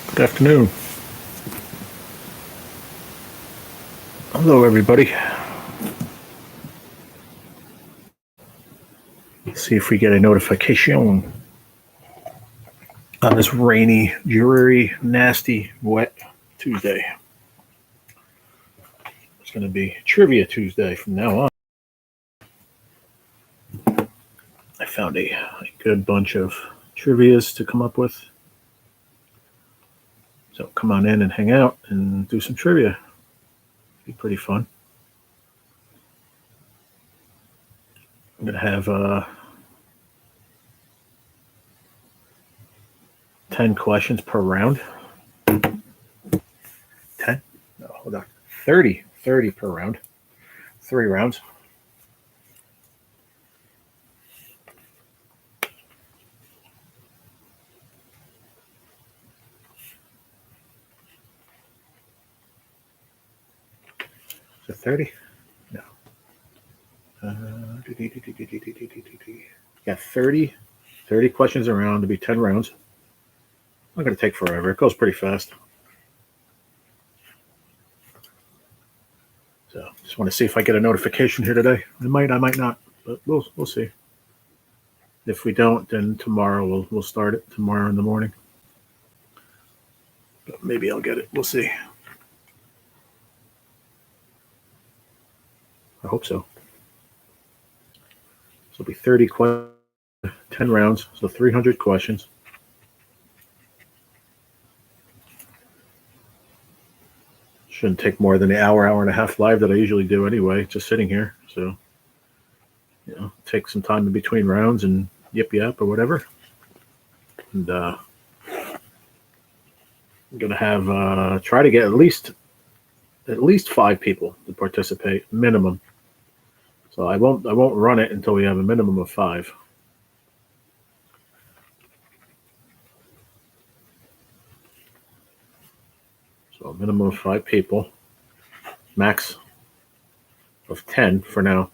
Good afternoon. Hello, everybody. Let's see if we get a notification on this rainy, dreary, nasty, wet Tuesday. It's going to be Trivia Tuesday from now on. I found a good bunch of trivias to come up with. So come on in and hang out and do some trivia. Be pretty fun. I'm going to have 10 questions per round. 10? No, hold on. 30 per round. 3 rounds. Is it 30? No. Got 30 questions around to be 10 rounds. Not going to take forever. It goes pretty fast. So just want to see if I get a notification here today. I might not, but we'll see. If we don't, then tomorrow we'll start it tomorrow in the morning. But maybe I'll get it. We'll see. I hope so. So it'll be 30 questions, 10 rounds, so 300 questions. Shouldn't take more than an hour and a half live that I usually do anyway, just sitting here. So, take some time in between rounds and yip or whatever. And I'm gonna have try to get at least 5 people to participate minimum. So I won't run it until we have a minimum of 5. So a minimum of 5 people, max of 10 for now.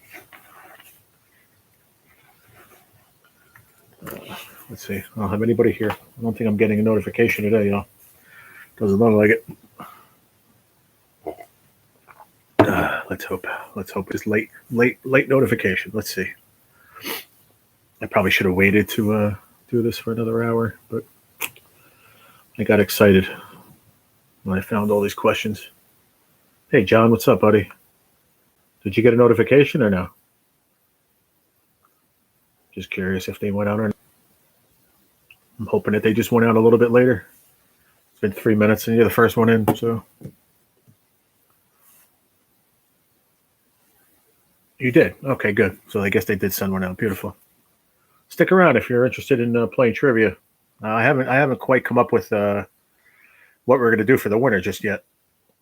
Let's see. I don't have anybody here. I don't think I'm getting a notification today, y'all. Doesn't look like it. Let's hope. It's late notification. Let's see. I probably should have waited to do this for another hour, but I got excited when I found all these questions. Hey, John, what's up, buddy? Did you get a notification or no? Just curious if they went out or not. I'm hoping that they just went out a little bit later. It's been 3 minutes and you're the first one in, so. You did? Okay, good. So I guess they did send one out. Beautiful. Stick around if you're interested in playing trivia. I haven't quite come up with what we're going to do for the winner just yet.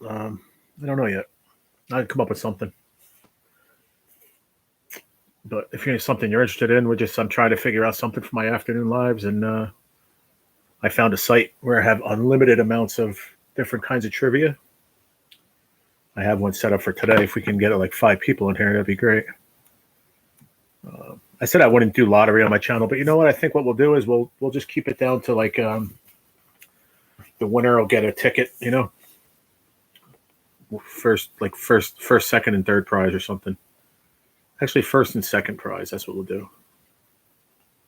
I don't know yet. I'd come up with something. But if you're something you're interested in, I'm trying to figure out something for my afternoon lives, and I found a site where I have unlimited amounts of different kinds of trivia. I have one set up for today. If we can get like 5 people in here, that'd be great. I said I wouldn't do lottery on my channel, but you know what? I think what we'll do is we'll just keep it down to like the winner will get a ticket, first, second, and third prize or something. Actually, first and second prize. That's what we'll do.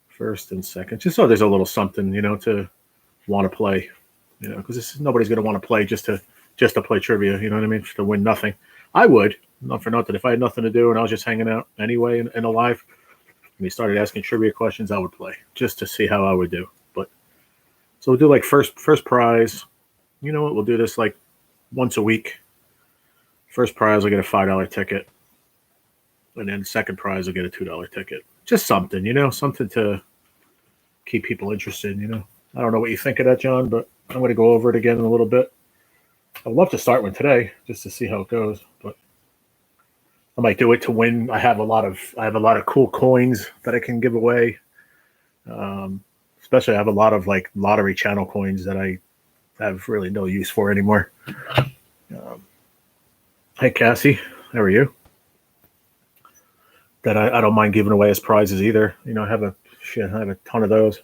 First and second, just so there's a little something, to want to play, because nobody's going to want to play just to play trivia. You know what I mean? Just to win nothing. I would, not for nothing. If I had nothing to do and I was just hanging out anyway in a live, and he started asking trivia questions, I would play just to see how I would do. But so we'll do like first prize. You know what? We'll do this like once a week. First prize, I'll get a $5 ticket. And then second prize, I'll get a $2 ticket. Just something, something to keep people interested, I don't know what you think of that, John, but I'm going to go over it again in a little bit. I'd love to start one today just to see how it goes, but I might do it to win. I have a lot of cool coins that I can give away. Especially I have a lot of like lottery channel coins that I have really no use for anymore. Hey, Cassie, how are you? That I don't mind giving away as prizes either. I have a ton of those.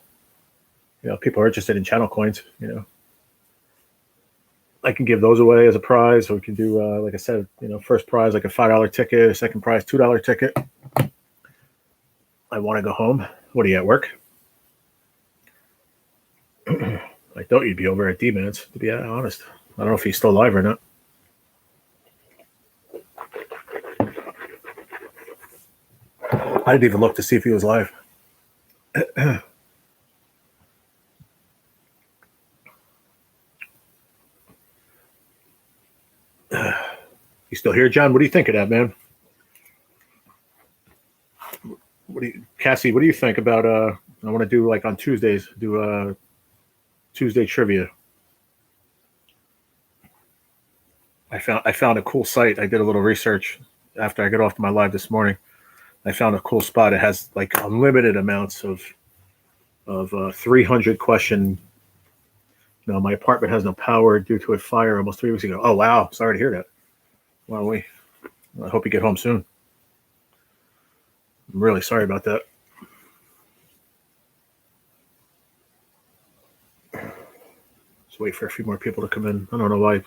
People are interested in channel coins, I can give those away as a prize, or we can do, like I said, first prize like a $5 ticket, second prize $2 ticket. I want to go home. What are you at work? I thought you'd be over at D-Man's, to be honest. I don't know if he's still alive or not. I didn't even look to see if he was live. You still here, John? What do you think of that, man? Cassie, what do you think about I want to do like on Tuesdays, do Tuesday trivia. I found a cool site. I did a little research after I got off my live this morning. I found a cool spot. It has like unlimited amounts of 300 question. No, my apartment has no power due to a fire almost 3 weeks ago. Oh wow, sorry to hear that. Well, I hope you get home soon. I'm really sorry about that. Let's wait for a few more people to come in. I don't know why.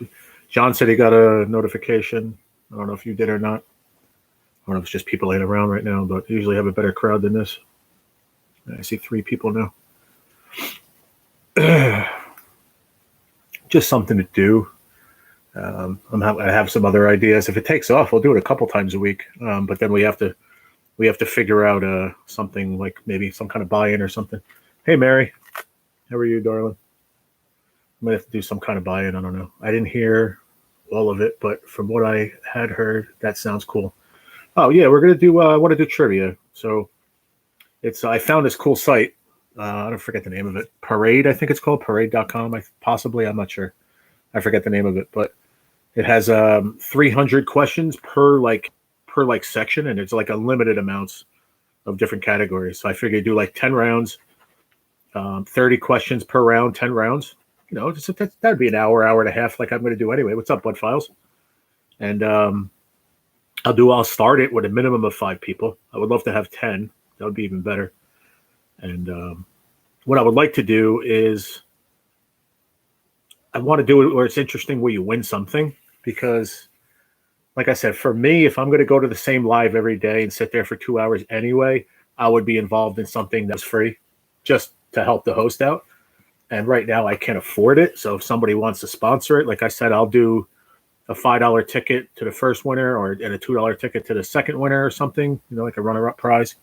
John said he got a notification. I don't know if you did or not. I don't know if it's just people laying around right now, but usually have a better crowd than this. I see 3 people now. Just something to do. I have some other ideas. If it takes off, we'll do it a couple times a week. But then we have to figure out something like maybe some kind of buy-in or something. Hey, Mary, how are you, darling? I might have to do some kind of buy-in. I don't know. I didn't hear all of it, but from what I had heard, that sounds cool. Oh yeah, we're gonna do. I want to do trivia. So it's. I found this cool site. I don't forget the name of it. Parade, I think it's called parade.com. I'm not sure. I forget the name of it, but it has 300 questions per section, and it's like unlimited amounts of different categories. So I figured do like 10 rounds, 30 questions per round, 10 rounds. That'd be an hour and a half, like I'm going to do anyway. What's up, Bud Files? And I'll start it with a minimum of 5 people. I would love to have 10. That would be even better. And what I would like to do is I want to do it where it's interesting, where you win something, because like I said, for me, if I'm going to go to the same live every day and sit there for 2 hours anyway, I would be involved in something that's free just to help the host out. And right now I can't afford it. So if somebody wants to sponsor it, like I said, I'll do a $5 ticket to the first winner and a $2 ticket to the second winner or something, like a runner-up prize.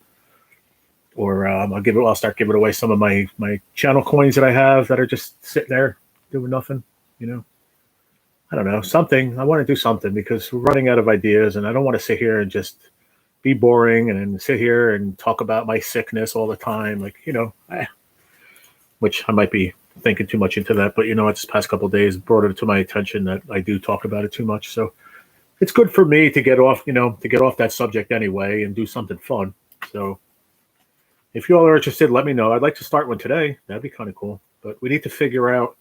Or I'll start giving away some of my channel coins that I have that are just sitting there doing nothing, I don't know, something. I want to do something because we're running out of ideas, and I don't want to sit here and just be boring and sit here and talk about my sickness all the time. Which I might be thinking too much into that, but this past couple of days brought it to my attention that I do talk about it too much. So it's good for me to get off, that subject anyway and do something fun. So if you all are interested, let me know. I'd like to start one today. That'd be kind of cool. But we need to figure out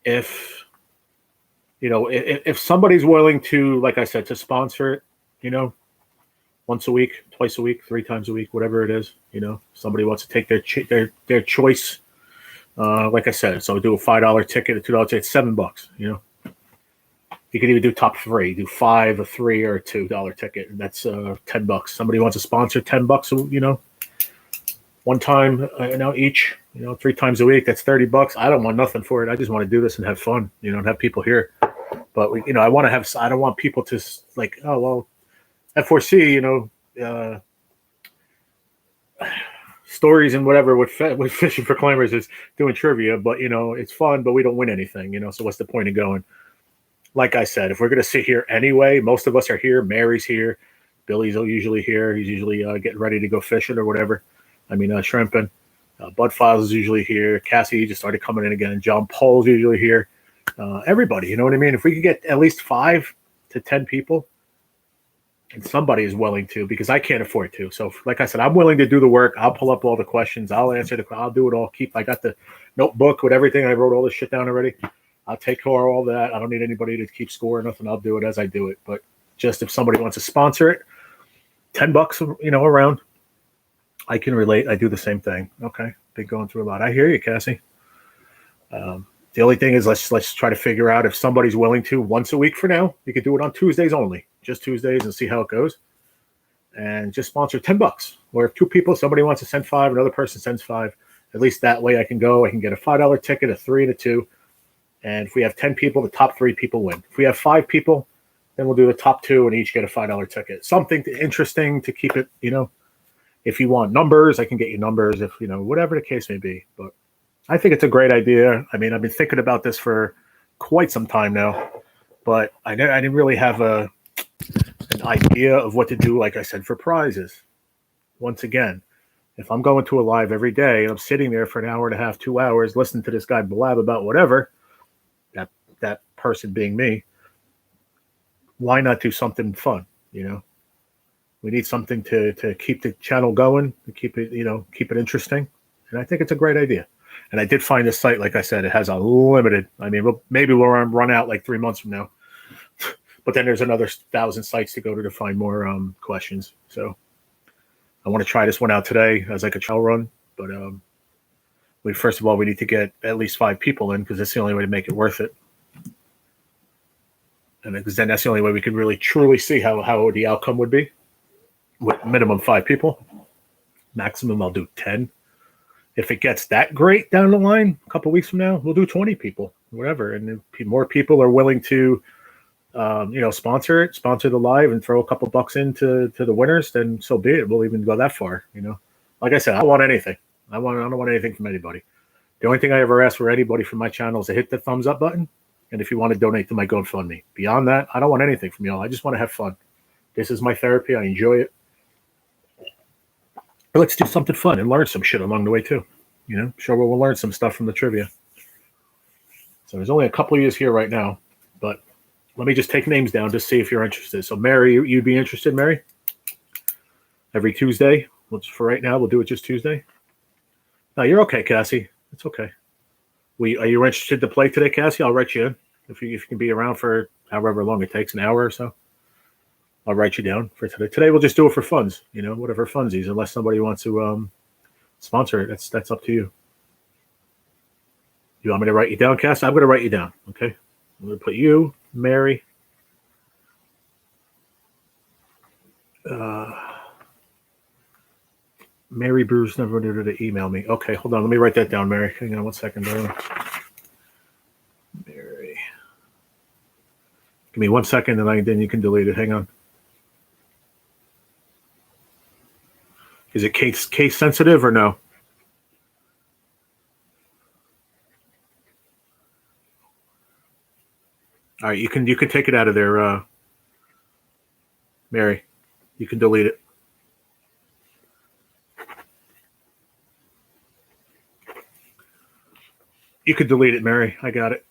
if somebody's willing to, like I said, to sponsor it, once a week, twice a week, 3 times a week, whatever it is, somebody wants to take their choice. Like I said, so do a $5 ticket, a $2 ticket, $7, You can even do top 3, do 5, a 3, or a $2 ticket, and that's $10. Somebody wants to sponsor, $10, one time, each, 3 times a week, that's $30. I don't want nothing for it. I just want to do this and have fun, and have people here. But I want to have. I don't want people to like, oh well, F4C, stories and whatever with fishing for claimers is doing trivia, but it's fun, but we don't win anything, so what's the point of going? Like I said, if we're gonna sit here anyway, most of us are here. Mary's here, Billy's usually here. He's usually getting ready to go fishing or whatever. Shrimping. Bud Files is usually here. Cassie just started coming in again. John Paul's usually here. Everybody, you know what I mean? If we could get at least 5 to 10 people, and somebody is willing to, because I can't afford to. So like I said, I'm willing to do the work. I'll pull up all the questions. I'll answer I'll do it all. I got the notebook with everything. I wrote all this shit down already. I'll take care of all that. I don't need anybody to keep score or nothing. I'll do it as I do it. But just if somebody wants to sponsor it, $10, around, I can relate. I do the same thing. Okay. Been going through a lot. I hear you, Cassie. The only thing is let's try to figure out if somebody's willing to once a week for now. You could do it on Tuesdays only, just Tuesdays, and see how it goes. And just sponsor $10. Or if two people, somebody wants to send five, another person sends five. At least that way I can go. I can get a $5 ticket, a 3, and a 2. And if we have 10 people, the top 3 people win. If we have 5 people, then we'll do the top 2 and each get a $5 ticket. Something interesting to keep it, if you want numbers, I can get you numbers, if, whatever the case may be. But I think it's a great idea. I mean, I've been thinking about this for quite some time now, but I didn't really have an idea of what to do, like I said, for prizes. Once again, if I'm going to a live every day and I'm sitting there for an hour and a half, 2 hours, listening to this guy blab about whatever, that person being me, why not do something fun? We need something to keep the channel going, to keep it, keep it interesting. And I think it's a great idea. And I did find this site, like I said, it has a limited, maybe we'll run out like 3 months from now. But then there's another 1,000 sites to go to find more questions. So I want to try this one out today as like a trial run. But first of all, we need to get at least 5 people in, because that's the only way to make it worth it. And because then that's the only way we can really truly see how the outcome would be. With minimum 5 people. Maximum, I'll do 10. If it gets that great down the line, a couple weeks from now, we'll do 20 people, whatever. And if more people are willing to, sponsor the live and throw a couple bucks into the winners, then so be it. We'll even go that far, Like I said, I don't want anything. I don't want anything from anybody. The only thing I ever ask for anybody from my channel is to hit the thumbs up button. And if you want to donate to my GoFundMe. Beyond that, I don't want anything from y'all. I just want to have fun. This is my therapy. I enjoy it. But let's do something fun and learn some shit along the way too. Sure, we'll learn some stuff from the trivia. So there's only a couple of you here right now, but let me just take names down to see if you're interested. So Mary, you'd be interested, Mary? Every Tuesday. For right now, we'll do it just Tuesday. No, you're okay, Cassie. It's okay. Are you interested to play today, Cassie? I'll write you in. If you can be around for however long it takes, an hour or so. I'll write you down for today. Today we'll just do it for funds, whatever funsies, unless somebody wants to sponsor it. That's up to you. You want me to write you down, Cass? I'm going to write you down, okay? I'm going to put you, Mary. Mary Bruce never wanted to email me. Okay, hold on. Let me write that down, Mary. Hang on 1 second, darling. Mary. Give me 1 second, and then you can delete it. Hang on. Is it case sensitive or no? All right, you can take it out of there, Mary. You can delete it. You could delete it, Mary. I got it.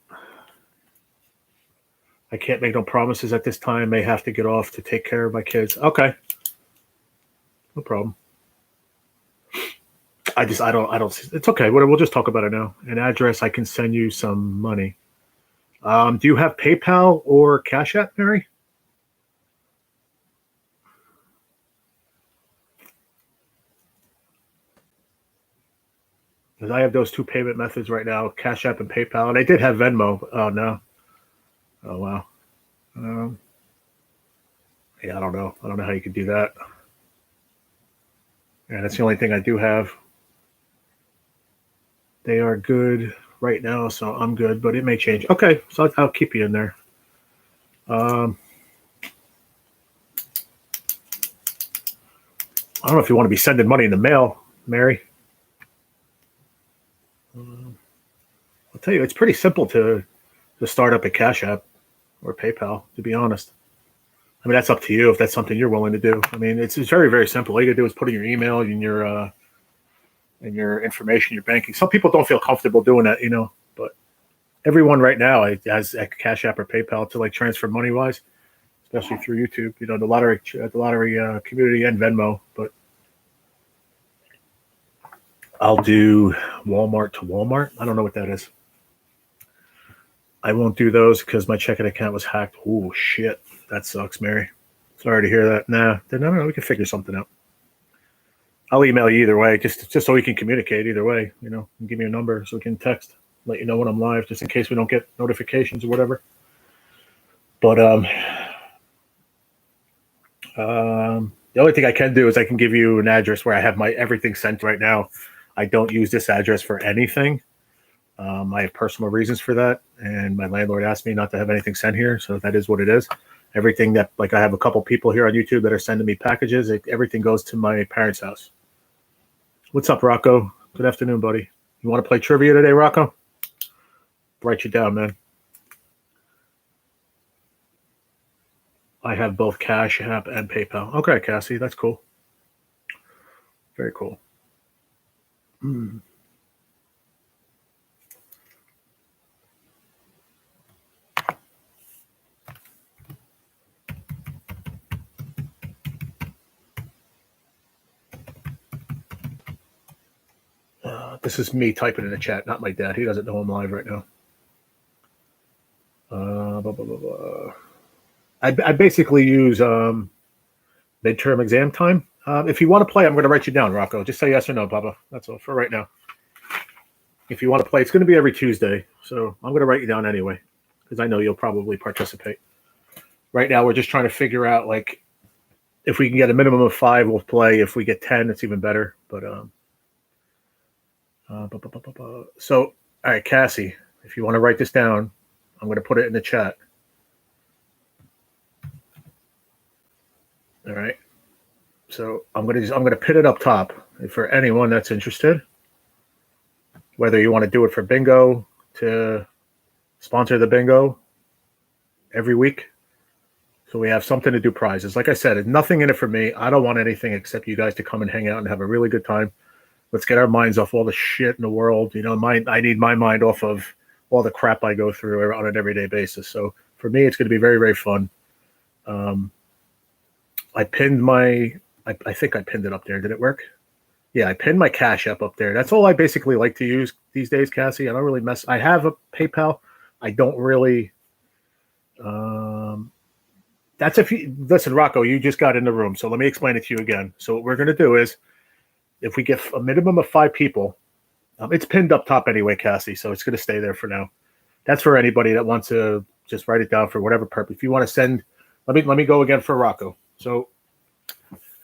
I can't make no promises at this time. May have to get off to take care of my kids. Okay. No problem. I don't. It's okay. We'll just talk about it now. An address, I can send you some money. Do you have PayPal or Cashapp, Mary? Because I have those 2 payment methods right now, Cashapp and PayPal. And I did have Venmo. Oh, no. Oh, wow. Yeah, I don't know. I don't know how you could do that. Yeah, that's the only thing I do have. They are good right now, so I'm good, but it may change. Okay, so I'll keep you in there. I don't know if you want to be sending money in the mail, Mary. I'll tell you, it's pretty simple to start up a Cash App or PayPal, to be honest. I mean, that's up to you if that's something you're willing to do. I mean, it's very, very simple. All you got to do is put in your email and your information, your banking. Some people don't feel comfortable doing that, but everyone right now has a Cash App or PayPal to like transfer money wise, especially through YouTube. The lottery community and Venmo. But I'll do Walmart to Walmart. I don't know what that is. I won't do those because my checking account was hacked. Oh shit, that sucks, Mary. Sorry to hear that. No, we can figure something out. I'll email you either way, just so we can communicate either way. And give me a number so we can text. let you know when I'm live, just in case we don't get notifications or whatever. But the only thing I can do is I can give you an address where I have my everything sent right now. I don't use this address for anything. I have personal reasons for that, and my landlord asked me not to have anything sent here, so that is what it is. Everything that, like, I have a couple people here on YouTube that are sending me packages. Everything goes to my parents' house. What's up, Rocco? Good afternoon, buddy. You want to play trivia today, Rocco? Write you down, man. I have both Cashapp and PayPal. Okay, Cassie, that's cool. Very cool. This is me typing in the chat, not my dad. He doesn't know I'm live right now. Blah, blah, blah, blah. I basically use midterm exam time. If you want to play, I'm going to write you down, Rocco. Just say yes or no, Bubba. That's all for right now. If you want to play, it's going to be every Tuesday. So I'm going to write you down anyway, because I know you'll probably participate. Right now, we're just trying to figure out, like, if we can get a minimum of 5, we'll play. If we get 10, it's even better. But so, all right, Cassie, if you want to write this down, I'm going to put it in the chat. All right. So I'm going to pin it up top for anyone that's interested. Whether you want to do it for bingo, to sponsor the bingo every week, so we have something to do prizes. Like I said, there's nothing in it for me. I don't want anything except you guys to come and hang out and have a really good time. Let's get our minds off all the shit in the world. You know, I need my mind off of all the crap I go through on an everyday basis. So for me, it's going to be very, very fun. I pinned I think I pinned it up there. Did it work? Yeah, I pinned my Cashapp up there. That's all I basically like to use these days, Cassie. I don't really mess. I have a PayPal. I don't really. That's if you listen, Rocco. You just got in the room, so let me explain it to you again. So what we're going to do is, if we get a minimum of 5 people, it's pinned up top anyway, Cassie. So it's going to stay there for now. That's for anybody that wants to just write it down for whatever purpose. If you want to send, let me go again for Rocco. So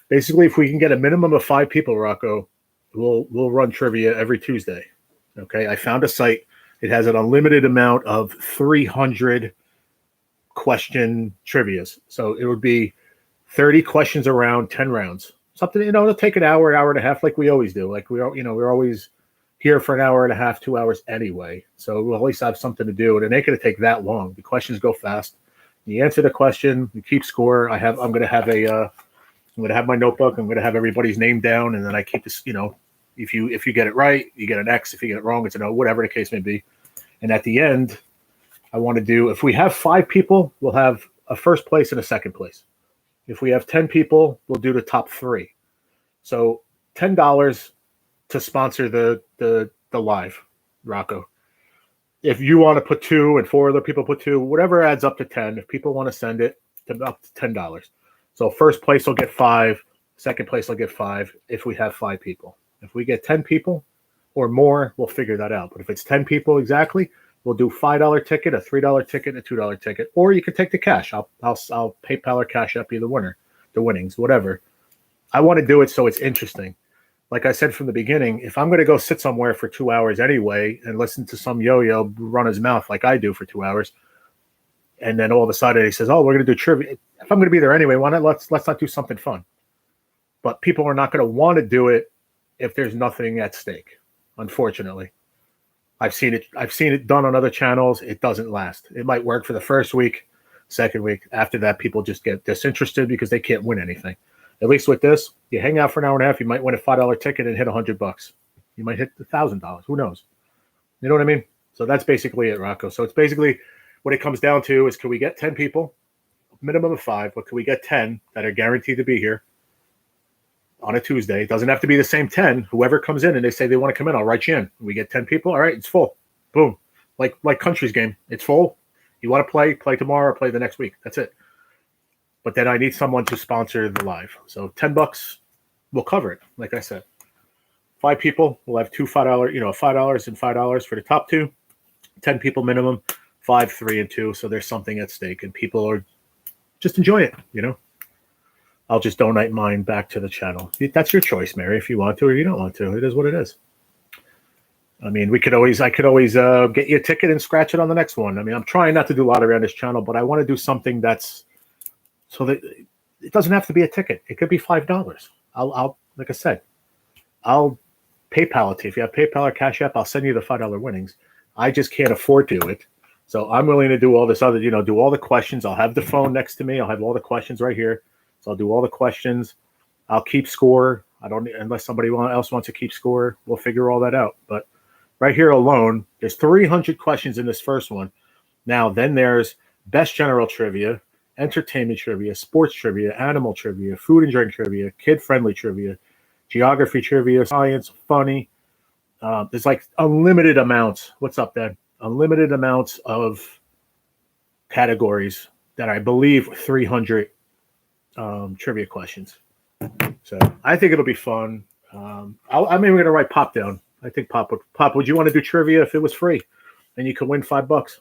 basically, if we can get a minimum of 5 people, Rocco, we'll run trivia every Tuesday. Okay, I found a site. It has an unlimited amount of 300 question trivias. So it would be 30 questions around 10 rounds. Something, it'll take an hour and a half, like we always do. Like we're always here for an hour and a half, 2 hours anyway. So we'll always have something to do, and it ain't going to take that long. The questions go fast. You answer the question, you keep score. I'm going to have my notebook. I'm going to have everybody's name down, and then I keep this. If you get it right, you get an X. If you get it wrong, it's an O. Whatever the case may be. And at the end, I want to do. If we have 5 people, we'll have a first place and a second place. If we have 10 people, we'll do the top 3. So $10 to sponsor the live, Rocco. If you want to put 2 and 4 other people put 2, whatever adds up to 10. If people want to send it, up to $10. So first place will get 5, second place will get 5 if we have 5 people. If we get 10 people or more, we'll figure that out. But if it's 10 people exactly, we'll do $5 ticket, a $3 ticket, and a $2 ticket. Or you can take the cash. I'll PayPal or Cashapp you the winnings, whatever. I want to do it so it's interesting. Like I said from the beginning, if I'm going to go sit somewhere for 2 hours anyway and listen to some yo-yo run his mouth like I do for 2 hours, and then all of a sudden he says, "Oh, we're going to do trivia." If I'm going to be there anyway, why not? Let's not do something fun. But people are not going to want to do it if there's nothing at stake. Unfortunately, I've seen it done on other channels. It doesn't last. It might work for the first week, second week. After that, people just get disinterested because they can't win anything. At least with this, you hang out for an hour and a half, you might win a $5 ticket and hit $100. You might hit $1,000. Who knows? You know what I mean? So that's basically it, Rocco. So it's basically what it comes down to is, can we get 10 people, minimum of 5, but can we get 10 that are guaranteed to be here on a Tuesday? It doesn't have to be the same 10. Whoever comes in and they say they want to come in, I'll write you in. We get 10 people. All right, it's full. Boom. Like country's game. It's full. You want to play tomorrow or play the next week. That's it. But then I need someone to sponsor the live. So $10 will cover it. Like I said, 5 people, we'll have $5 and $5 for the top 2. 10 people minimum, 5, 3, and 2. So there's something at stake, and people are just enjoy it. I'll just donate mine back to the channel. That's your choice, Mary, if you want to or you don't want to. It is what it is. I mean, I could always get you a ticket and scratch it on the next one. I mean, I'm trying not to do lottery on this channel, but I want to do something that's so that it doesn't have to be a ticket. It could be $5. I'll like I said, I'll PayPal it to you. If you have PayPal or Cashapp, I'll send you the $5 winnings. I just can't afford to do it. So I'm willing to do all this other, do all the questions. I'll have the phone next to me. I'll have all the questions right here. So I'll do all the questions. I'll keep score. Unless somebody else wants to keep score, we'll figure all that out. But right here alone, there's 300 questions in this first one. Now, then there's best general trivia, entertainment trivia, sports trivia, animal trivia, food and drink trivia, kid-friendly trivia, geography trivia, science, funny. There's like unlimited amounts. What's up, Dad? Unlimited amounts of categories that I believe 300 trivia questions. So I think it'll be fun. I'm even going to write Pop down. I think Pop, would you want to do trivia if it was free and you could win $5?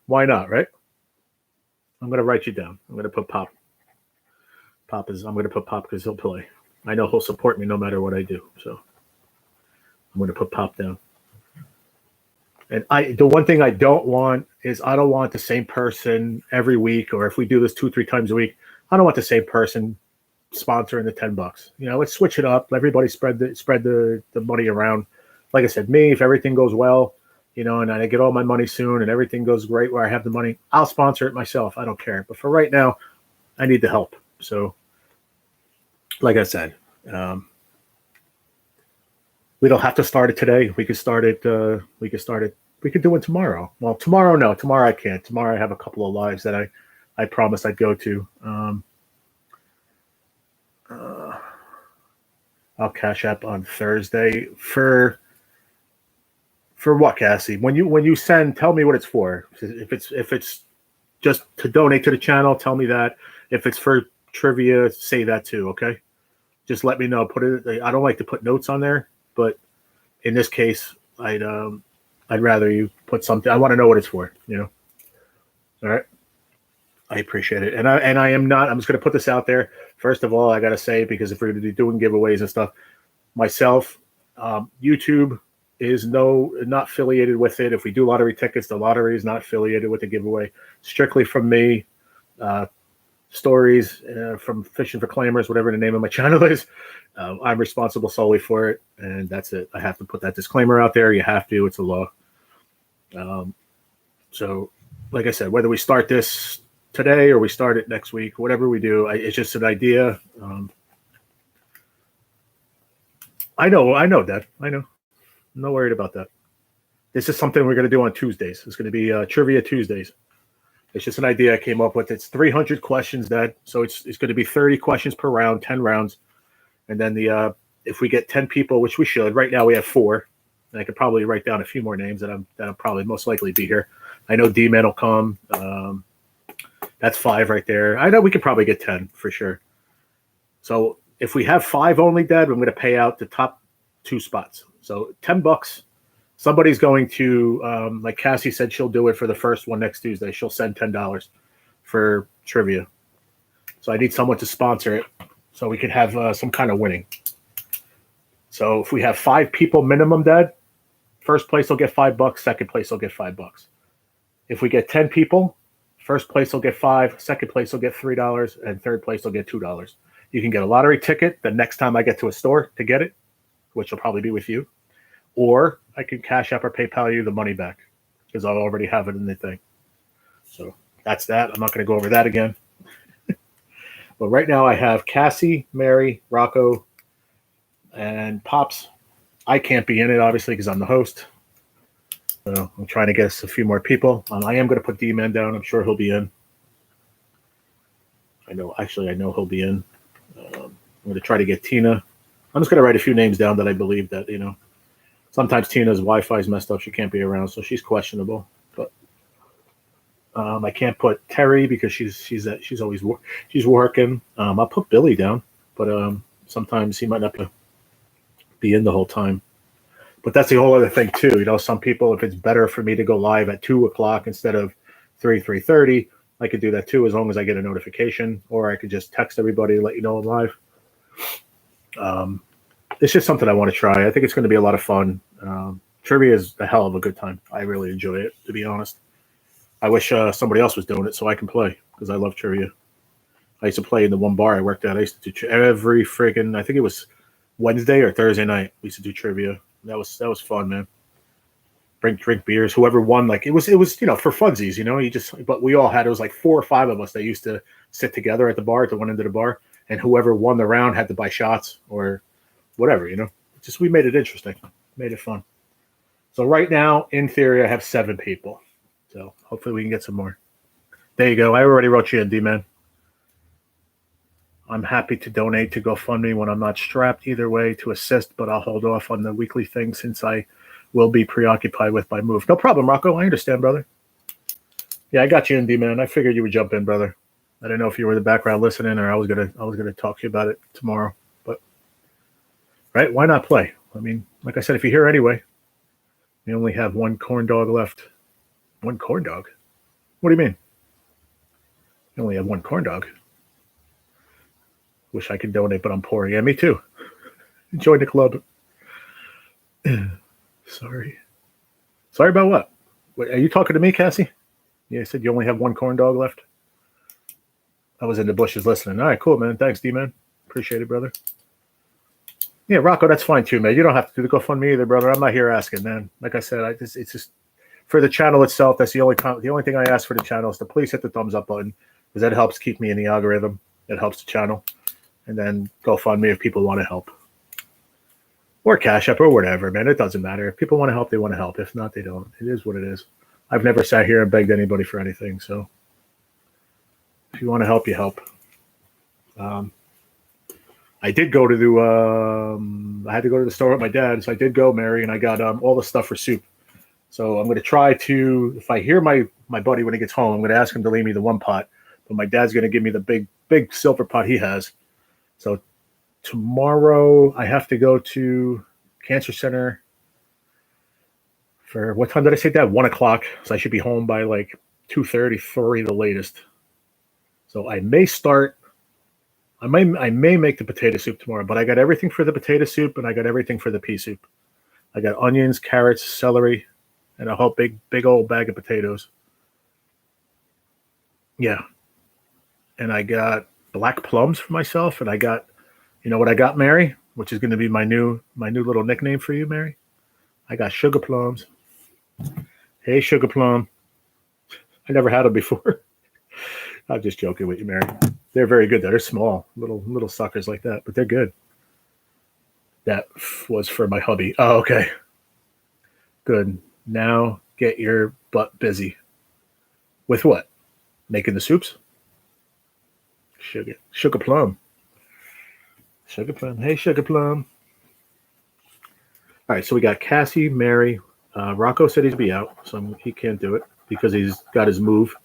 Why not, right? I'm going to write you down. I'm going to put Pop. I'm going to put Pop because he'll play. I know he'll support me no matter what I do. So I'm going to put Pop down. And the one thing I don't want is I don't want the same person every week, or if we do this 2-3 times a week, I don't want the same person sponsoring the $10. Let's switch it up. Everybody spread the money around. Like I said, me, if everything goes well, and I get all my money soon and everything goes great where I have the money, I'll sponsor it myself. I don't care. But for right now, I need the help. So, like I said, we don't have to start it today. We could start it. We could do it tomorrow. Well, tomorrow, no. Tomorrow I can't. Tomorrow I have a couple of lives that I promised I'd go to. I'll cash up on Thursday for what, Cassie? When you send, tell me what it's for. If it's just to donate to the channel, tell me that. If it's for trivia, say that too. Okay, just let me know. I don't like to put notes on there, but in this case, I'd rather you put something. I want to know what it's for. All right. I appreciate it, and I am not. I'm just going to put this out there. First of all, I got to say, because if we're going to be doing giveaways and stuff, myself, YouTube is not affiliated with it. If we do lottery tickets, the lottery is not affiliated with the giveaway. Strictly from me. Stories from Fishing for Claimers, whatever the name of my channel is. I'm responsible solely for it, and that's it. I have to put that disclaimer out there. You have to. It's a law. So, like I said, whether we start this today or we start it next week, whatever we do, it's just an idea. I know, Dad. I know. I'm not worried about that. This is something we're going to do on Tuesdays. It's going to be Trivia Tuesdays. It's just an idea I came up with. It's 300 questions, Dad. So it's going to be 30 questions per round, 10 rounds. And then if we get 10 people, which we should, right now we have 4. And I could probably write down a few more names that'll probably most likely be here. I know D-Man will come. That's 5 right there. I know we could probably get 10 for sure. So if we have 5 only, Dad, I'm going to pay out the top 2 spots. So $10. Somebody's going to, like Cassie said, she'll do it for the first one next Tuesday. She'll send $10 for trivia. So I need someone to sponsor it so we can have some kind of winning. So if we have 5 people minimum, Dad, first place will get $5. Second place will get $5. If we get 10 people, first place will get $5. Second place will get $3. And third place will get $2. You can get a lottery ticket the next time I get to a store to get it, which will probably be with you. Or I can cash up or PayPal you the money back because I'll already have it in the thing. So that's that. I'm not going to go over that again. But right now I have Cassie, Mary, Rocco, and Pops. I can't be in it, obviously, because I'm the host. So I'm trying to get us a few more people. I am going to put D-Man down. I'm sure he'll be in. I know he'll be in. I'm going to try to get Tina. I'm just going to write a few names down that I believe that, sometimes Tina's Wi-Fi is messed up. She can't be around, so she's questionable. But I can't put Terry because she's always working. I'll put Billy down, but sometimes he might not be in the whole time. But that's the whole other thing too. You know, some people, if it's better for me to go live at 2 o'clock instead of 3:30, I could do that too, as long as I get a notification, or I could just text everybody, let you know I'm live. It's just something I want to try. I think it's going to be a lot of fun. Trivia is a hell of a good time. I really enjoy it, to be honest. I wish somebody else was doing it so I can play, because I love trivia. I used to play in the one bar I worked at. I used to do every freaking, I think it was Wednesday or Thursday night. We used to do trivia. That was fun, man. Drink beers. Whoever won, like it was for funsies, but we all had, it was like 4 or 5 of us that used to sit together at the bar, at the one end of the bar, and whoever won the round had to buy shots or whatever, Just we made it interesting, made it fun. So right now, in theory, I have 7 people. So hopefully we can get some more. There you go. I already wrote you in, D-Man. I'm happy to donate to GoFundMe when I'm not strapped either way to assist, but I'll hold off on the weekly thing since I will be preoccupied with my move. No problem, Rocco. I understand, brother. Yeah, I got you in, D-Man. I figured you would jump in, brother. I didn't know if you were in the background listening, or I was gonna talk to you about it tomorrow. But right, why not play? I mean, like I said, if you're here anyway, you only have 1 corn dog left. 1 corn dog? What do you mean? You only have 1 corn dog. Wish I could donate, but I'm poor. Yeah, me too. Join the club. Sorry. Sorry about what? Wait, are you talking to me, Cassie? Yeah, I said you only have 1 corn dog left. I was in the bushes listening. All right, cool, man. Thanks, D-Man. Appreciate it, brother. Yeah, Rocco, that's fine too, man. You don't have to do the GoFundMe either, brother. I'm not here asking, man. Like I said, it's just for the channel itself. That's the only thing I ask for the channel is to please hit the thumbs up button, because that helps keep me in the algorithm. It helps the channel. And then GoFundMe if people want to help. Or Cashapp or whatever, man. It doesn't matter. If people want to help, they want to help. If not, they don't. It is what it is. I've never sat here and begged anybody for anything. So if you want to help, you help. I did go to I had to go to the store with my dad. So I did go, Mary, and I got all the stuff for soup. So I'm going to try to, if I hear my buddy when he gets home, I'm going to ask him to leave me the 1 pot. But my dad's going to give me the big silver pot he has. So tomorrow I have to go to Cancer Center for, what time did I say that? 1 o'clock. So I should be home by like 2:30, 3 the latest. So I may make the potato soup tomorrow, but I got everything for the potato soup and I got everything for the pea soup. I got onions, carrots, celery, and a whole big old bag of potatoes. Yeah. And I got black plums for myself, and I got, you know what I got, Mary, which is going to be my new little nickname for you, Mary. I got sugar plums. Hey, sugar plum. I never had them before. I'm just joking with you, Mary. They're very good. They're small, little suckers like that, but they're good. That was for my hubby. Oh, okay. Good. Now get your butt busy. With what? Making the soups? Sugar plum. Sugar plum. Hey, sugar plum. All right, so we got Cassie, Mary. Rocco said he'd be out, so he can't do it because he's got his move.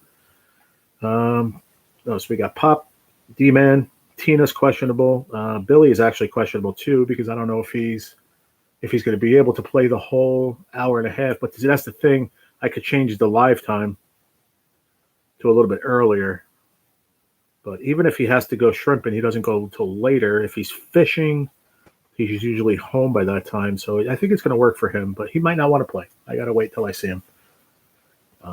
So we got Pop, D-Man, Tina's questionable. Billy is actually questionable too, because I don't know if he's going to be able to play the whole hour and a half. But that's the thing. I could change the live time to a little bit earlier. But even if he has to go shrimping, he doesn't go until later. If he's fishing, he's usually home by that time. So I think it's going to work for him, but he might not want to play. I got to wait till I see him.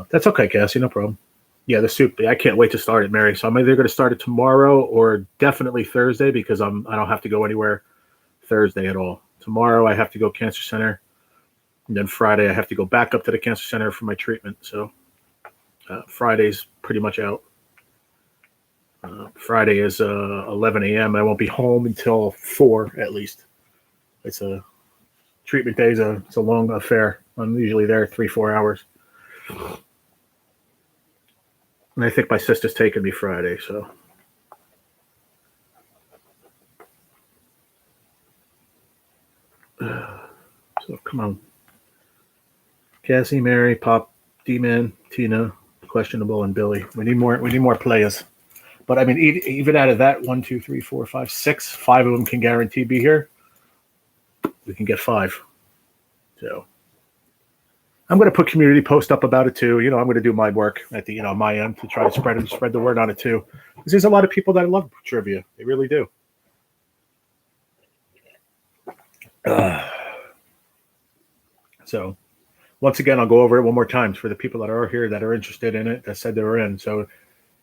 That's okay, Cassie. No problem. Yeah, the soup. I can't wait to start it, Mary. So I'm either going to start it tomorrow or definitely Thursday, because I don't have to go anywhere Thursday at all. Tomorrow I have to go Cancer Center. And then Friday I have to go back up to the Cancer Center for my treatment. So Friday's pretty much out. Friday is 11 a.m. I won't be home until 4 at least. It's a treatment day. It's a long affair. I'm usually there 3-4 hours. And I think my sister's taking me Friday, so. So come on. Cassie, Mary, Pop, D-Man, Tina, questionable, and Billy. We need more players. But I mean, even out of that, 1, 2, 3, 4, 5, 6, 5 of them can guarantee be here. We can get 5. So I'm going to put community post up about it too. I'm going to do my work at the my end to try to spread the word on it too, because there's a lot of people that love trivia. They really do. So once again, I'll go over it one more time for the people that are here that are interested in it, that said they were in. So it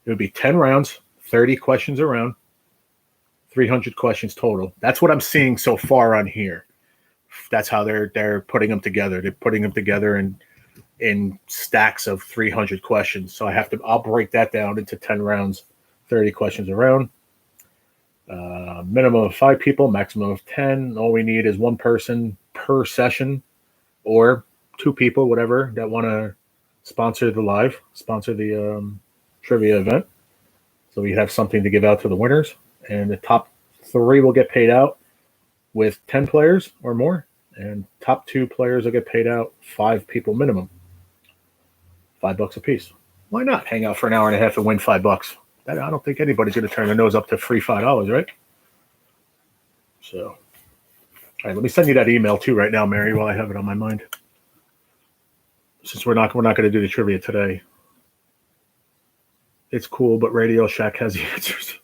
would be 10 rounds, 30 questions a round, 300 questions total. That's what I'm seeing so far on here. That's how they're putting them together. They're putting them together in stacks of 300 questions. So I'll break that down into 10 rounds, 30 questions a round. Minimum of 5 people, maximum of 10. All we need is one person per session, or 2 people, whatever, that want to sponsor the trivia event. So we have something to give out to the winners, and the top 3 will get paid out with 10 players or more, and top 2 players will get paid out 5 people minimum, $5 a piece. Why not hang out for an hour and a half and win $5? I don't think anybody's going to turn their nose up to free $5, right? So, all right, let me send you that email too right now, Mary, while I have it on my mind. Since we're not going to do the trivia today. It's cool, but Radio Shack has the answers.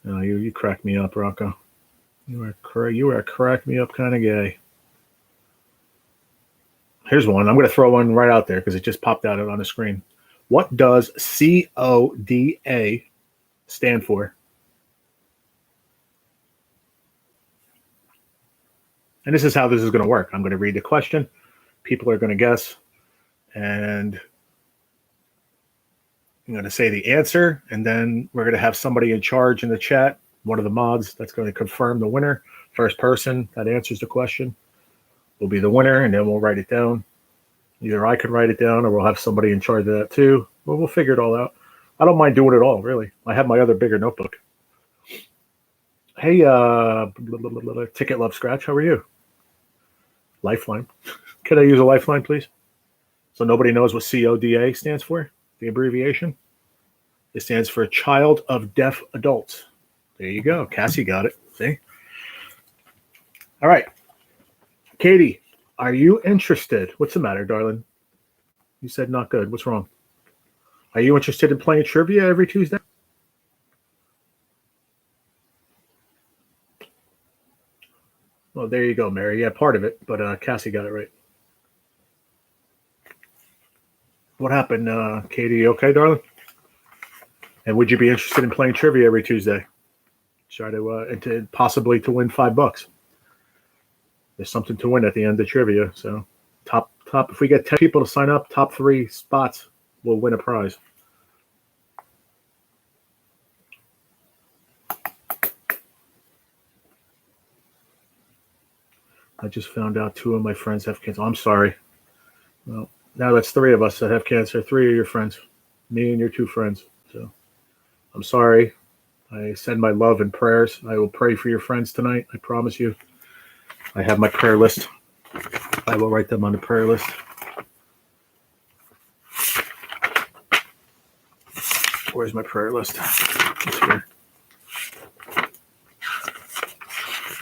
No, you crack me up, Rocco. You are a crack me up kind of guy. Here's one. I'm going to throw one right out there because it just popped out on the screen. What does CODA stand for? And this is how this is going to work. I'm going to read the question. People are going to guess. And I'm going to say the answer. And then we're going to have somebody in charge in the chat, one of the mods, that's going to confirm the winner. First person that answers the question will be the winner, and then we'll write it down. Either I can write it down, or we'll have somebody in charge of that too. Well, we'll figure it all out. I don't mind doing it all, really. I have my other bigger notebook. Hey, Ticket Love Scratch, how are you? Lifeline. Could I use a lifeline, please? So nobody knows what CODA stands for, the abbreviation. It stands for Child of Deaf Adults. There you go. Cassie got it. See? All right. Katie, are you interested? What's the matter, darling? You said not good. What's wrong? Are you interested in playing trivia every Tuesday? Well, there you go, Mary. Yeah, part of it, but Cassie got it right. What happened, Katie? You okay, darling? And would you be interested in playing trivia every Tuesday? Try to possibly to win $5. There's something to win at the end of trivia. So top. If we get 10 people to sign up, top 3 spots will win a prize. I just found out 2 of my friends have cancer. I'm sorry. Well, now that's 3 of us that have cancer. 3 of your friends, me and your 2 friends. So I'm sorry. I send my love and prayers. I will pray for your friends tonight. I promise you. I have my prayer list. I will write them on the prayer list. Where's my prayer list? It's here.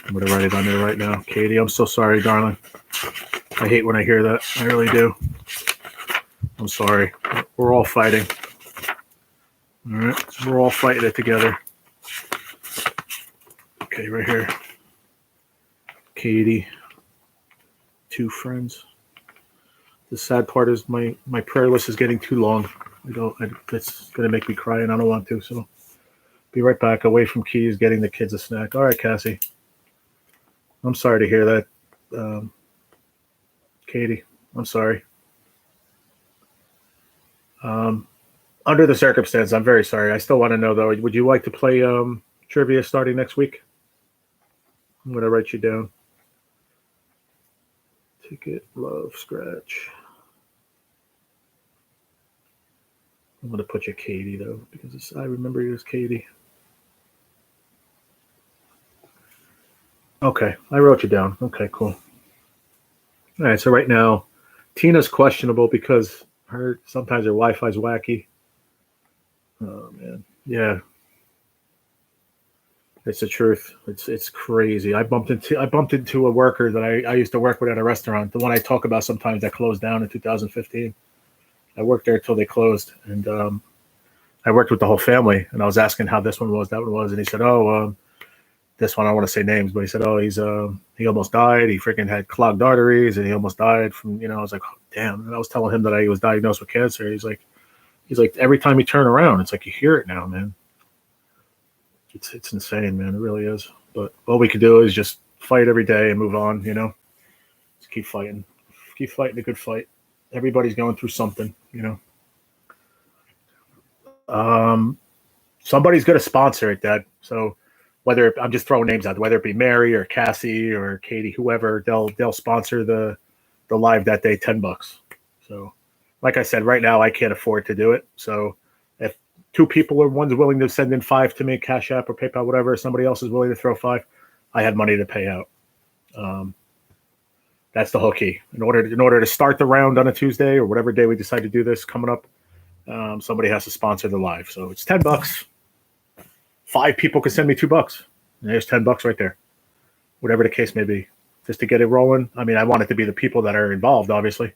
I'm going to write it on there right now. Katie, I'm so sorry, darling. I hate when I hear that. I really do. I'm sorry. We're all fighting. All right. We're all fighting it together. Okay, right here. Katie. 2 friends. The sad part is my prayer list is getting too long. It's going to make me cry, and I don't want to. So be right back. Away from keys, getting the kids a snack. All right, Cassie. I'm sorry to hear that. Katie, I'm sorry. Under the circumstance, I'm very sorry. I still want to know, though, would you like to play trivia starting next week? I'm going to write you down. Ticket, love, scratch. I'm going to put you Katie, though, because I remember you as Katie. Okay, I wrote you down. Okay, cool. All right, so right now, Tina's questionable because sometimes her Wi-Fi is wacky. Oh, man. Yeah. It's the truth. It's crazy. I bumped into a worker that I used to work with at a restaurant, the one I talk about sometimes that closed down in 2015. I worked there until they closed, and I worked with the whole family. And I was asking how this one was, that one was, and he said, "Oh, this one I don't want to say names, but he said, oh, he almost died. He freaking had clogged arteries, and he almost died from I was like, oh, damn." And I was telling him that he was diagnosed with cancer. He's like, every time you turn around, it's like you hear it now, man. It's insane, man. It really is. But all we can do is just fight every day and move on. Just keep fighting a good fight. Everybody's going through something. Um, Somebody's going to sponsor it, Dad. So I'm just throwing names out, whether it be Mary or Cassie or Katie, whoever, they'll sponsor the live that day, $10. So, like I said, right now I can't afford to do it. So if two people or one's willing to send in $5 to me, Cash App or PayPal, whatever, somebody else is willing to throw $5, I have money to pay out. That's the whole key. In order to start the round on a Tuesday or whatever day we decide to do this coming up, somebody has to sponsor the live. So it's $10. 5 people can send me $2. And there's $10 right there. Whatever the case may be, just to get it rolling. I mean, I want it to be the people that are involved, obviously.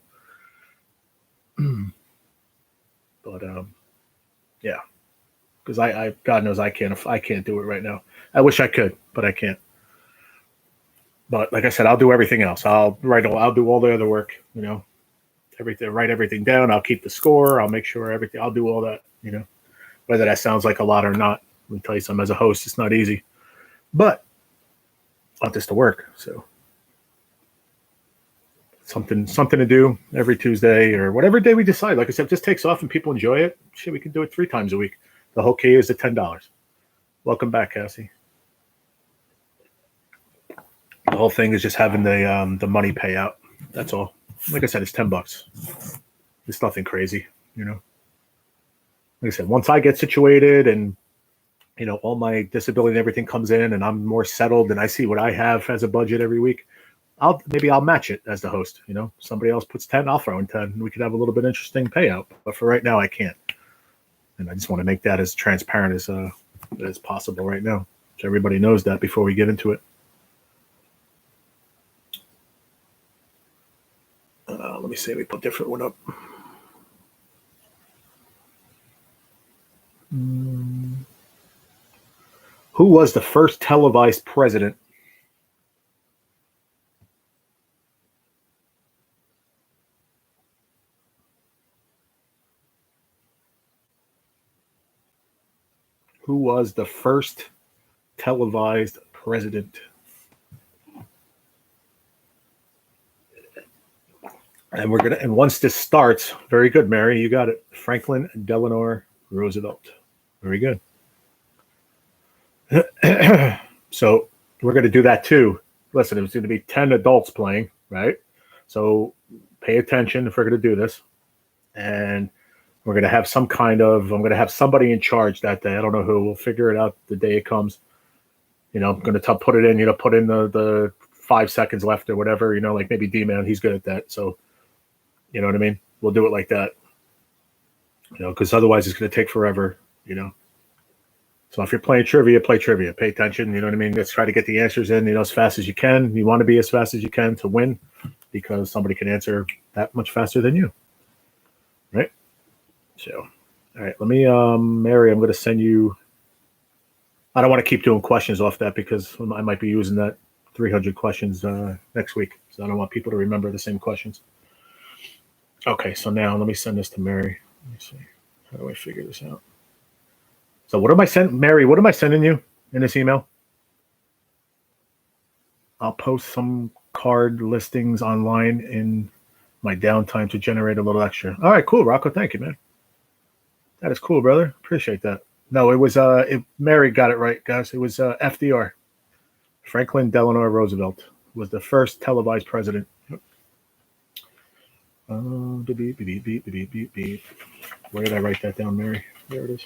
But yeah, because I God knows I can't do it right now. I wish I could, but I can't. But like I said, I'll do everything else. I'll do all the other work. Write everything down. I'll keep the score. I'll make sure everything. I'll do all that. Whether that sounds like a lot or not. Let me tell you something. As a host, it's not easy, but not just to work. So something to do every Tuesday or whatever day we decide. Like I said, if this takes off and people enjoy it, shit, we can do it 3 times a week. The whole key is the $10. Welcome back, Cassie. The whole thing is just having the money payout. That's all. Like I said, it's $10. It's nothing crazy. Like I said, once I get situated and all my disability and everything comes in and I'm more settled and I see what I have as a budget every week, I'll match it as the host. Somebody else puts 10, I'll throw in 10, and we could have a little bit interesting payout. But for right now, I can't, and I just want to make that as transparent as possible right now, so everybody knows that before we get into it. Let me see. Let me put a different one up. Who was the first televised president? Who was the first televised president? And once this starts, very good, Mary, you got it. Franklin Delano Roosevelt. Very good. So we're going to do that too. Listen, it's going to be 10 adults playing, right? So pay attention if we're going to do this. And we're going to have I'm going to have somebody in charge that day. I don't know who. We'll figure it out the day it comes. I'm going to put it in, put in the 5 seconds left or whatever, like maybe D-Man, he's good at that. So, you know what I mean? We'll do it like that, because otherwise it's going to take forever, So if you're playing trivia, play trivia. Pay attention, you know what I mean? Let's try to get the answers in, as fast as you can. You want to be as fast as you can to win, because somebody can answer that much faster than you, right? So, all right, let me, Mary, I'm going to send you. I don't want to keep doing questions off that because I might be using that 300 questions next week. So I don't want people to remember the same questions. Okay, so now let me send this to Mary. Let me see. How do I figure this out? So what am I sending, Mary? What am I sending you in this email? I'll post some card listings online in my downtime to generate a little extra. All right, cool, Rocco. Thank you, man. That is cool, brother. Appreciate that. No, it was Mary got it right, guys. It was FDR. Franklin Delano Roosevelt was the first televised president. Where did I write that down, Mary? There it is.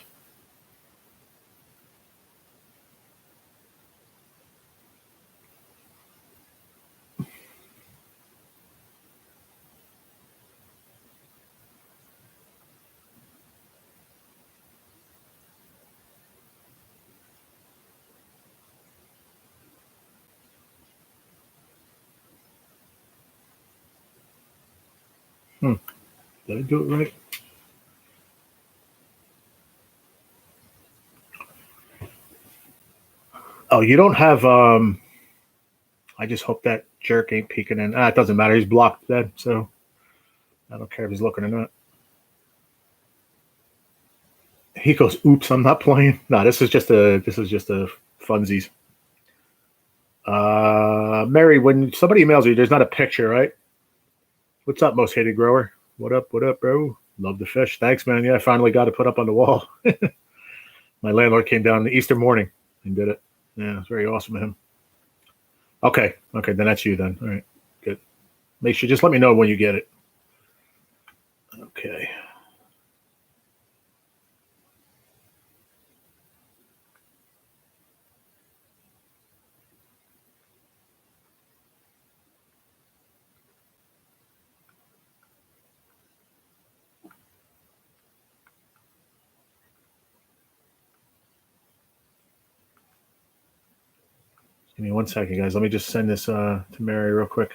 Did I do it right? Oh, you don't have. I just hope that jerk ain't peeking in. It doesn't matter. He's blocked dead, so I don't care if he's looking or not. He goes, "Oops, I'm not playing." No, this is just a funsies. Mary, when somebody emails you, there's not a picture, right? What's up, most hated grower? What up, bro? Love the fish. Thanks, man. Yeah, I finally got it put up on the wall. My landlord came down the Easter morning and did it. Yeah, it's very awesome of him. Okay, then that's you then. All right, good. Make sure, just let me know when you get it. Okay. Give me 1 second, guys. Let me just send this to Mary real quick.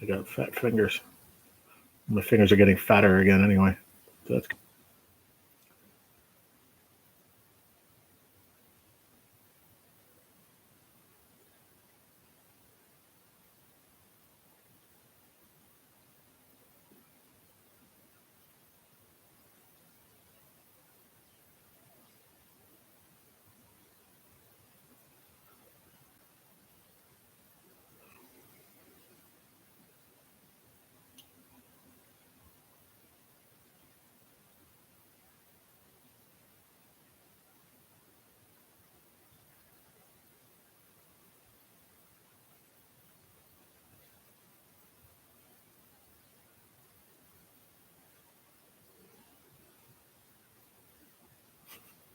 I got fat fingers. My fingers are getting fatter again anyway. So that's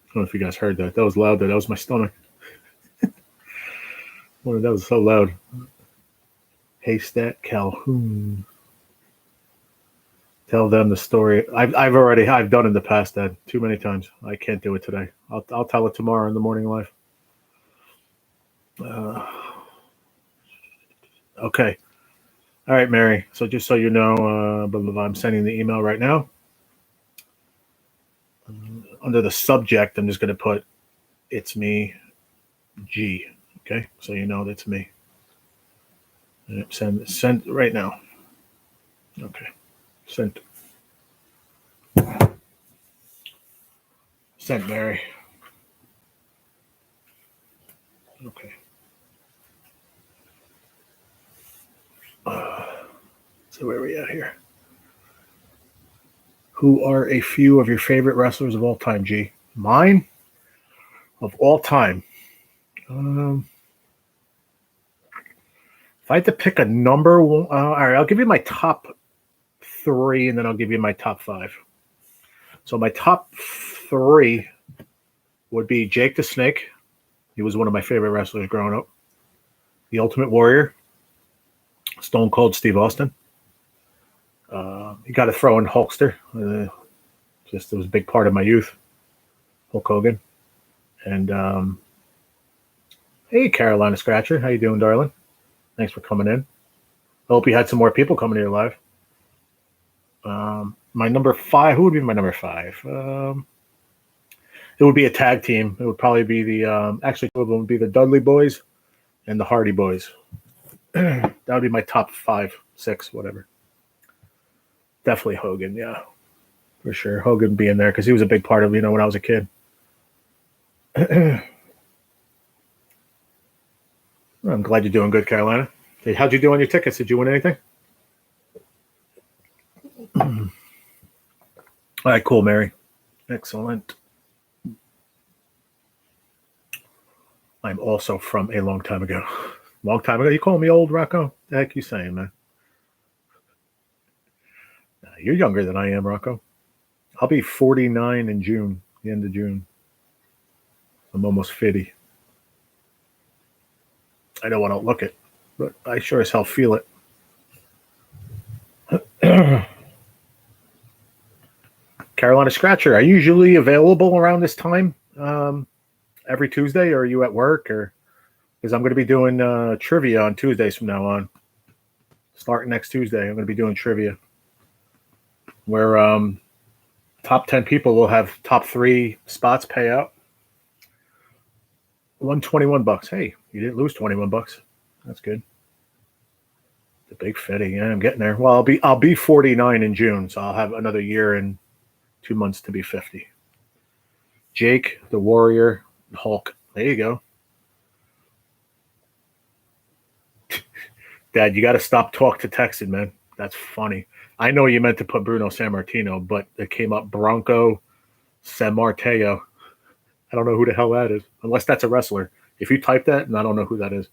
I don't know if you guys heard that. That was loud. That was my stomach. Boy, that was so loud. Haystack Calhoun. Tell them the story. I've done in the past that too many times. I can't do it today. I'll tell it tomorrow in the morning live. Okay. All right, Mary. So just so you know, I'm sending the email right now. Under the subject, I'm just going to put "It's me, G." Okay, so you know that's me. Send right now. Okay, sent. Sent, Mary. Okay. So where are we at here? Who are a few of your favorite wrestlers of all time, G? Mine? Of all time. If I had to pick a number, all right, I'll give you my top 3, and then I'll give you my top 5. So my top 3 would be Jake the Snake. He was one of my favorite wrestlers growing up. The Ultimate Warrior, Stone Cold Steve Austin. You got to throw in Hulkster. Just it was a big part of my youth. Hulk Hogan. And hey, Carolina Scratcher, how you doing, darling? Thanks for coming in. I hope you had some more people coming here live. My number 5. Who would be my number 5? It would be a tag team. It would probably be the actually it would be the Dudley Boys and the Hardy Boys. That would be my top 5, 6, whatever. Definitely Hogan, yeah, for sure. Hogan being there because he was a big part of when I was a kid. I'm glad you're doing good, Carolina. Hey, how'd you do on your tickets? Did you win anything? All right, cool, Mary. Excellent. I'm also from a long time ago. Long time ago. You calling me old, Rocco? The heck you saying, man? You're younger than I am, Rocco. I'll be 49 in June, the end of June. I'm almost 50. I don't want to look it, but I sure as hell feel it. Carolina Scratcher, are you usually available around this time every Tuesday, or are you at work? Or because I'm going to be doing trivia on Tuesdays from now on. Starting next Tuesday, I'm going to be doing trivia where top 10 people will have top 3 spots pay out. $121. Hey, you didn't lose $21. That's good. The big 50. Yeah, I'm getting there. Well, I'll be 49 in June, so I'll have another year and 2 months to be 50. Jake, the Warrior, Hulk. There you go. Dad, you got to stop talk to texting, man. That's funny. I know you meant to put Bruno Sammartino, but it came up Bronco Sammartino. I don't know who the hell that is, unless that's a wrestler. If you type that, and I don't know who that is.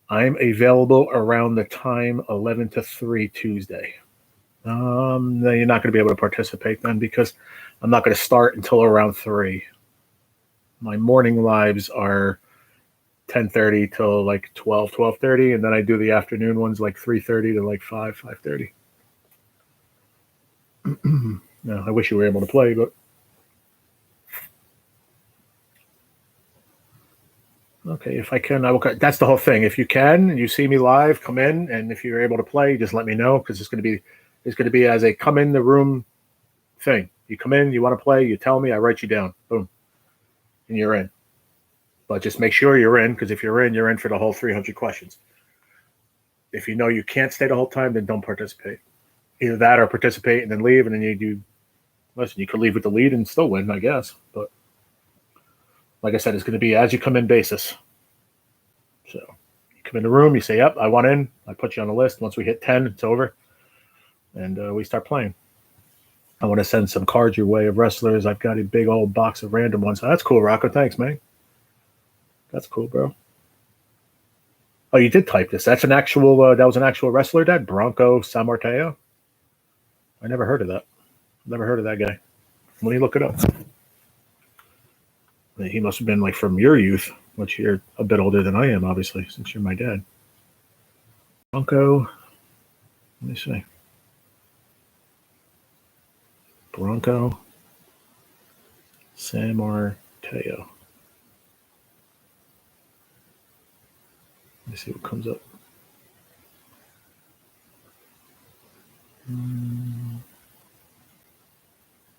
I'm available around the time 11 to 3 Tuesday. Then you're not going to be able to participate then because I'm not going to start until around 3. My morning lives are 10:30 till like 12:30, and then I do the afternoon ones like 3:30 to like 5:30. No, I wish you were able to play, but okay, if I can, I will. That's the whole thing. If you can, and you see me live, come in, and if you're able to play, just let me know because it's going to be as a come in the room thing. You come in, you want to play, you tell me, I write you down, boom, and you're in. But just make sure you're in, because if you're in for the whole 300 questions. If you know you can't stay the whole time, then don't participate. Either that or participate and then leave, and then listen, you could leave with the lead and still win, I guess. But like I said, it's going to be as you come in basis. So you come in the room, you say, yep, I want in. I put you on the list. Once we hit 10, it's over. And we start playing. I want to send some cards your way of wrestlers. I've got a big old box of random ones. Oh, that's cool, Rocco. Thanks, man. That's cool, bro. Oh, you did type this. That's an actual. That was an actual wrestler, Dad. Bronco Sammartino. I never heard of that. Never heard of that guy. Let me look it up. He must have been like from your youth, which you're a bit older than I am, obviously, since you're my dad. Bronco. Let me see. Bronco Sammartino. Let me see what comes up.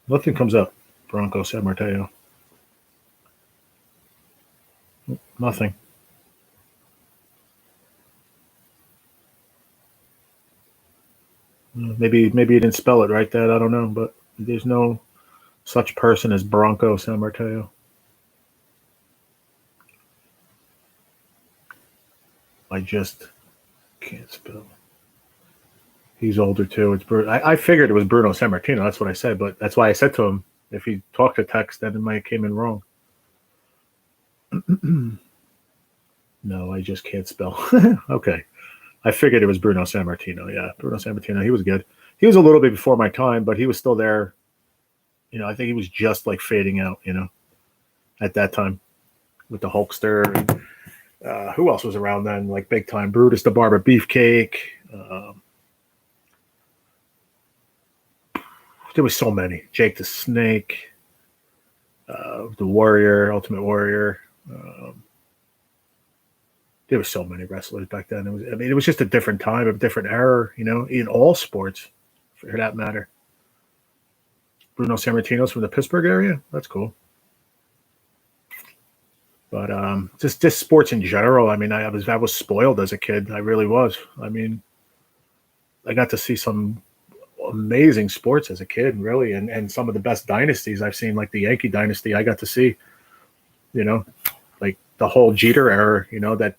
Nothing comes up. Bronco Sammartino. Nothing. Maybe you didn't spell it right, Dad. I don't know, but there's no such person as Bronco Sammartino. I just can't spell. He's older too. It's I figured it was Bruno Sammartino. That's what I said, but that's why I said to him, if he talked to text, then it might have came in wrong. No, I just can't spell. Okay. I figured it was Bruno Sammartino. Yeah, Bruno Sammartino. He was good. He was a little bit before my time, but he was still there. You know, I think he was just like fading out, you know, at that time with the Hulkster. And, who else was around then? Like big time. Brutus the Barber Beefcake. There was so many. Jake the Snake. The Warrior, Ultimate Warrior. There were so many wrestlers back then. It was just a different time, a different era, you know, in all sports, for that matter. Bruno Sammartino's from the Pittsburgh area. That's cool. But just sports in general. I mean, I was spoiled as a kid. I really was. I mean, I got to see some amazing sports as a kid, really, and some of the best dynasties I've seen, like the Yankee dynasty. I got to see, you know, like the whole Jeter era. You know, that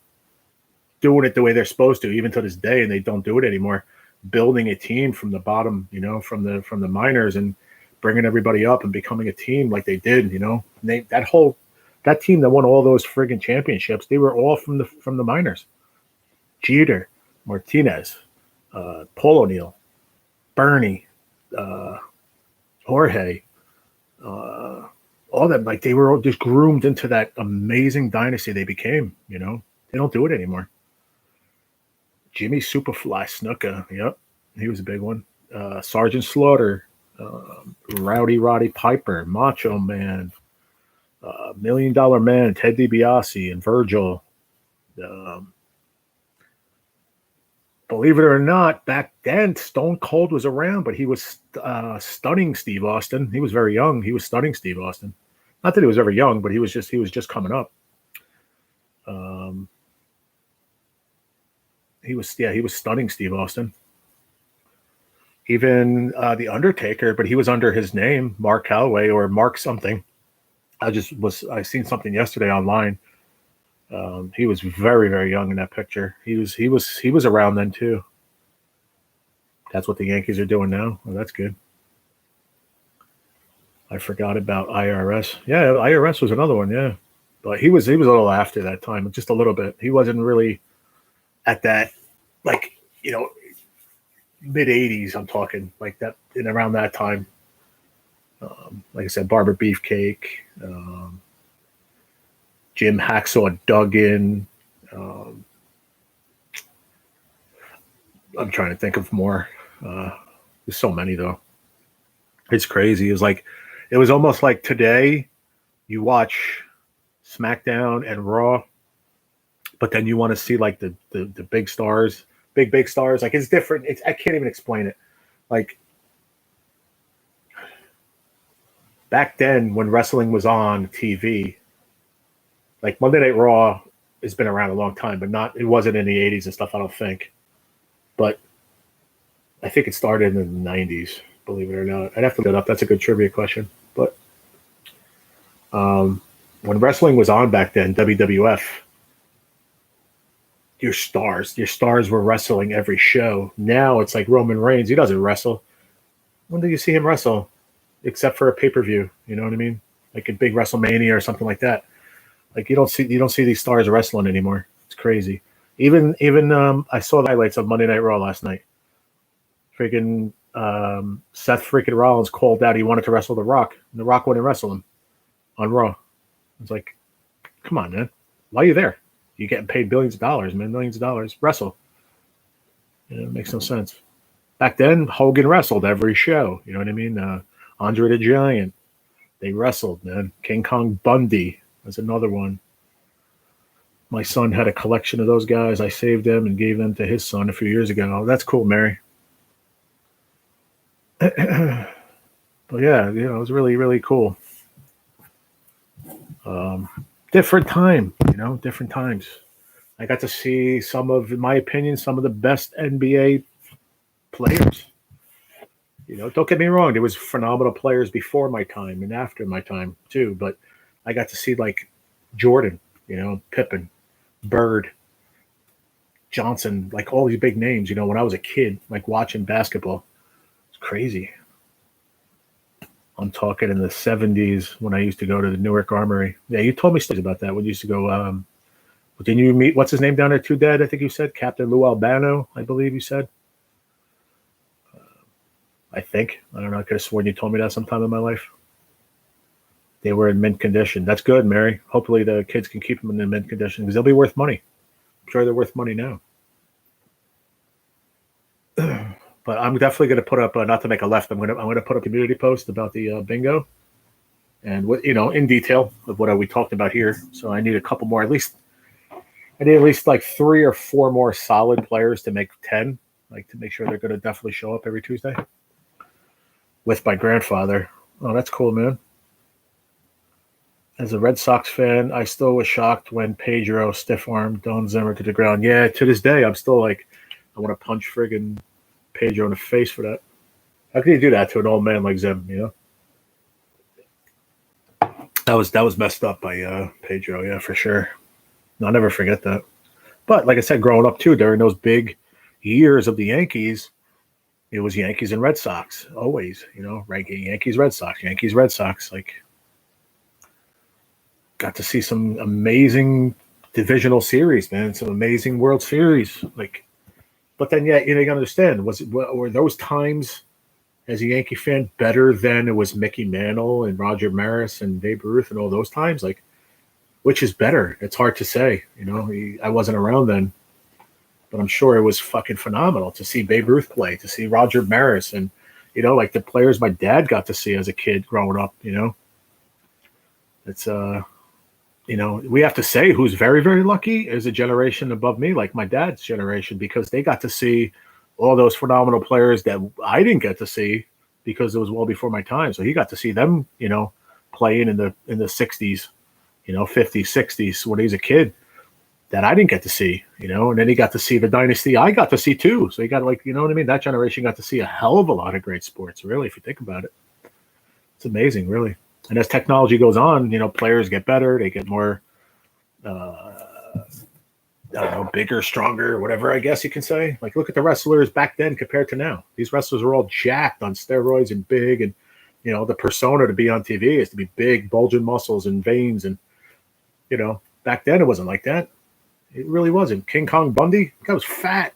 doing it the way they're supposed to, even to this day, and they don't do it anymore. Building a team from the bottom, you know, from the minors, and bringing everybody up and becoming a team like they did, you know. And that whole that team that won all those friggin' championships, they were all from the minors. Jeter, Martinez, Paul O'Neill, Bernie, Jorge, all them, like they were all just groomed into that amazing dynasty they became. They don't do it anymore. Jimmy Superfly Snuka, yep, he was a big one. Sergeant Slaughter, Rowdy Roddy Piper, Macho Man, $1 Million Man, Ted DiBiase, and Virgil. Believe it or not, back then Stone Cold was around, but he was stunning Steve Austin. He was very young. He was stunning Steve Austin. Not that he was ever young, but he was just coming up. He was stunning Steve Austin. Even the Undertaker, but he was under his name, Mark Calloway or Mark something. I seen something yesterday online. He was very, very young in that picture. He was around then too. That's what the Yankees are doing now. Well, that's good. I forgot about IRS. Yeah, IRS was another one. Yeah, but he was a little after that time, just a little bit. He wasn't really at that, like, mid '80s. I'm talking like that, in around that time. Like I said, Barbara Beefcake, Jim Hacksaw Duggan. I'm trying to think of more. There's so many though. It's crazy. It was almost like today you watch SmackDown and Raw, but then you want to see like the big stars, big stars. Like, it's different. I can't even explain it. Like, back then when wrestling was on TV, like Monday Night Raw has been around a long time, but it wasn't in the 80s and stuff, I don't think. But I think it started in the 90s, believe it or not. I'd have to look it up. That's a good trivia question. But when wrestling was on back then, WWF, your stars were wrestling every show. Now it's like Roman Reigns. He doesn't wrestle. When do you see him wrestle? Except for a pay-per-view. You know what I mean? Like a big WrestleMania or something like that. Like, you don't see these stars wrestling anymore. It's crazy. Even I saw the highlights of Monday Night Raw last night. Freaking Seth freaking Rollins called out he wanted to wrestle The Rock, and The Rock wouldn't wrestle him on Raw. It's like, come on, man. Why are you there? You're getting paid billions of dollars, man. Millions of dollars. Wrestle. It makes no sense. Back then, Hogan wrestled every show. You know what I mean? Andre the Giant. They wrestled, man. King Kong Bundy was another one. My son had a collection of those guys. I saved them and gave them to his son a few years ago. Oh, that's cool, Mary. But yeah, it was really, really cool. Different time, different times. I got to see in my opinion, some of the best NBA players. Don't get me wrong, there was phenomenal players before my time and after my time too, but I got to see like Jordan, Pippen, Bird, Johnson, like all these big names, when I was a kid, like watching basketball. It's crazy. I'm talking in the 70s when I used to go to the Newark Armory. Yeah, you told me stories about that when you used to go. Didn't you meet, what's his name down there, too, Dad? I think you said Captain Lou Albano, I believe you said. I think. I don't know. I could have sworn you told me that sometime in my life. They were in mint condition. That's good, Mary. Hopefully the kids can keep them in mint condition because they'll be worth money. I'm sure they're worth money now. But I'm definitely going to put up, not to make a left, I'm going to put a community post about the bingo, and what in detail of what we talked about here. So I need a couple more, at least like 3 or 4 more solid players to make 10, like to make sure they're going to definitely show up every Tuesday. With my grandfather. Oh, that's cool, man. As a Red Sox fan, I still was shocked when Pedro stiff-armed Don Zimmer to the ground. Yeah, to this day, I'm still like, I want to punch friggin' Pedro in the face for that. How can you do that to an old man like Zim, That was messed up by Pedro, yeah, for sure. I'll never forget that. But like I said, growing up too, during those big years of the Yankees, it was Yankees and Red Sox always, ranking Yankees, Red Sox, Yankees, Red Sox. Like, got to see some amazing divisional series, man. Some amazing World Series. Like, but then, yeah, you gotta understand, were those times as a Yankee fan better than it was Mickey Mantle and Roger Maris and Babe Ruth and all those times? Like, which is better? It's hard to say. I wasn't around then, but I'm sure it was fucking phenomenal to see Babe Ruth play, to see Roger Maris, and like the players my dad got to see as a kid growing up. It's we have to say who's very, very lucky is a generation above me, like my dad's generation, because they got to see all those phenomenal players that I didn't get to see because it was well before my time. So he got to see them, playing in the 60s, 50s, 60s when he was a kid that I didn't get to see, and then he got to see the dynasty I got to see too. So he got what I mean? That generation got to see a hell of a lot of great sports, really, if you think about it. It's amazing, really. And as technology goes on, players get better. They get more, I don't know, bigger, stronger, whatever, I guess you can say. Like, look at the wrestlers back then compared to now. These wrestlers were all jacked on steroids and big. And, the persona to be on TV is to be big, bulging muscles and veins. And, back then it wasn't like that. It really wasn't. King Kong Bundy, that was fat,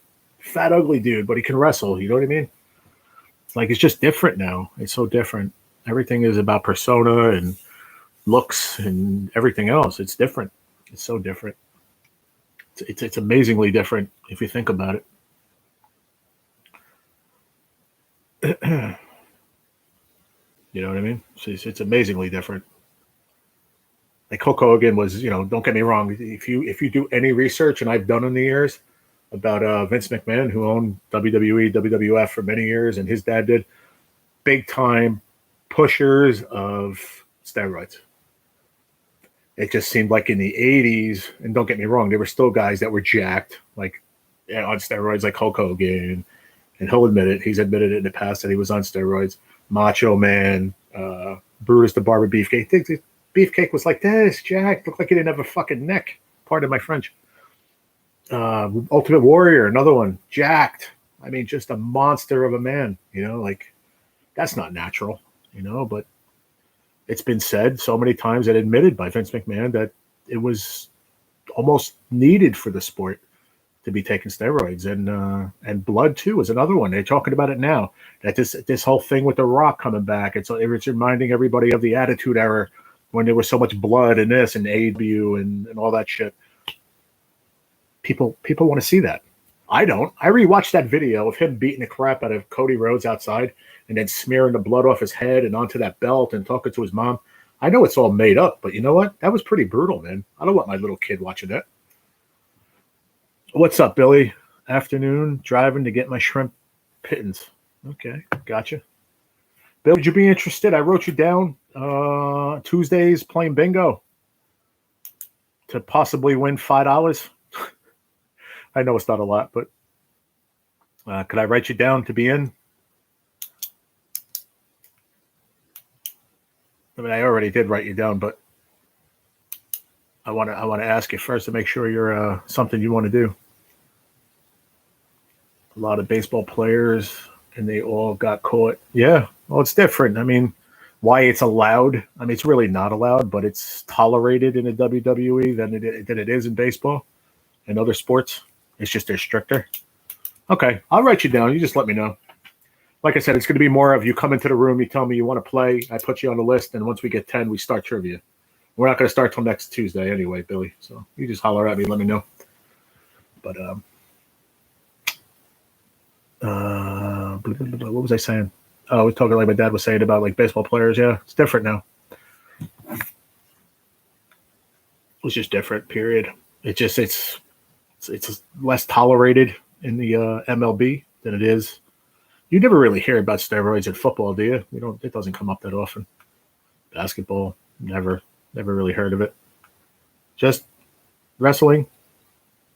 ugly dude, but he can wrestle. You know what I mean? It's like, it's just different now. It's so different. Everything is about persona and looks and everything else. It's different. It's so different. It's amazingly different if you think about it. You know what I mean? It's amazingly different. Like Hulk Hogan was, don't get me wrong. If you do any research, and I've done in the years, about Vince McMahon, who owned WWE, WWF for many years, and his dad did, big time pushers of steroids. It just seemed like in the 80s, and don't get me wrong, there were still guys that were jacked, like on steroids, like Hulk Hogan, and he'll admit it. He's admitted it in the past that he was on steroids. Macho Man, Brutus the Barber Beefcake. Beefcake was like this, jacked, looked like he didn't have a fucking neck. Pardon my French. Ultimate Warrior, another one, jacked. I mean, just a monster of a man. Like, that's not natural. But it's been said so many times and admitted by Vince McMahon that it was almost needed for the sport to be taking steroids, and blood too is another one. They're talking about it now, that this whole thing with The Rock coming back. It's reminding everybody of the Attitude Era when there was so much blood in this and ABU and all that shit. People want to see that. I don't. I rewatched that video of him beating the crap out of Cody Rhodes outside and then smearing the blood off his head and onto that belt and talking to his mom. I know it's all made up, but you know what? That was pretty brutal, man. I don't want my little kid watching that. What's up, Billy? Afternoon, driving to get my shrimp pittance. Okay, gotcha. Bill, would you be interested? I wrote you down Tuesdays playing bingo to possibly win $5. I know it's not a lot, but could I write you down to be in? I mean, I already did write you down, but I want to ask you first to make sure you're something you want to do. A lot of baseball players, and they all got caught. Yeah, well, it's different. I mean, why it's allowed? I mean, it's really not allowed, but it's tolerated in the WWE than it is in baseball and other sports. It's just they're stricter. Okay, I'll write you down. You just let me know. Like I said, it's going to be more of you come into the room, you tell me you want to play, I put you on the list, and once we get 10, we start trivia. We're not going to start till next Tuesday anyway, Billy. So you just holler at me, let me know. But what was I saying? Oh, I was talking like my dad was saying about like baseball players. Yeah, it's different now. It's just different. Period. It's less tolerated in the MLB than it is. You never really hear about steroids in football, do you? It doesn't come up that often. Basketball, never really heard of it. Just wrestling,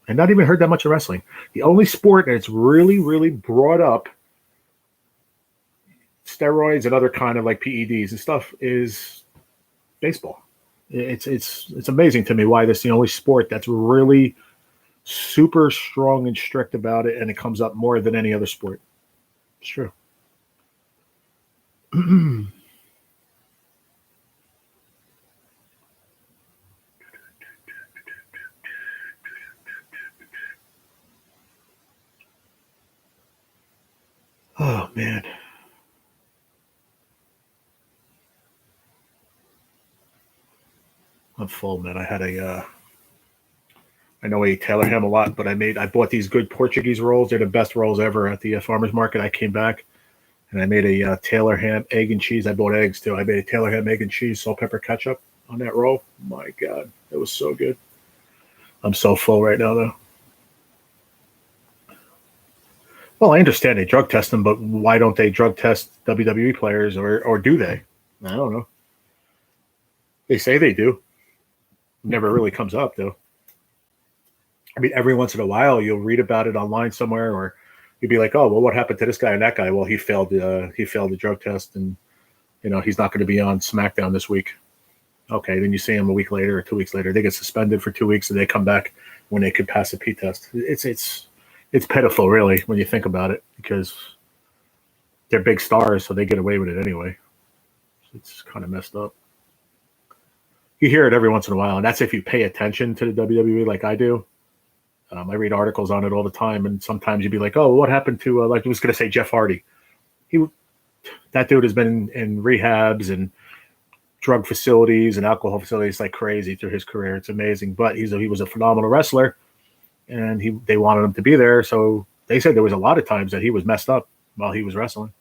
and not even heard that much of wrestling. The only sport that's really, really brought up steroids and other kind of like PEDs and stuff is baseball. It's amazing to me why this is the only sport that's really super strong and strict about it, and it comes up more than any other sport. It's true. Oh man, I'm full, man. I know I eat Taylor ham a lot, but I bought these good Portuguese rolls. They're the best rolls ever at the farmers market. I came back and I made a Taylor ham, egg and cheese. I bought eggs too. I made a Taylor ham, egg and cheese, salt, pepper, ketchup on that roll. My God, it was so good. I'm so full right now, though. Well, I understand they drug test them, but why don't they drug test WWE players, or do they? I don't know. They say they do. Never really comes up though. I mean, every once in a while you'll read about it online somewhere, or you'd be like, "Oh, well, what happened to this guy and that guy?" Well, he failed. He failed the drug test, and he's not going to be on SmackDown this week. Okay, then you see him a week later or 2 weeks later. They get suspended for 2 weeks, and they come back when they could pass a P test. It's pitiful, really, when you think about it, because they're big stars, so they get away with it anyway. It's kind of messed up. You hear it every once in a while, and that's if you pay attention to the WWE like I do. I read articles on it all the time, and sometimes you'd be like, "Oh, what happened to?" Like I was going to say, Jeff Hardy. That dude has been in rehabs and drug facilities and alcohol facilities like crazy through his career. It's amazing, but he was a phenomenal wrestler, and they wanted him to be there. So they said there was a lot of times that he was messed up while he was wrestling.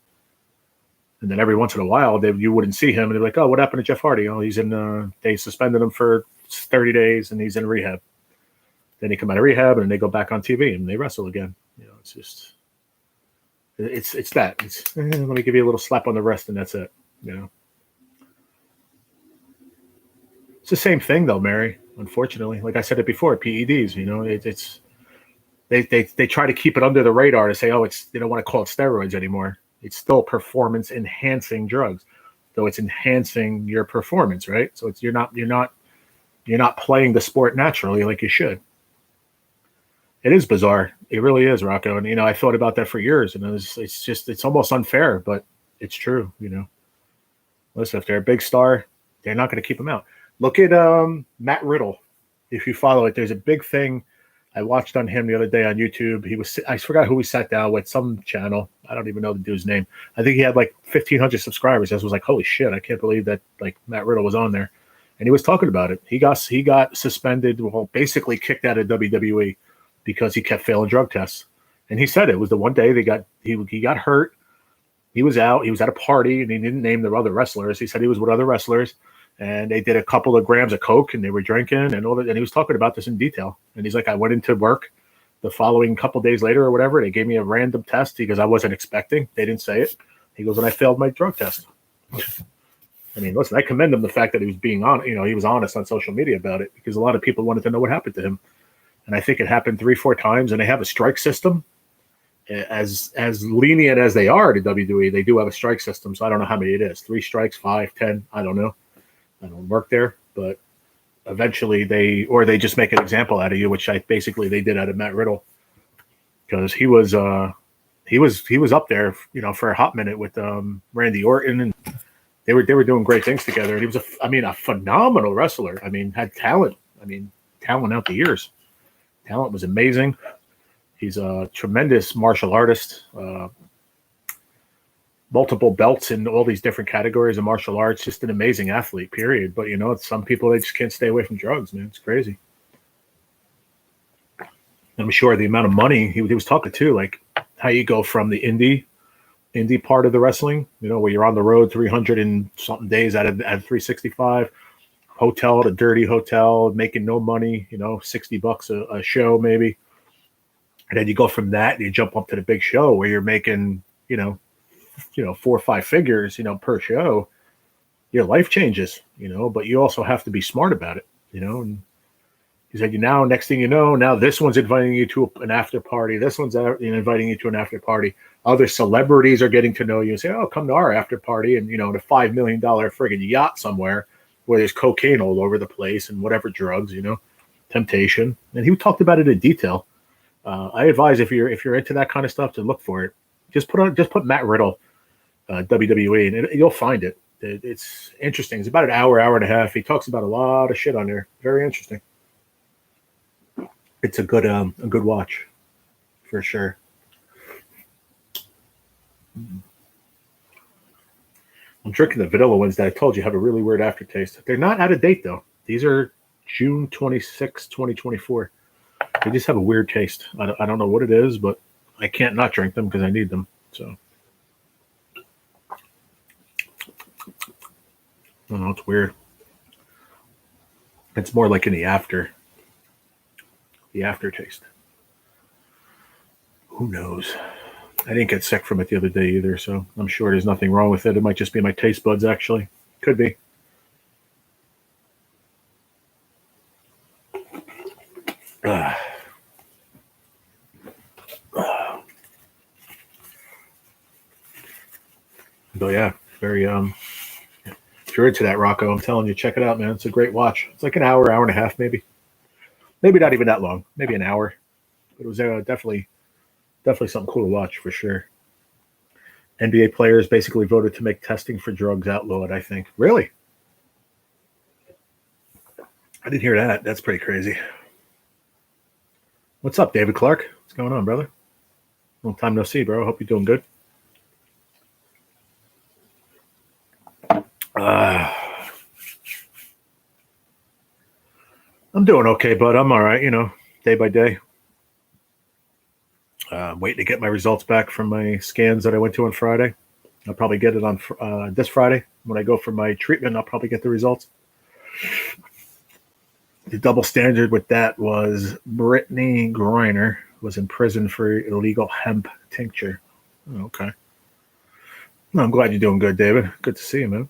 And then every once in a while, you wouldn't see him, and they're like, "Oh, what happened to Jeff Hardy? Oh, he's in. They suspended him for 30 days, and he's in rehab." Then they come out of rehab, and they go back on TV, and they wrestle again. It's just, it's that. Let me give you a little slap on the wrist, and that's it. It's the same thing, though, Mary. Unfortunately, like I said it before, PEDs. They try to keep it under the radar to say, "Oh, they don't want to call it steroids anymore." It's still performance enhancing drugs, though it's enhancing your performance, right? So you're not playing the sport naturally like you should. It is bizarre. It really is, Rocco. And I thought about that for years, and it's almost unfair, but it's true. Listen, if they're a big star, they're not going to keep them out. Look at Matt Riddle. If you follow it, there's a big thing I watched on him the other day on YouTube. I forgot who he sat down with, some channel. I don't even know the dude's name. I think he had like 1,500 subscribers. I was like, holy shit, I can't believe that like Matt Riddle was on there. And he was talking about it. He got suspended, well, basically kicked out of WWE because he kept failing drug tests. And he said it was the one day he got hurt. He was out. He was at a party, and he didn't name the other wrestlers. He said he was with other wrestlers, and they did a couple of grams of coke, and they were drinking and all that. And he was talking about this in detail. And he's like, I went into work the following couple days later or whatever. They gave me a random test because I wasn't expecting. They didn't say it. He goes, and I failed my drug test. I mean, listen, I commend him the fact that he was being on. He was honest on social media about it, because a lot of people wanted to know what happened to him. And I think it happened 3-4 times, and they have a strike system. As lenient as they are to WWE, they do have a strike system. So I don't know how many it is. 3 strikes, 5, 10. I don't know. I don't work there, but eventually they just make an example out of you, which they did out of Matt Riddle, because he was up there, for a hot minute with Randy Orton, and they were doing great things together. And he was a phenomenal wrestler. I mean, had talent. Talent out the years. Talent was amazing. He's a tremendous martial artist, multiple belts in all these different categories of martial arts, just an amazing athlete, period. But, some people, they just can't stay away from drugs, man. It's crazy. And I'm sure the amount of money he was talking to, like how you go from the indie part of the wrestling, where you're on the road 300 and something days out of 365, hotel to dirty hotel, making no money, $60 a show maybe. And then you go from that and you jump up to the big show where you're making, 4 or 5 figures, per show. Your life changes, but you also have to be smart about it, And he said, next thing you know, now this one's inviting you to an after party. This one's inviting you to an after party. Other celebrities are getting to know you and say, oh, come to our after party. And, the $5 million friggin' yacht somewhere where there's cocaine all over the place and whatever drugs, temptation. And he talked about it in detail. I advise if you're into that kind of stuff to look for it. Just put Matt Riddle, WWE, and you'll find it. It's interesting. It's about an hour and a half. He talks about a lot of shit on there. Very interesting. It's a good watch, for sure. I'm drinking the vanilla ones that I told you have a really weird aftertaste. They're not out of date, though. These are June 26, 2024. They just have a weird taste. I don't know what it is, but I can't not drink them because I need them. So, I don't know. It's weird. It's more like in the aftertaste. Who knows? I didn't get sick from it the other day either, so I'm sure there's nothing wrong with it. It might just be my taste buds, actually. Could be. But yeah, very if you're into that, Rocco, I'm telling you, check it out, man. It's a great watch. It's like an hour, hour and a half, maybe. Maybe not even that long. Maybe an hour. But it was definitely something cool to watch for sure. NBA players basically voted to make testing for drugs outlawed, I think. Really? I didn't hear that. That's pretty crazy. What's up, David Clark? What's going on, brother? Long time no see, bro. Hope you're doing good. I'm doing okay, bud. I'm all right, day by day. Waiting to get my results back from my scans that I went to on Friday. I'll probably get it on this Friday. When I go for my treatment, I'll probably get the results. The double standard with that was Brittany Griner was in prison for illegal hemp tincture. Oh, okay. Well, I'm glad you're doing good, David. Good to see you, man.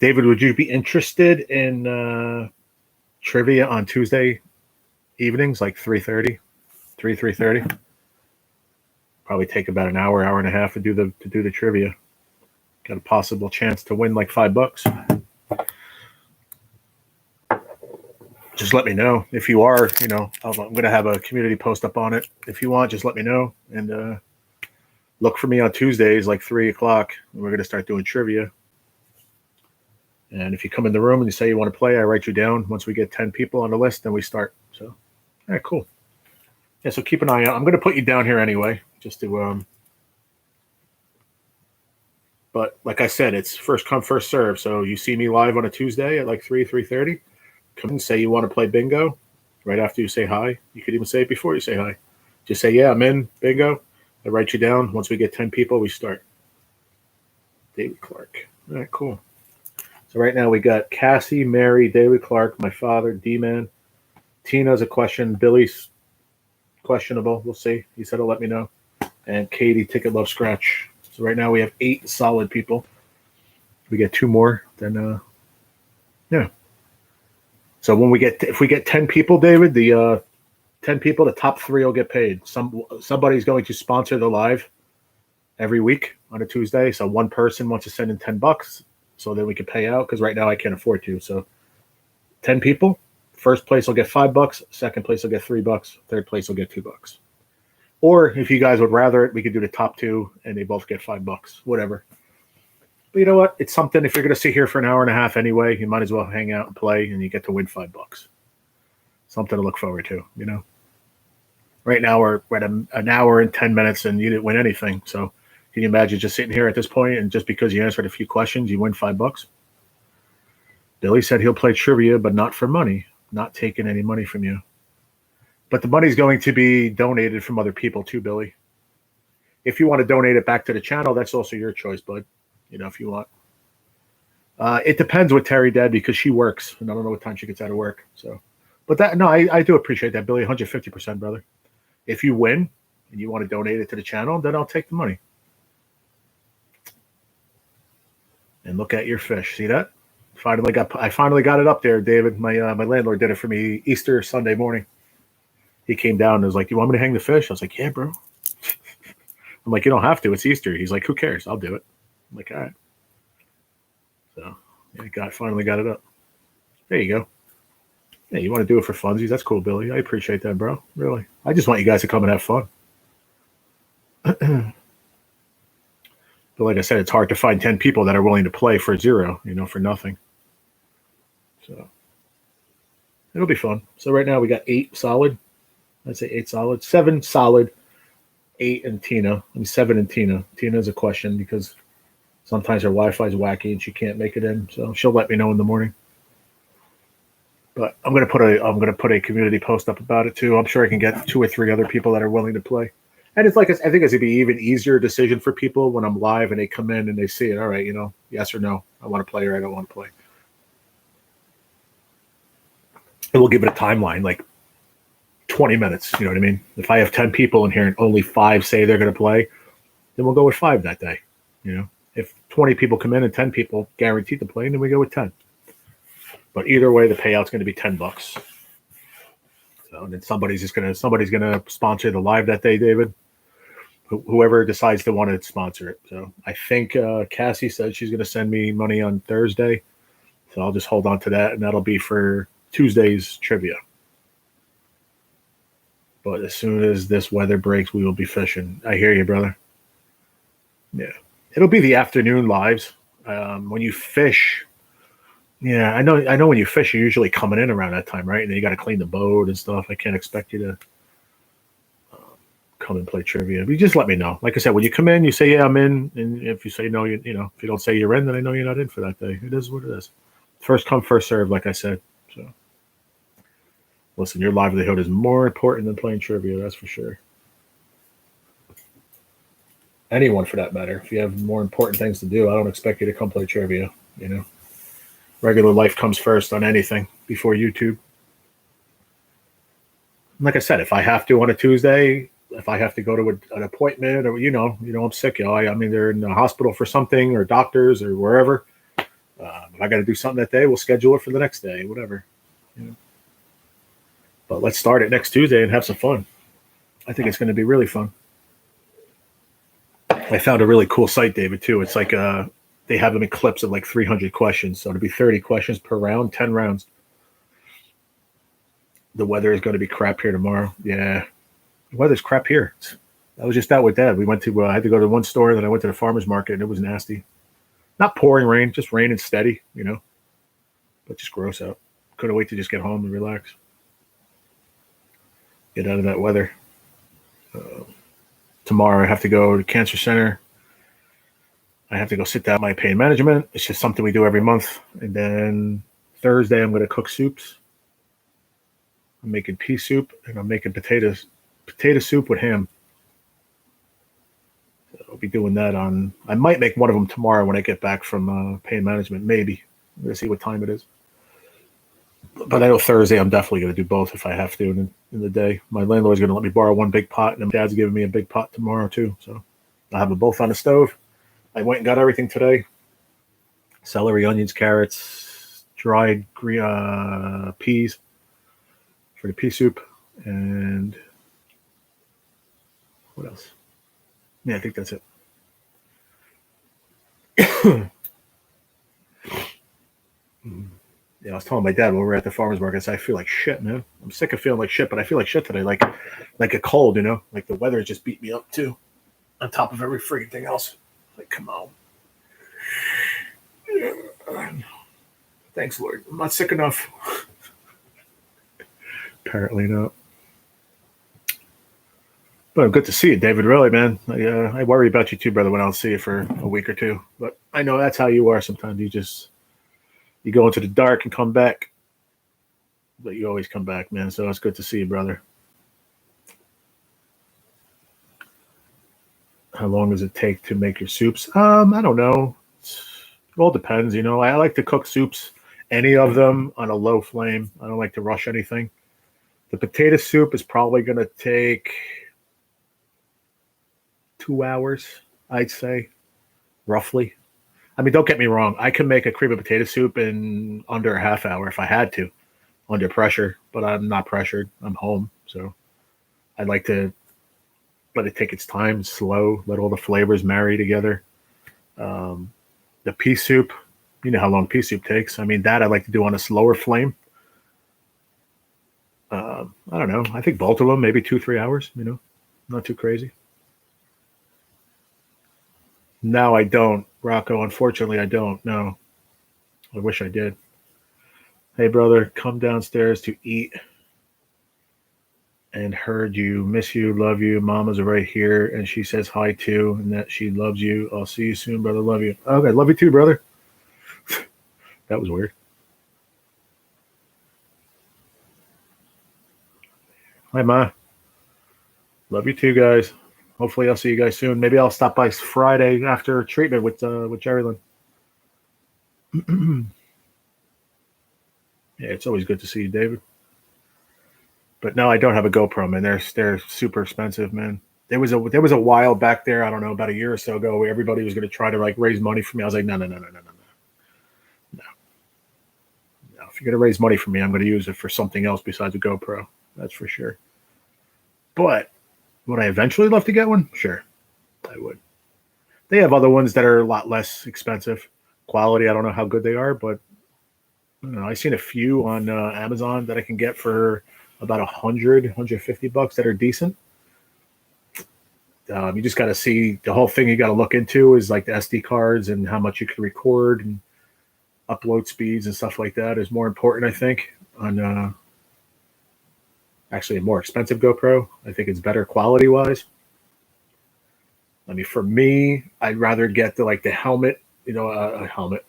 David, would you be interested in trivia on Tuesday evenings, like 3:30? Probably take about an hour, hour and a half to do the trivia. Got a possible chance to win like $5. Just let me know if you are. I'm going to have a community post up on it. If you want, just let me know and look for me on Tuesdays, like 3:00. We're going to start doing trivia. And if you come in the room and you say you want to play, I write you down. Once we get 10 people on the list, then we start. So, all right, cool. Yeah, so keep an eye out. I'm going to put you down here anyway, just to but like I said, it's first come, first serve. So you see me live on a Tuesday at like 3:30. Come and say you want to play bingo right after you say hi. You could even say it before you say hi. Just say, yeah, I'm in bingo. I write you down. Once we get 10 people, we start. David Clark. All right, cool. So right now we got Cassie, Mary, David Clark, my father, D-Man. Tina's a question. Billy's questionable. We'll see. He said he'll let me know. And Katie, Ticket Love Scratch. So right now we have 8 solid people. We get 2 more, then yeah. So if we get 10 people, David, the 10 people, the top 3 will get paid. Somebody's going to sponsor the live every week on a Tuesday. So one person wants to send in $10. So then we can pay out because right now I can't afford to. So 10 people, first place will get $5, second place will get $3, third place will get $2. Or if you guys would rather it, we could do the top 2 and they both get $5, whatever. But you know what? It's something. If you're going to sit here for an hour and a half anyway, you might as well hang out and play and you get to win $5. Something to look forward to, Right now we're at an hour and 10 minutes and you didn't win anything. So can you imagine just sitting here at this point and just because you answered a few questions, you win $5? Billy said he'll play trivia, but not for money, not taking any money from you. But the money's going to be donated from other people too, Billy. If you want to donate it back to the channel, that's also your choice, bud. If you want. It depends with Terry Dad because she works and I don't know what time she gets out of work. So, but I do appreciate that, Billy. 150%, brother. If you win and you want to donate it to the channel, then I'll take the money. And look at your fish. See that? I finally got it up there, David. My landlord did it for me Easter Sunday morning. He came down and was like, "You want me to hang the fish?" I was like, "Yeah, bro." I'm like, "You don't have to. It's Easter." He's like, "Who cares? I'll do it." I'm like, "All right." So yeah, finally got it up. There you go. Yeah, you want to do it for funsies? That's cool, Billy. I appreciate that, bro. Really. I just want you guys to come and have fun. But like I said, it's hard to find 10 people that are willing to play for zero, for nothing. So it'll be fun. So right now we got 8 solid. I'd say 8 solid, 7 solid, 8 and Tina. I mean 7 and Tina. Tina's a question because sometimes her Wi-Fi is wacky and she can't make it in, so she'll let me know in the morning. But I'm gonna put a community post up about it too. I'm sure I can get 2 or 3 other people that are willing to play. And it's like I think it's gonna be even easier decision for people when I'm live and they come in and they see it. All right, yes or no, I want to play or I don't want to play. And we'll give it a timeline, like 20 minutes. You know what I mean? If I have 10 people in here and only 5 say they're gonna play, then we'll go with 5 that day. If 20 people come in and 10 people guaranteed to play, then we go with 10. But either way, the payout's going to be $10. So then somebody's gonna sponsor the live that day, David. Whoever decides to want to sponsor it. So I think Cassie said she's going to send me money on Thursday. So I'll just hold on to that, and that'll be for Tuesday's trivia. But as soon as this weather breaks, we will be fishing. I hear you, brother. Yeah. It'll be the afternoon lives. When you fish, yeah, I know when you fish, you're usually coming in around that time, right? And then you got to clean the boat and stuff. I can't expect you to come and play trivia. But you just let me know. Like I said, when you come in, you say, yeah, I'm in. And if you say no, if you don't say you're in, then I know you're not in for that day. It is what it is. First come, first serve, like I said. So, listen, your livelihood is more important than playing trivia, that's for sure. Anyone for that matter. If you have more important things to do, I don't expect you to come play trivia, Regular life comes first on anything before YouTube. Like I said, if I have to on a Tuesday, if I have to go to an appointment or, I'm sick, I mean, they're in the hospital for something or doctors or wherever. If I got to do something that day, we'll schedule it for the next day, whatever. But let's start it next Tuesday and have some fun. I think it's going to be really fun. I found a really cool site, David, too. It's like they have them in clips of like 300 questions. So it'll be 30 questions per round, 10 rounds. The weather is going to be crap here tomorrow. Yeah. The weather's crap here. I was just out with Dad. We went to, I had to go to one store, then I went to the farmer's market, and it was nasty. Not pouring rain, just rain and steady, but just gross out. Couldn't wait to just get home and relax. Get out of that weather. Tomorrow I have to go to cancer center. I have to go sit down my pain management. It's just something we do every month. And then Thursday I'm going to cook soups. I'm making pea soup and I'm making potato soup with ham. So I'll be doing that I might make one of them tomorrow when I get back from pain management. Maybe. I'm going to see what time it is. But I know Thursday I'm definitely going to do both if I have to in the day. My landlord's going to let me borrow one big pot, and my dad's giving me a big pot tomorrow too. So I'll have them both on the stove. I went and got everything today. Celery, onions, carrots, dried green peas for the pea soup, and what else? Yeah, I think that's it. Yeah, I was telling my dad when we were at the farmer's market, I said, I feel like shit, man. I'm sick of feeling like shit, but I feel like shit today, like a cold, Like the weather just beat me up too, on top of every freaking thing else. Like, come on. Thanks, Lord. I'm not sick enough. Apparently not. But good to see you, David. Really, man. I worry about you too, brother, when I don't see you for a week or two. But I know that's how you are sometimes. You go into the dark and come back. But you always come back, man. So it's good to see you, brother. How long does it take to make your soups? I don't know. It all depends, I like to cook soups, any of them, on a low flame. I don't like to rush anything. The potato soup is probably going to take 2 hours, I'd say, roughly. I mean, don't get me wrong. I can make a cream of potato soup in under a half hour if I had to, under pressure. But I'm not pressured. I'm home. So I'd like to let it take its time, slow, let all the flavors marry together. The pea soup, you know how long pea soup takes. I mean, that I like to do on a slower flame. I don't know. I think both of them, maybe 2-3 hours, not too crazy. No, I don't, Rocco. Unfortunately, I don't. No. I wish I did. Hey, brother, come downstairs to eat and heard you. Miss you, love you. Mama's right here, and she says hi too, and that she loves you. I'll see you soon, brother. Love you. Okay, love you too, brother. That was weird. Hi, Ma. Love you too, guys. Hopefully, I'll see you guys soon. Maybe I'll stop by Friday after treatment with Jerry Lynn. Yeah, it's always good to see you, David. But no, I don't have a GoPro, man. They're super expensive, man. There was a while back there, I don't know, about a year or so ago, where everybody was going to try to like raise money for me. I was like, no, no, no, no, no, no, no, no. If you're going to raise money for me, I'm going to use it for something else besides a GoPro. That's for sure. But would I eventually love to get one? Sure, I would. They have other ones that are a lot less expensive. Quality, I don't know how good they are, but I don't know. I've seen a few on Amazon that I can get for about $150 that are decent. You just got to see the whole thing. You got to look into is like the SD cards and how much you can record and upload speeds and stuff like that is more important, I think, on actually a more expensive GoPro. I think it's better quality wise. I mean, for me, I'd rather get the helmet, a helmet,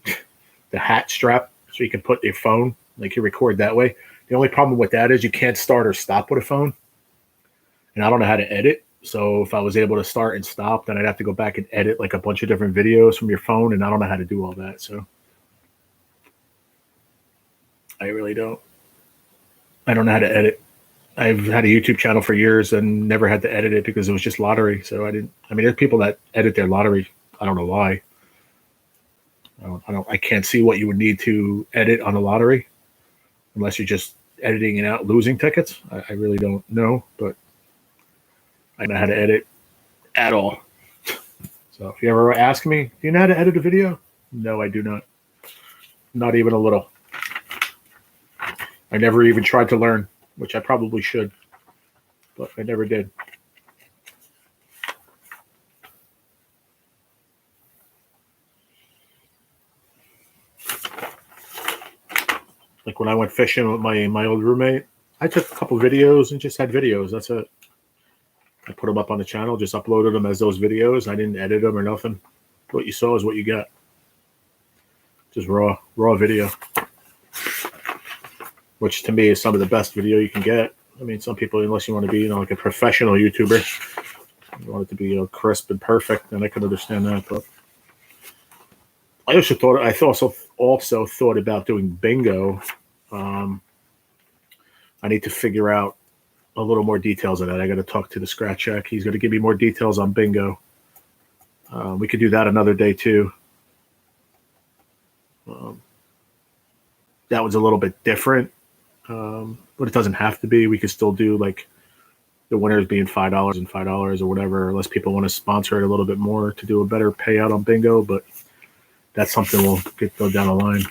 the hat strap, so you can put your phone, like you record that way. The only problem with that is you can't start or stop with a phone, and I don't know how to edit. So if I was able to start and stop, then I'd have to go back and edit like a bunch of different videos from your phone, and I don't know how to do all that. So I really don't. I don't know how to edit. I've had a YouTube channel for years and never had to edit it because it was just lottery. So I didn't. I mean, there's people that edit their lottery. I don't know why. I can't see what you would need to edit on a lottery unless you're just editing it out, losing tickets. I really don't know, but I don't know how to edit at all. So if you ever ask me, do you know how to edit a video? No, I do not. Not even a little. I never even tried to learn, which I probably should, but I never did. Like when I went fishing with my old roommate, I took a couple videos and just had videos. That's it. I put them up on the channel, just uploaded them as those videos. I didn't edit them or nothing. What you saw is what you got. Just raw video. Which to me is some of the best video you can get. I mean, some people, unless you want to be, like a professional YouTuber, you want it to be crisp and perfect, and I can understand that. But I also thought about doing bingo. I need to figure out a little more details on that. I got to talk to the Scratch Shack. He's going to give me more details on bingo. We could do that another day too. That was a little bit different, but it doesn't have to be. We could still do like the winners being $5 and $5 or whatever, unless people want to sponsor it a little bit more to do a better payout on bingo. But that's something we'll go down the line.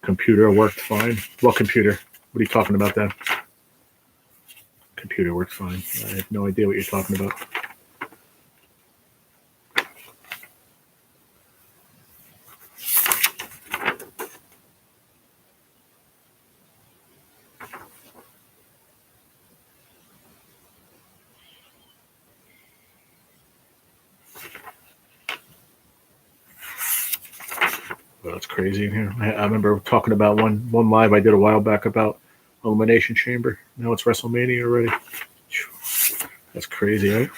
Computer worked fine. What computer? What are you talking about then? Computer works fine. I have no idea what you're talking about. Well, it's crazy in here. I remember talking about one live I did a while back about Elimination Chamber. Now it's WrestleMania already. That's crazy, right?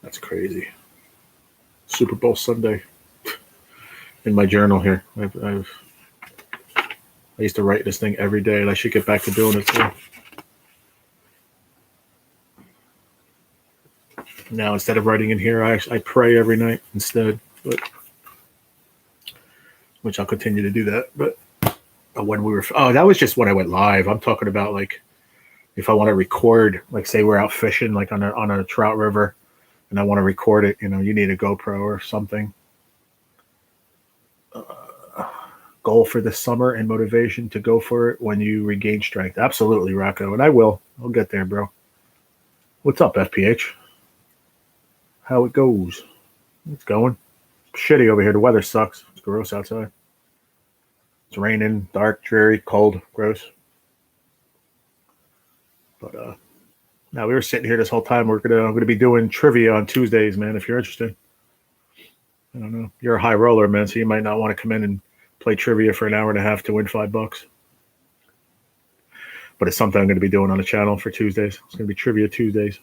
That's crazy. Super Bowl Sunday. In my journal here, I used to write this thing every day, and I should get back to doing it too. Now instead of writing in here, I pray every night instead, but which I'll continue to do that. But when we were, that was just when I went live. I'm talking about like if I want to record, like say we're out fishing, like on a trout river, and I want to record it. You need a GoPro or something. Goal for this summer and motivation to go for it when you regain strength. Absolutely, Rocco, and I will. I'll get there, bro. What's up, FPH? How it goes? It's going. It's shitty over here. The weather sucks. It's gross outside. It's raining, dark, dreary, cold, gross. But now we were sitting here this whole time. I'm gonna be doing trivia on Tuesdays, man. If you're interested, I don't know. You're a high roller, man, so you might not want to come in and play trivia for an hour and a half to win $5. But it's something I'm going to be doing on the channel for Tuesdays. It's going to be Trivia Tuesdays.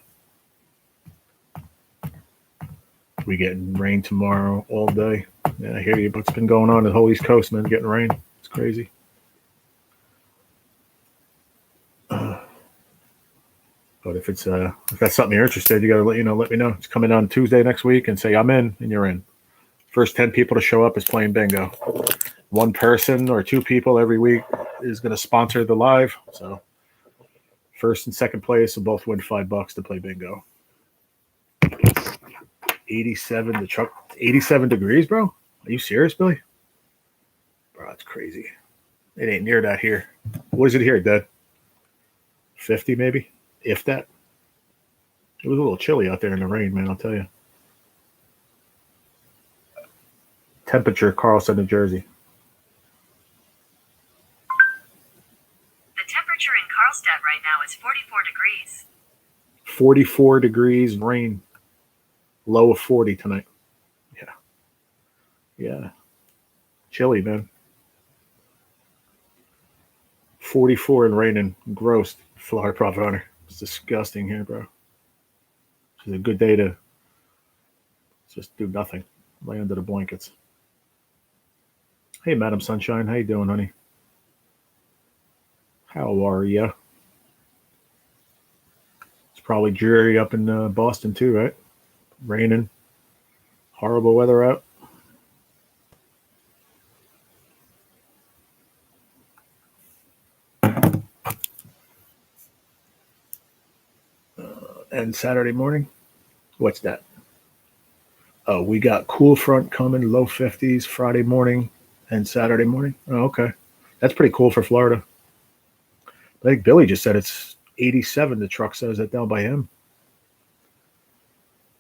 We getting rain tomorrow all day. Yeah, I hear you, but it's been going on the whole East Coast, man. Getting rain. It's crazy. But if that's something you're interested, you got to let me know. It's coming on Tuesday next week and say I'm in, and you're in. First 10 people to show up is playing bingo. One person or two people every week is going to sponsor the live. So first and second place will both win $5 to play bingo. 87 degrees, bro. Are you serious, Billy? Bro, that's crazy. It ain't near that here. What is it here, Dad? 50 maybe, if that. It was a little chilly out there in the rain, man, I'll tell you. Temperature, Carlson, New Jersey. The temperature in Carlstadt right now is 44 degrees. 44 degrees, rain. Low of 40 tonight. Yeah. Chilly, man. 44 and raining. Gross. Florida Profit Hunter. It's disgusting here, bro. It's a good day to just do nothing. Lay under the blankets. Hey, Madam Sunshine. How you doing, honey? How are ya? It's probably dreary up in Boston too, right? Raining. Horrible weather out. And Saturday morning? What's that? Oh, we got cool front coming, low 50s Friday morning and Saturday morning. Oh, okay. That's pretty cool for Florida. I think Billy just said it's 87, the truck says that down by him.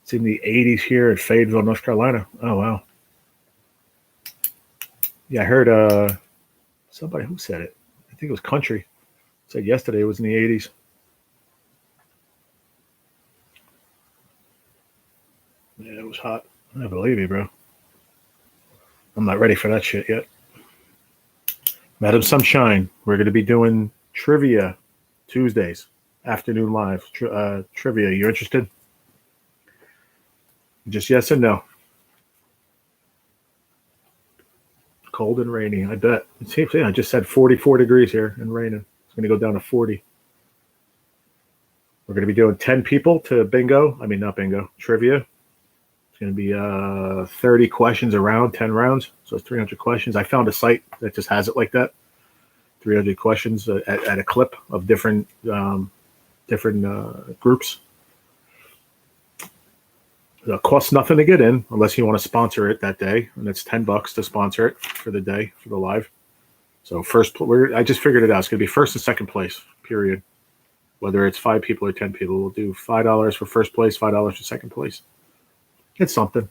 It's in the 80s here at Fayetteville, North Carolina. Oh, wow. Yeah, I heard somebody who said it. I think it was Country. Said yesterday it was in the 80s. Yeah, it was hot. I believe you, bro. I'm not ready for that shit yet. Madam Sunshine, we're going to be doing trivia Tuesdays, afternoon live. Trivia, you interested? Just yes and no. Cold and rainy, I bet. I just said 44 degrees here and raining. It's going to go down to 40. We're going to be doing 10 people to bingo. I mean, not bingo, trivia. It's going to be 30 questions around, 10 rounds. So it's 300 questions. I found a site that just has it like that. 300 questions at a clip of different groups. It costs nothing to get in unless you want to sponsor it that day. And it's $10 to sponsor it for the day, for the live. So I just figured it out. It's going to be first and second place, period. Whether it's 5 people or 10 people, we'll do $5 for first place, $5 for second place. It's something,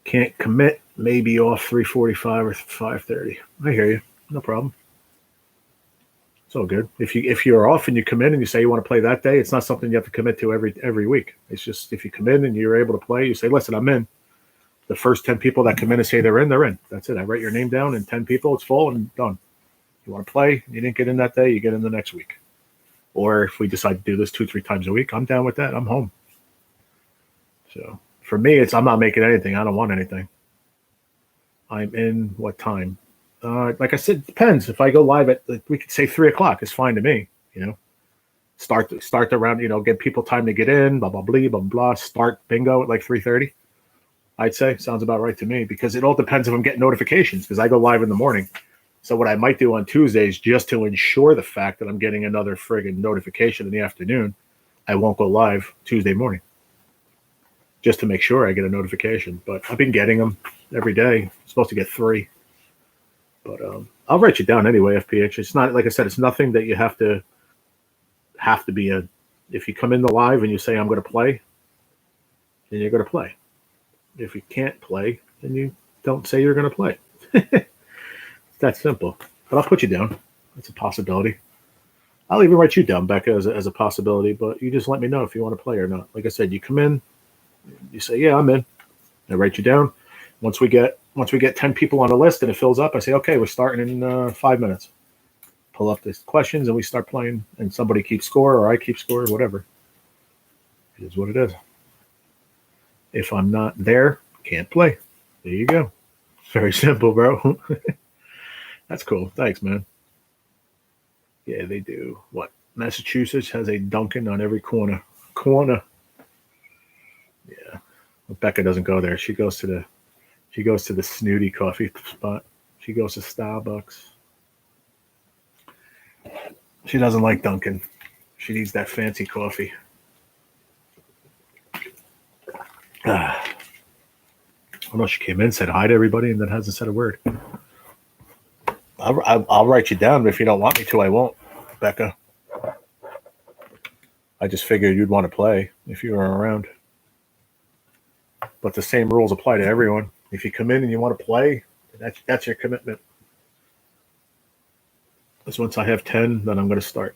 Can't commit, maybe off 3:45 or 5:30. I hear you. No problem. It's all good. If you're off and you come in and you say you want to play that day, it's not something you have to commit to every week. It's just if you come in and you're able to play, you say, listen, I'm in. The first 10 people that come in and say they're in, they're in. That's it. I write your name down and 10 people, it's full and done. You want to play, you didn't get in that day, you get in the next week. Or if we decide to do this 2-3 times a week, I'm down with that. I'm home. So for me, I'm not making anything. I don't want anything. I'm in what time? Like I said, it depends. If I go live at, we could say 3 o'clock, it's fine to me. Start the round, give people time to get in, blah, blah, blah, blah, blah. Start bingo at like 3:30. I'd say sounds about right to me, because it all depends if I'm getting notifications, because I go live in the morning. So what I might do on Tuesdays, just to ensure the fact that I'm getting another friggin' notification in the afternoon, I won't go live Tuesday morning, just to make sure I get a notification. But I've been getting them every day. I'm supposed to get 3. But I'll write you down anyway, FPH. It's not, like I said, it's nothing that you have to be in. If you come in the live and you say, I'm going to play, then you're going to play. If you can't play, then you don't say you're going to play. It's that simple. But I'll put you down. It's a possibility. I'll even write you down, Becca, as a possibility, but you just let me know if you want to play or not. Like I said, you come in, you say, yeah, I'm in. I write you down. Once we get 10 people on the list and it fills up, I say, okay, we're starting in 5 minutes. Pull up the questions and we start playing, and somebody keeps score or I keep score, whatever. It is what it is. If I'm not there, can't play. There you go. Very simple, bro. That's cool. Thanks, man. Yeah, they do. What? Massachusetts has a Dunkin' on every corner. Yeah. Well, Becca doesn't go there. She goes to the snooty coffee spot. She goes to Starbucks. She doesn't like Dunkin'. She needs that fancy coffee. Oh no, she came in, said hi to everybody, and then hasn't said a word. I'll write you down, but if you don't want me to, I won't, Becca. I just figured you'd want to play if you were around. But the same rules apply to everyone. If you come in and you want to play, that's your commitment. Because once I have 10, then I'm going to start.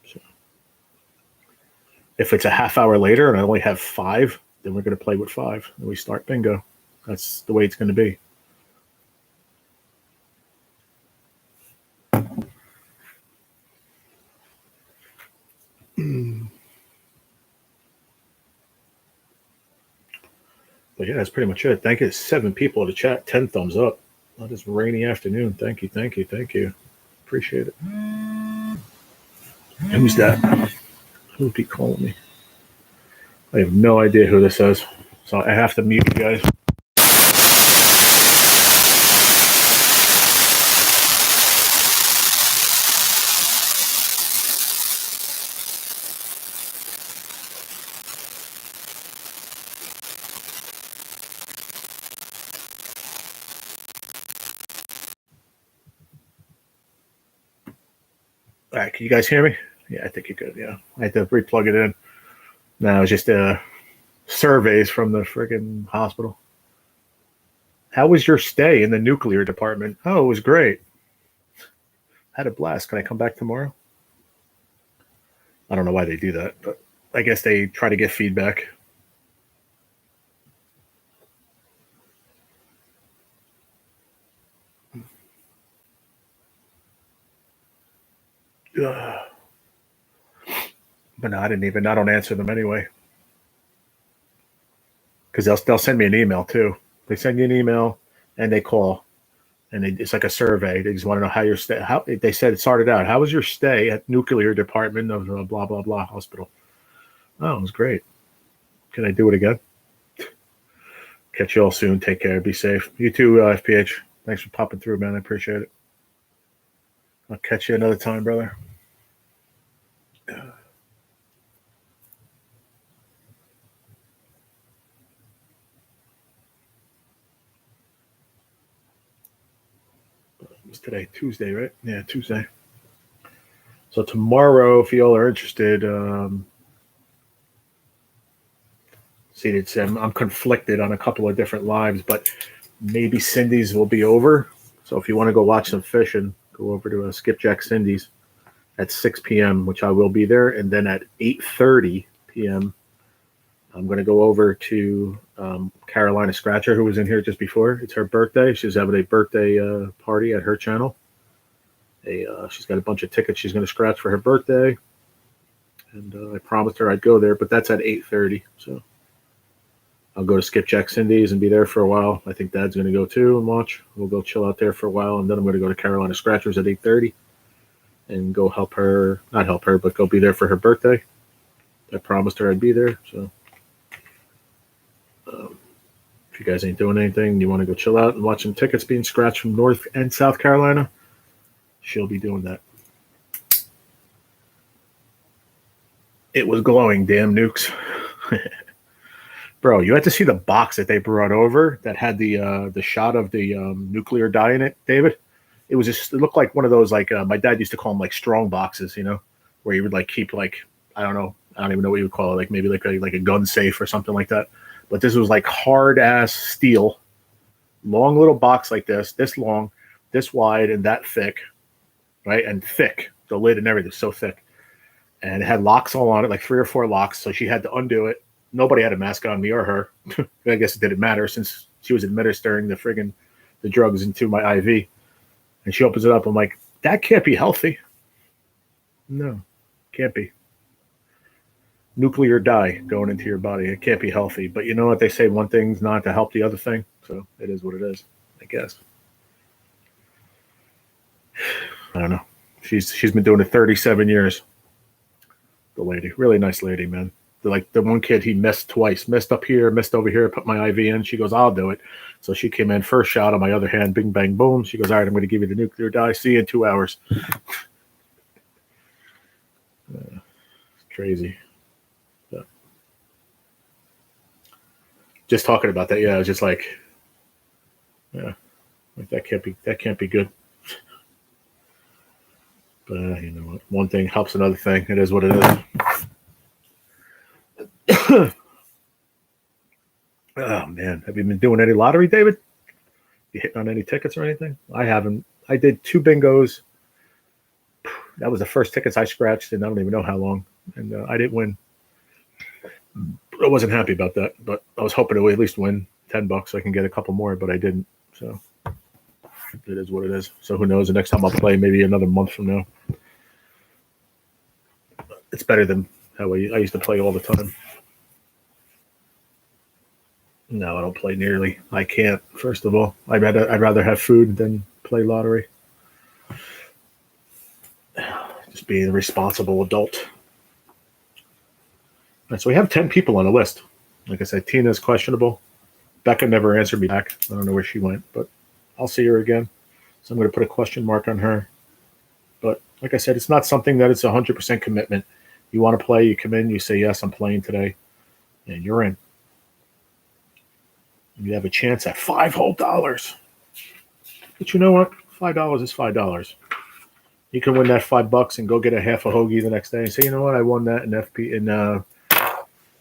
So if it's a half hour later and I only have 5, then we're going to play with 5. And we start bingo. That's the way it's going to be. But yeah, that's pretty much it. Thank you. 7 people in the chat. 10 thumbs up on this rainy afternoon. Thank you. Appreciate it. Who's that? Who would be calling me? I have no idea who this is, so I have to mute you guys. All right, can you guys hear me? Yeah, I think you're good. Yeah, I had to re-plug it in. No, it's just surveys from the friggin' hospital. How was your stay in the nuclear department? Oh, it was great. Had a blast. Can I come back tomorrow? I don't know why they do that, but I guess they try to get feedback. But no, I don't answer them anyway. Because they'll send me an email too. They send you an email and they call, and it's like a survey. They just want to know how your stay. How they said it started out. How was your stay at nuclear department of blah blah blah hospital? Oh, it was great. Can I do it again? Catch you all soon. Take care. Be safe. You too, FPH. Thanks for popping through, man. I appreciate it. I'll catch you another time, brother. It's today, Tuesday, right? Yeah, Tuesday. So tomorrow, if y'all are interested, I'm conflicted on a couple of different lives, but maybe Cindy's will be over. So if you want to go watch some fishing, go over to Skipjack Cindy's at 6 p.m., which I will be there. And then at 8:30 p.m., I'm going to go over to Carolina Scratcher, who was in here just before. It's her birthday. She's having a birthday party at her channel. She's got a bunch of tickets she's going to scratch for her birthday. And I promised her I'd go there, but that's at 8:30. So I'll go to Skipjack Cindy's and be there for a while. I think Dad's going to go too and watch. We'll go chill out there for a while, and then I'm going to go to Carolina Scratchers at 8:30. and go help her, not help her, but go be there for her birthday. I promised her I'd be there. So if you guys ain't doing anything, you want to go chill out and watch some tickets being scratched from North and South Carolina, she'll be doing that. It was glowing, damn nukes. Bro, you had to see the box that they brought over that had the shot of the nuclear dye in it, David. It was just, it looked like one of those, like my dad used to call them like strong boxes, you know, where you would like keep like, I don't even know what you would call it, like maybe like a gun safe or something like that. But this was like hard ass steel, long little box like this long, this wide, and that thick, right? And thick, the lid and everything, so thick. And it had locks all on it, like 3 or 4 locks. So she had to undo it. Nobody had a mask on, me or her. I guess it didn't matter since she was administering the drugs into my IV. And she opens it up. I'm like, that can't be healthy. No, can't be. Nuclear dye going into your body. It can't be healthy. But you know what? They say one thing's not to help the other thing. So it is what it is, I guess. I don't know. She's been doing it 37 years. The lady, really nice lady, man. Like the one kid, he missed twice, missed up here, missed over here, put my IV in. She goes, I'll do it. So she came in, first shot on my other hand, bing, bang, boom. She goes, all right, I'm going to give you the nuclear dye. See you in 2 hours. Crazy. But just talking about that, yeah, I was just like, yeah, like that can't be good. But you know what? One thing helps another thing. It is what it is. Oh man, have you been doing any lottery, David? You hitting on any tickets or anything? I haven't. I did 2 bingos. That was the first tickets I scratched in I don't even know how long, and I didn't win. I wasn't happy about that, but I was hoping to at least win $10 so I can get a couple more, but I didn't. So it is what it is. So who knows? The next time I'll play, maybe another month from now. It's better than how I used to play all the time. No, I don't play nearly. I can't. First of all, I'd rather have food than play lottery. Just being a responsible adult. Right, so we have 10 people on the list. Like I said, Tina's questionable. Becca never answered me back. I don't know where she went, but I'll see her again. So I'm going to put a question mark on her. But like I said, it's not something that it's 100% commitment. You want to play, you come in, you say, yes, I'm playing today, and you're in. You have a chance at $5 whole. But you know what? $5 is $5. You can win that $5 and go get a half a hoagie the next day and say, you know what? I won that in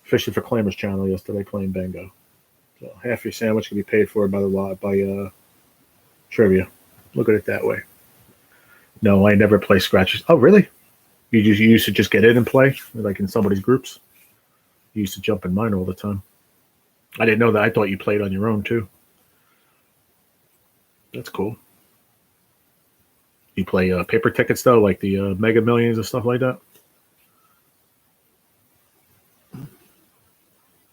Fishing for Clammers channel yesterday playing bingo. So half your sandwich can be paid for by trivia. Look at it that way. No, I never play scratches. Oh, really? You used to just get in and play, like in somebody's groups? You used to jump in mine all the time. I didn't know that. I thought you played on your own, too. That's cool. You play paper tickets, though, like the Mega Millions and stuff like that?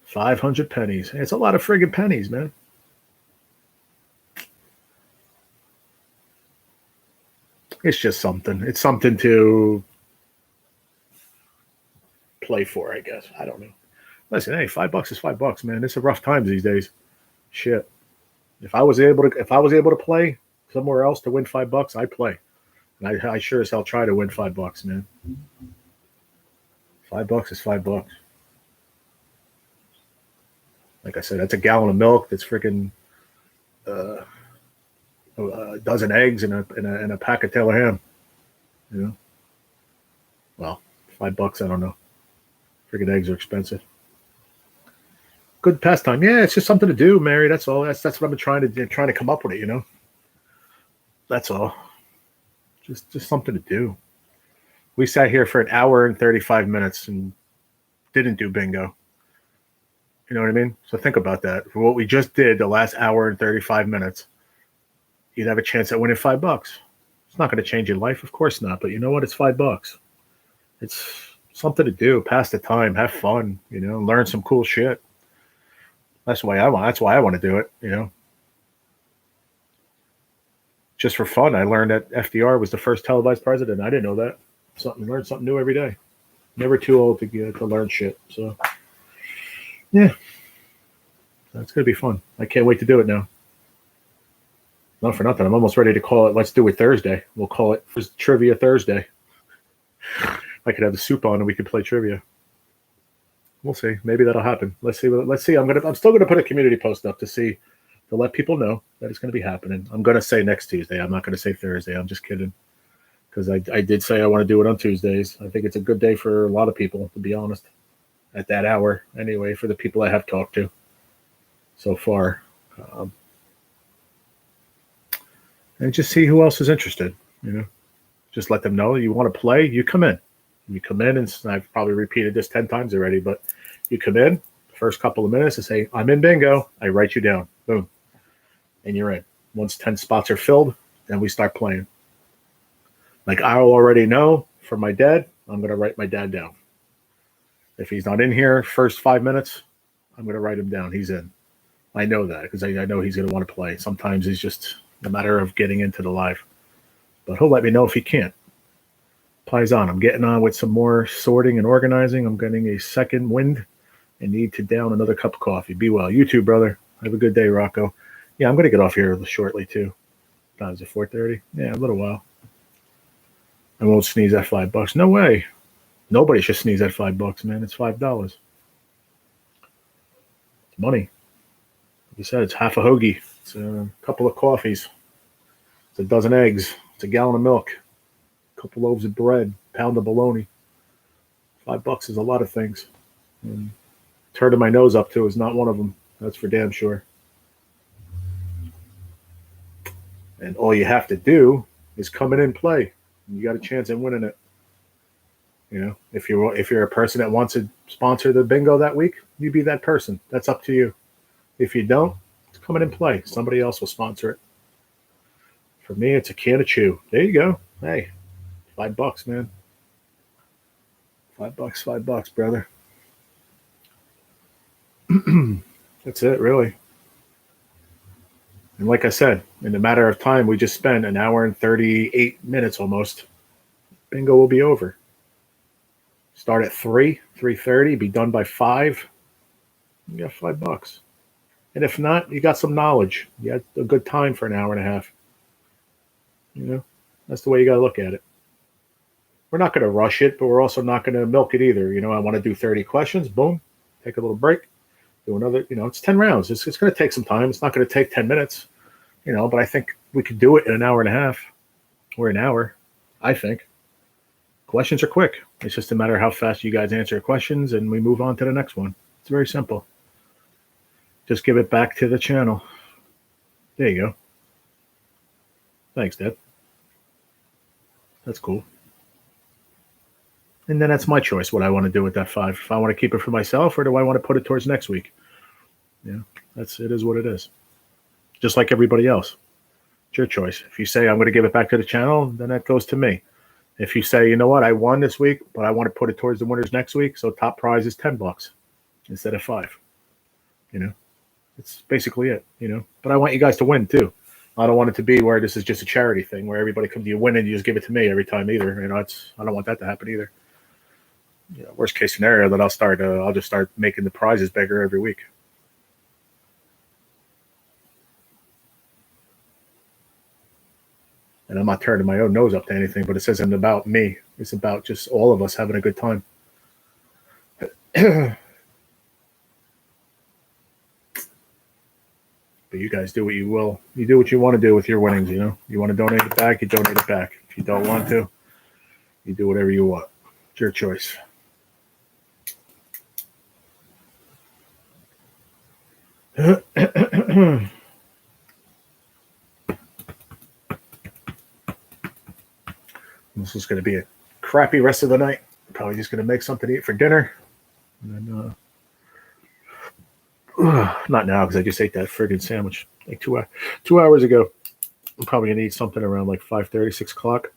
500 pennies. It's a lot of friggin' pennies, man. It's just something. It's something to play for, I guess. I don't know. Listen, hey, $5 is $5, man. It's a rough times these days. Shit. If I was able to play somewhere else to win $5, I'd play. And I sure as hell try to win $5, man. $5 is $5. Like I said, that's a gallon of milk. That's freaking a dozen eggs and a pack of Taylor ham. You know. Well, $5. I don't know. Freaking eggs are expensive. Good pastime. Yeah, it's just something to do, Mary. That's all. That's what I've been trying to come up with it. You know. That's all. Just something to do. We sat here for an hour and 35 minutes and didn't do bingo. You know what I mean? So think about that. For what we just did the last hour and 35 minutes, you'd have a chance at winning $5. It's not going to change your life, of course not. But you know what? It's $5. It's something to do. Pass the time. Have fun. You know, learn some cool shit. That's why I want to do it. You know, just for fun. I learned that FDR was the first televised president. I didn't know that. Learn something new every day. Never too old to learn shit. So, yeah, that's gonna be fun. I can't wait to do it now. Not for nothing. I'm almost ready to call it. Let's do it Thursday. We'll call it Trivia Thursday. I could have the soup on and we could play trivia. We'll see. Maybe that'll happen. Let's see. I'm still gonna put a community post up to let people know that it's gonna be happening. I'm gonna say next Tuesday. I'm not gonna say Thursday. I'm just kidding. Because I did say I want to do it on Tuesdays. I think it's a good day for a lot of people, to be honest. At that hour, anyway, for the people I have talked to so far. And just see who else is interested, Just let them know you want to play, you come in. You come in, and I've probably repeated this 10 times already, but you come in, first couple of minutes, and say, I'm in bingo. I write you down. Boom. And you're in. Once 10 spots are filled, then we start playing. Like I'll already know from my dad, I'm going to write my dad down. If he's not in here, first 5 minutes, I'm going to write him down. He's in. I know that because I know he's going to want to play. Sometimes it's just a matter of getting into the live. But he'll let me know if he can't. Plays on. I'm getting on with some more sorting and organizing. I'm getting a second wind and need to down another cup of coffee. Be well. You too, brother. Have a good day, Rocco. Yeah, I'm going to get off here shortly, too. What time is it, 4:30? Yeah, a little while. I won't sneeze at $5. No way. Nobody should sneeze at $5, man. It's $5. It's money. Like you said, it's half a hoagie. It's a couple of coffees. It's a dozen eggs. It's a gallon of milk. A couple loaves of bread. Pound of bologna. $5 is a lot of things. And turning my nose up to is not one of them. That's for damn sure. And all you have to do is come in and play. You got a chance at winning it. If you're a person that wants to sponsor the bingo that week, you be that person. That's up to you. If you don't, come in and play. Somebody else will sponsor it. For me, it's a can of chew. There you go. Hey, $5, man. $5, brother. That's it, really. And like I said, in a matter of time, we just spent an hour and 38 minutes almost. Bingo will be over. Start at 3:30, be done by 5. You got $5. And if not, you got some knowledge. You had a good time for an hour and a half. That's the way you got to look at it. We're not going to rush it, but we're also not going to milk it either. I want to do 30 questions. Boom. Take a little break. Do another, it's 10 rounds. It's going to take some time. It's not going to take 10 minutes, but I think we could do it in an hour and a half or an hour, I think. Questions are quick. It's just a matter of how fast you guys answer questions and we move on to the next one. It's very simple. Just give it back to the channel. There you go. Thanks, Dad. That's cool. And then that's my choice, what I want to do with that 5. If I want to keep it for myself or do I want to put it towards next week? It is what it is. Just like everybody else. It's your choice. If you say I'm going to give it back to the channel, then that goes to me. If you say, you know what, I won this week, but I want to put it towards the winners next week, so top prize is $10 instead of 5. It's basically it, But I want you guys to win too. I don't want it to be where this is just a charity thing where everybody comes to you win and you just give it to me every time either. I don't want that to happen either. Worst case scenario that I'll just start making the prizes bigger every week. And I'm not turning my own nose up to anything, but it isn't about me. It's about just all of us having a good time. But you guys do what you will. You do what you want to do with your winnings, You want to donate it back, you donate it back. If you don't want to, you do whatever you want. It's your choice. This is going to be a crappy rest of the night. Probably just going to make something to eat for dinner. And then, not now because I just ate that friggin' sandwich like 2 hours ago. I'm probably going to eat something around like 5:30, 6 o'clock.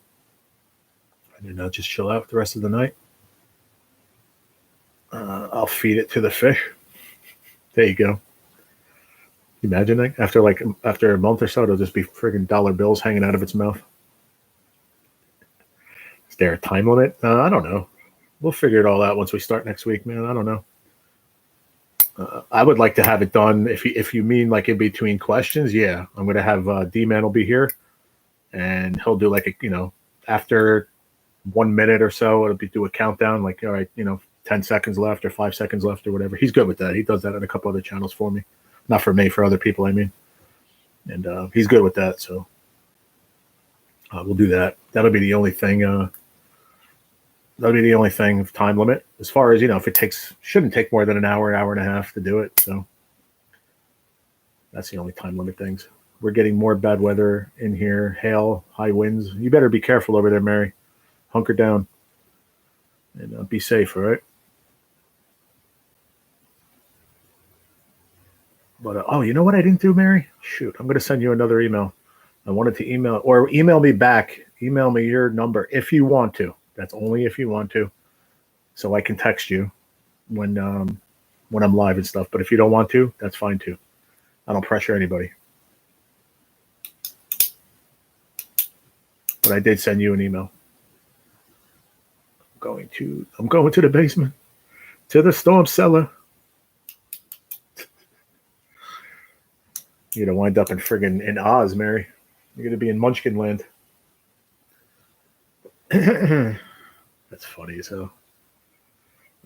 And then I'll just chill out the rest of the night. I'll feed it to the fish. There you go. You imagine that after a month or so, it'll just be friggin' dollar bills hanging out of its mouth. Is there a time limit? I don't know. We'll figure it all out once we start next week, man. I don't know. I would like to have it done. If you mean like in between questions, yeah, I'm gonna have D-Man will be here, and he'll do like after 1 minute or so, it'll be do a countdown. Like, all right, 10 seconds left or 5 seconds left or whatever. He's good with that. He does that on a couple other channels for me, not for me, for other people. I mean, and he's good with that. So we'll do that. That'll be the only thing. That'll be the only thing of time limit. As far as, if it shouldn't take more than an hour and a half to do it. So that's the only time limit things. We're getting more bad weather in here. Hail, high winds. You better be careful over there, Mary. Hunker down and be safe, all right? But, oh, you know what I didn't do, Mary? Shoot, I'm going to send you another email. I wanted to email me back. Email me your number if you want to. That's only if you want to, so I can text you when I'm live and stuff. But if you don't want to, that's fine too. I don't pressure anybody. But I did send you an email. I'm going to the basement, to the storm cellar. You're gonna wind up in Oz, Mary. You're gonna be in Munchkin Land. That's funny as hell.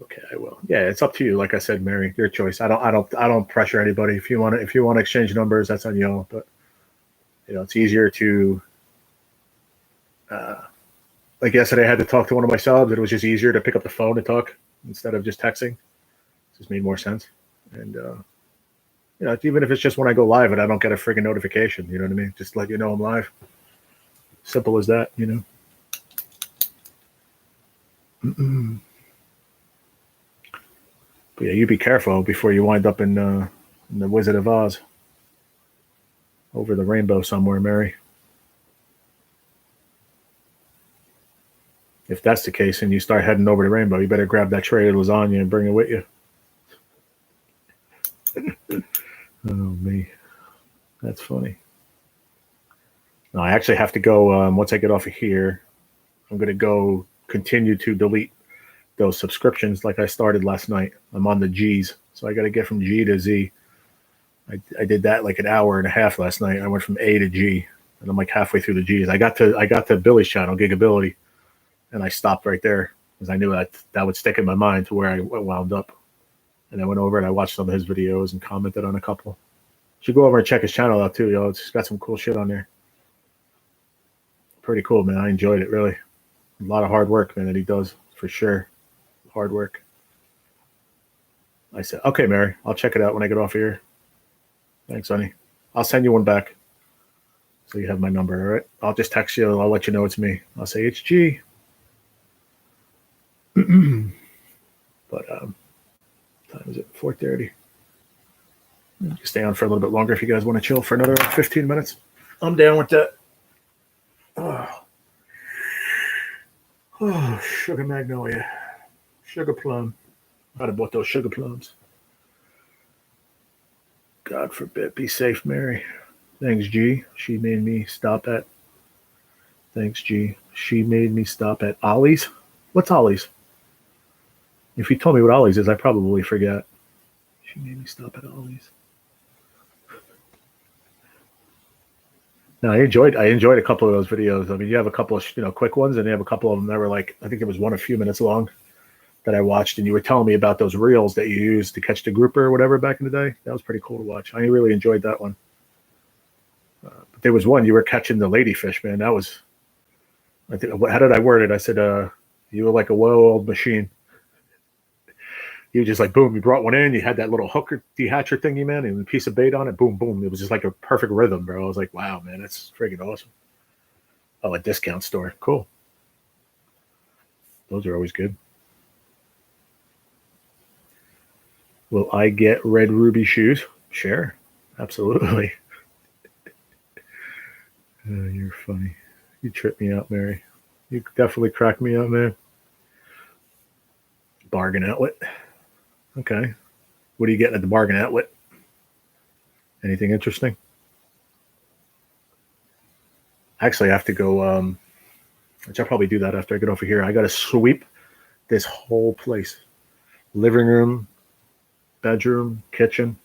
Okay, I will. Yeah, it's up to you. Like I said, Mary, your choice. I don't pressure anybody. If you want to exchange numbers, that's on y'all. But it's easier to. Like yesterday, I had to talk to one of my subs. It was just easier to pick up the phone and talk instead of just texting. It just made more sense. And even if it's just when I go live and I don't get a friggin' notification, you know what I mean? Just let you know I'm live. Simple as that, But yeah, you be careful before you wind up in the Wizard of Oz. Over the rainbow somewhere, Mary. If that's the case and you start heading over the rainbow, you better grab that tray of lasagna and bring it with you. Oh, me. That's funny. No, I actually have to go, once I get off of here, I'm going to go continue to delete those subscriptions like I started last night. I'm on the G's, so I got to get from G to Z. I did that like an hour and a half last night. I went from A to G, and I'm like halfway through the G's. I got to Billy's channel, Gigability, and I stopped right there because I knew that would stick in my mind to where I wound up. And I went over and I watched some of his videos and commented on a couple. You should go over and check his channel out too, yo. It's got some cool shit on there. Pretty cool, man. I enjoyed it, really. A lot of hard work, man, that he does, for sure. Hard work. I said, okay, Mary, I'll check it out when I get off here. Thanks, honey. I'll send you one back so you have my number, all right? I'll just text you. I'll let you know it's me. I'll say it's G. But time is it? 4:30. You can stay on for a little bit longer if you guys want to chill for another 15 minutes. I'm down with that. Oh, sugar magnolia. Sugar plum. I'd have bought those sugar plums. God forbid. Be safe, Mary. Thanks, G. She made me stop at. Thanks, G. She made me stop at Ollie's. What's Ollie's? If you told me what Ollie's is, I probably forget. She made me stop at Ollie's. No, I enjoyed a couple of those videos. I mean, you have a couple of quick ones, and you have a couple of them that were like, I think there was one a few minutes long that I watched, and you were telling me about those reels that you used to catch the grouper or whatever back in the day. That was pretty cool to watch. I really enjoyed that one. But there was one you were catching the ladyfish, man. That was, I think, how did I word it? I said, you were like a well-oiled machine. You just like, boom, you brought one in, you had that little hooker dehatcher thingy, man, and a piece of bait on it, boom, boom. It was just like a perfect rhythm, bro. I was like, wow, man, that's friggin' awesome. Oh, a discount store. Cool. Those are always good. Will I get red ruby shoes? Sure. Absolutely. You're funny. You trip me out, Mary. You definitely crack me up, man. Bargain outlet. Okay. What are you getting at the bargain outlet? Anything interesting? Actually, I have to go. Which I'll probably do that after I get over here. I got to sweep this whole place: living room, bedroom, kitchen,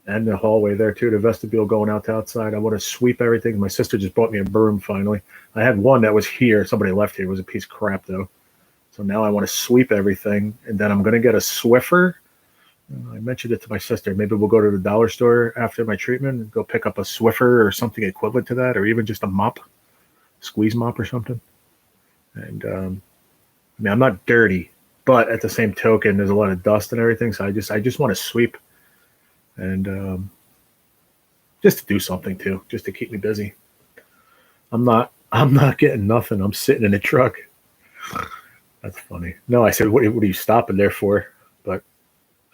and the hallway there too. The vestibule going out to outside. I want to sweep everything. My sister just bought me a broom finally. I had one that was here. Somebody left here. It was a piece of crap though. So now I want to sweep everything, and then I'm going to get a Swiffer. I mentioned it to my sister. Maybe we'll go to the dollar store after my treatment and go pick up a Swiffer or something equivalent to that, or even just a mop, squeeze mop or something. And I mean, I'm not dirty, but at the same token, there's a lot of dust and everything. So I just want to sweep and just to do something too, just to keep me busy. I'm not getting nothing. I'm sitting in a truck. That's funny. No, I said, what are you stopping there for? But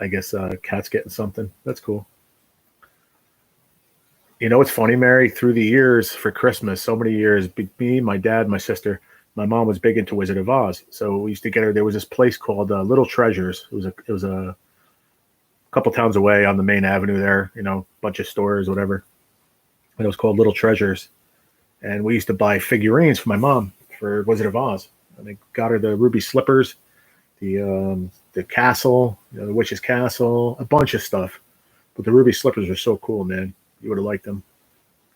I guess Cat's getting something. That's cool. You know what's funny, Mary? Through the years for Christmas, so many years, me, my dad, my sister, my mom was big into Wizard of Oz. So we used to get her. There was this place called Little Treasures. It was a couple towns away on the main avenue there. You know, bunch of stores, whatever. And it was called Little Treasures. And we used to buy figurines for my mom for Wizard of Oz. And they got her the ruby slippers, the castle, you know, the witch's castle, a bunch of stuff. But the ruby slippers were so cool, man. You would have liked them.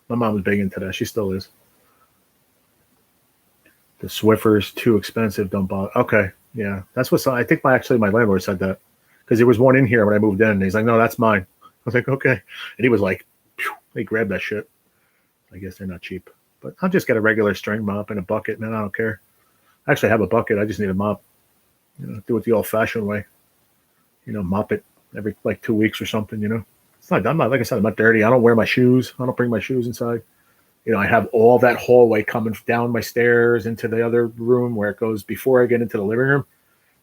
My mom was big into that. She still is. The Swiffers too expensive. Don't bother. Okay, yeah, that's what. I think my landlord said that because there was one in here when I moved in. And he's like, no, that's mine. I was like, okay, and he was like, phew, they grabbed that shit. I guess they're not cheap, but I'll just get a regular string mop and a bucket, man. I don't care. I actually have a bucket. I just need a mop. You know, do it the old-fashioned way. You know, mop it every like 2 weeks or something. You know, it's not. I'm not like I said. I'm not dirty. I don't wear my shoes. I don't bring my shoes inside. You know, I have all that hallway coming down my stairs into the other room where it goes before I get into the living room,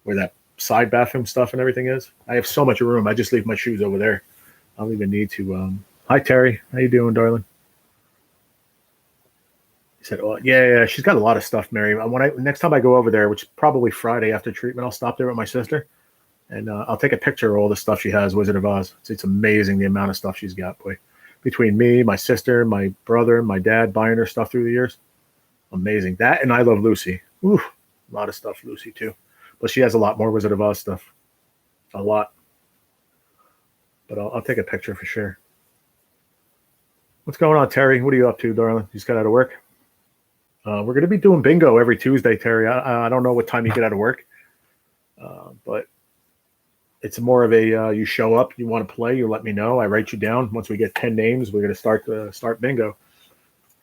where that side bathroom stuff and everything is. I have so much room. I just leave my shoes over there. I don't even need to. Hi, Terry. How you doing, darling? He said, "Oh, yeah. She's got a lot of stuff, Mary. Next time I go over there, which is probably Friday after treatment, I'll stop there with my sister, and I'll take a picture of all the stuff she has. Wizard of Oz. It's amazing the amount of stuff she's got, boy. Between me, my sister, my brother, my dad buying her stuff through the years, amazing. That and I Love Lucy. Ooh, a lot of stuff, Lucy too. But she has a lot more Wizard of Oz stuff, a lot. But I'll take a picture for sure. What's going on, Terry? What are you up to, darling? You just got out of work? We're going to be doing bingo every Tuesday, Terry. I don't know what time you get out of work, but it's more of a you show up, you want to play, you let me know. I write you down. Once we get 10 names, we're going to start bingo.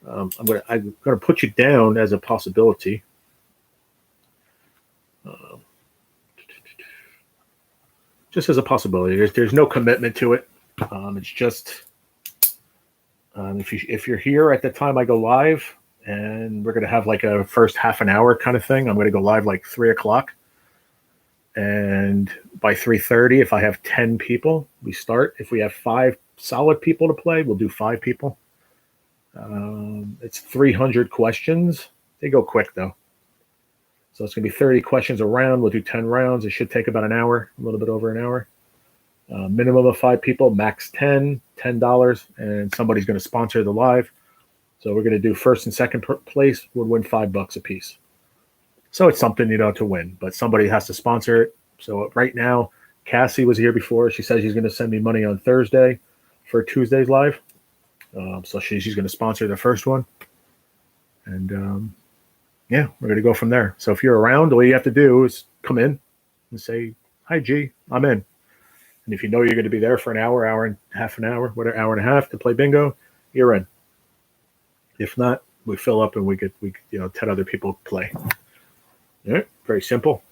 I'm going to put you down as a possibility. Just as a possibility. There's no commitment to it. It's just if you're here at the time I go live, and we're going to have like a first half an hour kind of thing. I'm going to go live like 3:00. And by 3:30, if I have 10 people, we start. If we have 5 solid people to play, we'll do 5 people. It's 300 questions. They go quick, though. So it's going to be 30 questions a round. We'll do 10 rounds. It should take about an hour, a little bit over an hour. Minimum of 5 people, max $10, and somebody's going to sponsor the live. So we're going to do first and second place would win $5 a piece. So it's something, to win, but somebody has to sponsor it. So right now, Cassie was here before. She says she's going to send me money on Thursday for Tuesday's live. So she's going to sponsor the first one. And yeah, we're going to go from there. So if you're around, all you have to do is come in and say, hi, G, I'm in. And if you know you're going to be there for an hour and half an hour, whatever, hour and a half to play bingo, you're in. If not, we fill up and we 10 other people play. Yeah, very simple.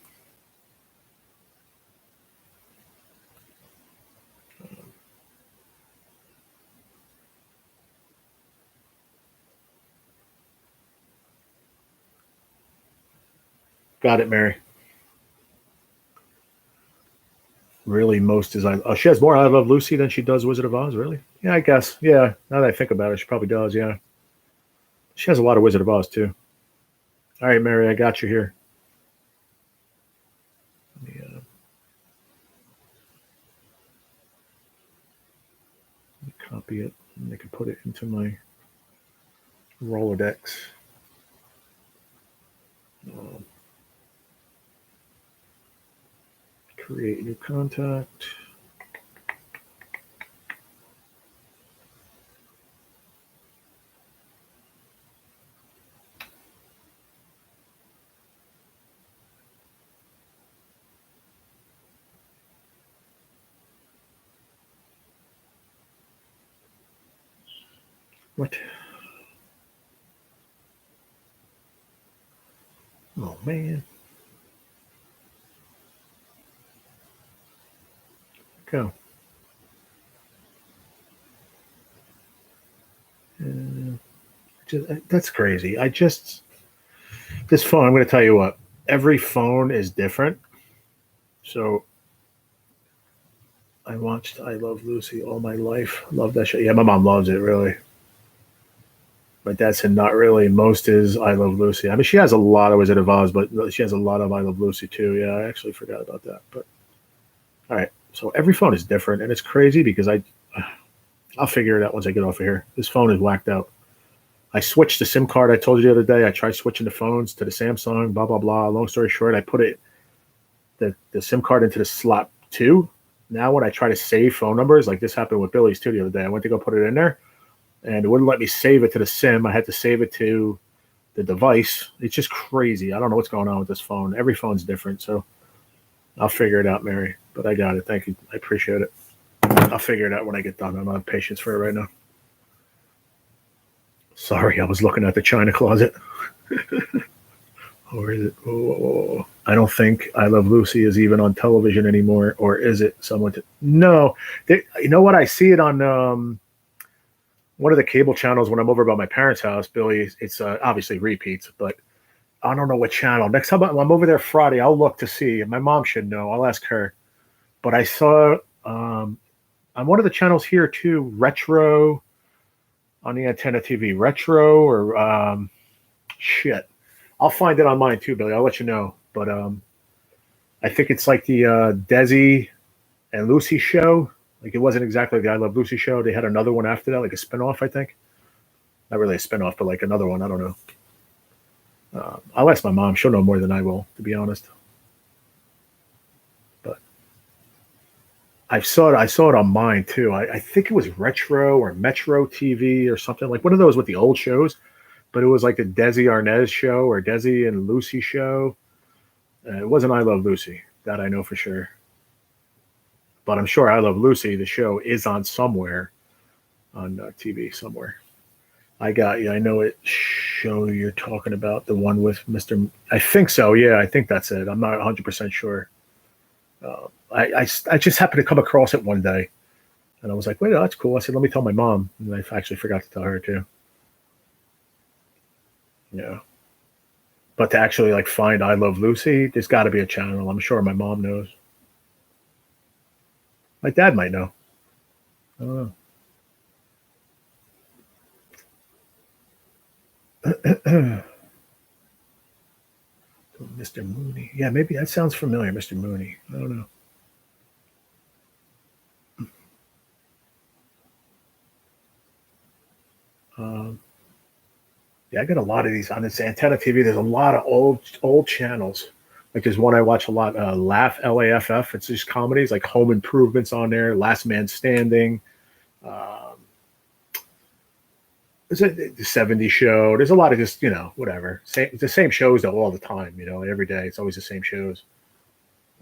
Got it, Mary. Really, most is she has more I Love Lucy than she does Wizard of Oz, really? Yeah, I guess. Yeah, now that I think about it, she probably does, yeah. She has a lot of Wizard of Oz, too. All right, Mary, I got you here. Let me copy it, and I can put it into my Rolodex. Create new contact. What? Oh, man. Go. That's crazy. This phone, I'm going to tell you what, every phone is different. So I watched I Love Lucy all my life. Love that show. Yeah, my mom loves it, really. My dad said not really. Most is I Love Lucy. I mean, she has a lot of Wizard of Oz, but she has a lot of I Love Lucy too. Yeah, I actually forgot about that. But all right, so every phone is different, and it's crazy because I'll figure it out once I get off of here. This phone is whacked out. I switched the SIM card. I told you the other day. I tried switching the phones to the Samsung. Blah blah blah. Long story short, I put the SIM card into the slot 2. Now when I try to save phone numbers, like this happened with Billy's too the other day, I went to go put it in there, and it wouldn't let me save it to the SIM. I had to save it to the device. It's just crazy. I don't know what's going on with this phone. Every phone's different, so I'll figure it out, Mary. But I got it. Thank you. I appreciate it. I'll figure it out when I get done. I don't have patience for it right now. Sorry, I was looking at the china closet. Or is it? Oh, I don't think I Love Lucy is even on television anymore. Or is it someone? No. You know what? I see it on one of the cable channels when I'm over by my parents' house, Billy. It's obviously repeats, but I don't know what channel. Next time I'm over there Friday, I'll look to see. My mom should know. I'll ask her. But I saw on one of the channels here too, retro on the antenna TV, retro or shit. I'll find it on mine too, Billy. I'll let you know. But I think it's like the Desi and Lucy show. Like it wasn't exactly the I Love Lucy show. They had another one after that, like a spinoff, I think. Not really a spinoff, but like another one. I don't know. I'll ask my mom. She'll know more than I will, to be honest. But I saw it on mine too. I think it was Retro or Metro TV or something like one of those with the old shows. But it was like a Desi Arnaz show or Desi and Lucy show. It wasn't I Love Lucy. That I know for sure. But I'm sure I Love Lucy, the show, is on somewhere on TV somewhere. I got you. I know it show you're talking about, the one with Mr. I think so. Yeah, I think that's it. I'm not 100% sure. I just happened to come across it one day. And I was like, wait, that's cool. I said, let me tell my mom. And I actually forgot to tell her too. Yeah. But to actually like find I Love Lucy, there's got to be a channel. I'm sure my mom knows. My dad might know. I don't know. Mr. Mooney. Yeah, maybe that sounds familiar, Mr. Mooney. I don't know. Yeah, I got a lot of these on this antenna TV. There's a lot of old channels. Like there's one I watch a lot, Laugh LAFF. It's just comedies like Home Improvements on there, Last Man Standing. There's the '70s show. There's a lot of just whatever. The same shows though all the time. Every day it's always the same shows.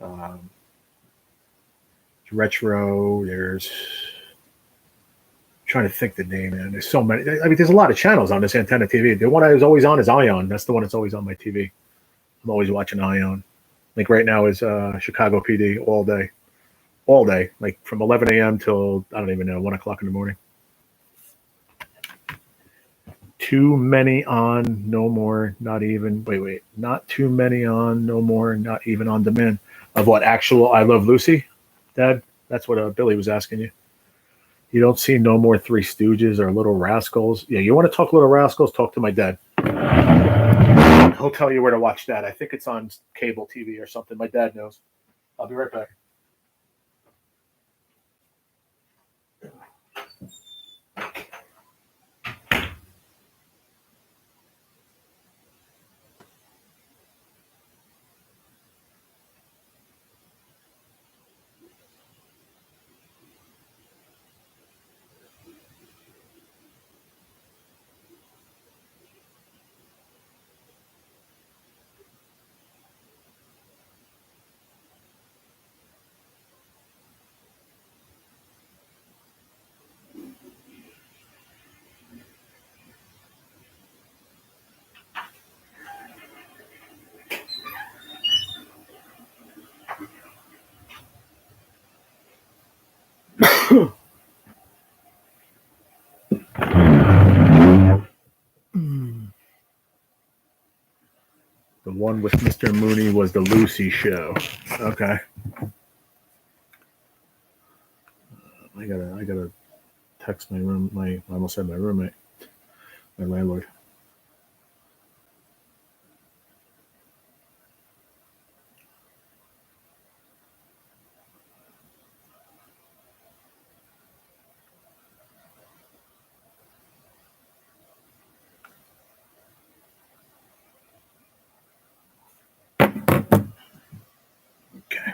Um, Retro. There's trying to think the name, man. There's so many. I mean, there's a lot of channels on this antenna TV. The one I was always on is Ion. That's the one that's always on my TV. I'm always watching Ion. Like right now is Chicago PD all day, like from 11 a.m. till I don't even know 1 o'clock in the morning. Too many on, no more, not even. Wait, not too many on, no more, not even on demand. Of what actual I Love Lucy, Dad? That's what Billy was asking you. You don't see no more Three Stooges or Little Rascals. Yeah, you want to talk Little Rascals? Talk to my dad. He'll tell you where to watch that. I think it's on cable TV or something. My dad knows. I'll be right back. one with Mr. Mooney was the Lucy show. Okay. I gotta text my room. I almost said my roommate, my landlord. Okay.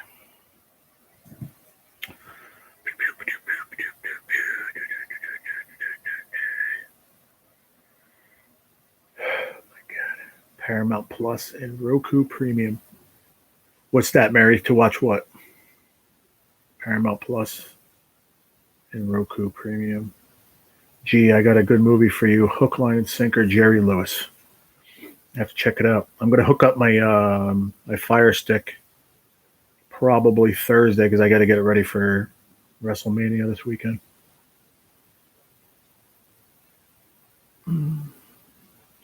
Paramount Plus and Roku Premium. What's that, Mary? To watch what? Paramount Plus and Roku Premium. Gee, I got a good movie for you. Hook, Line, and Sinker, Jerry Lewis. I have to check it out. I'm going to hook up my my Fire Stick probably Thursday because I got to get it ready for WrestleMania this weekend.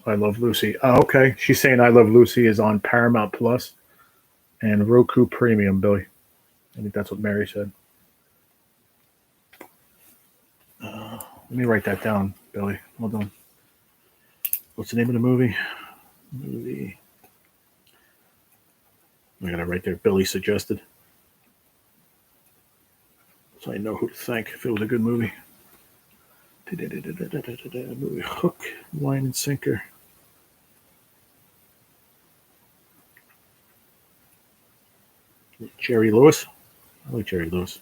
I Love Lucy. Oh, okay. She's saying I Love Lucy is on Paramount Plus and Roku Premium, Billy. I think that's what Mary said. Let me write that down, Billy. Hold on. What's the name of the movie? I got it right there. Billy suggested. So I know who to thank if it was a good movie. Movie Hook, Line, and Sinker. Jerry Lewis. I like Jerry Lewis.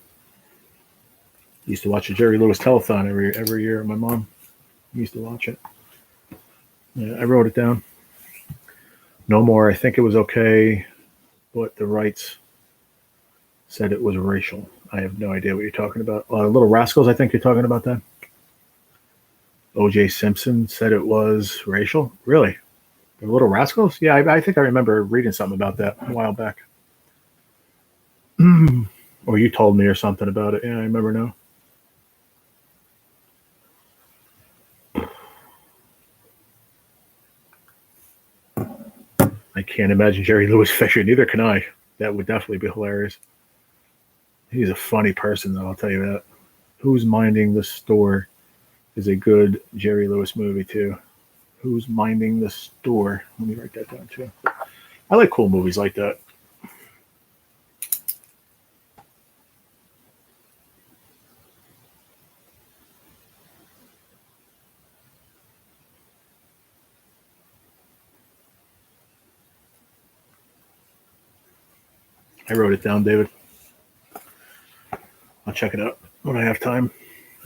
Used to watch a Jerry Lewis telethon every year. My mom used to watch it. Yeah, I wrote it down. No More. I think it was okay, but the rights said it was racial. I have no idea what you're talking about. Little Rascals. I think you're talking about that. O.J. Simpson said it was racial. Really? The Little Rascals? Yeah, I think I remember reading something about that a while back. Or you told me or something about it. Yeah, I remember now. I can't imagine Jerry Lewis fishing. Neither can I. That would definitely be hilarious. He's a funny person, though, I'll tell you that. Who's Minding the Store is a good Jerry Lewis movie, too. Who's Minding the Store? Let me write that down, too. I like cool movies like that. I wrote it down, David. I'll check it out when I have time.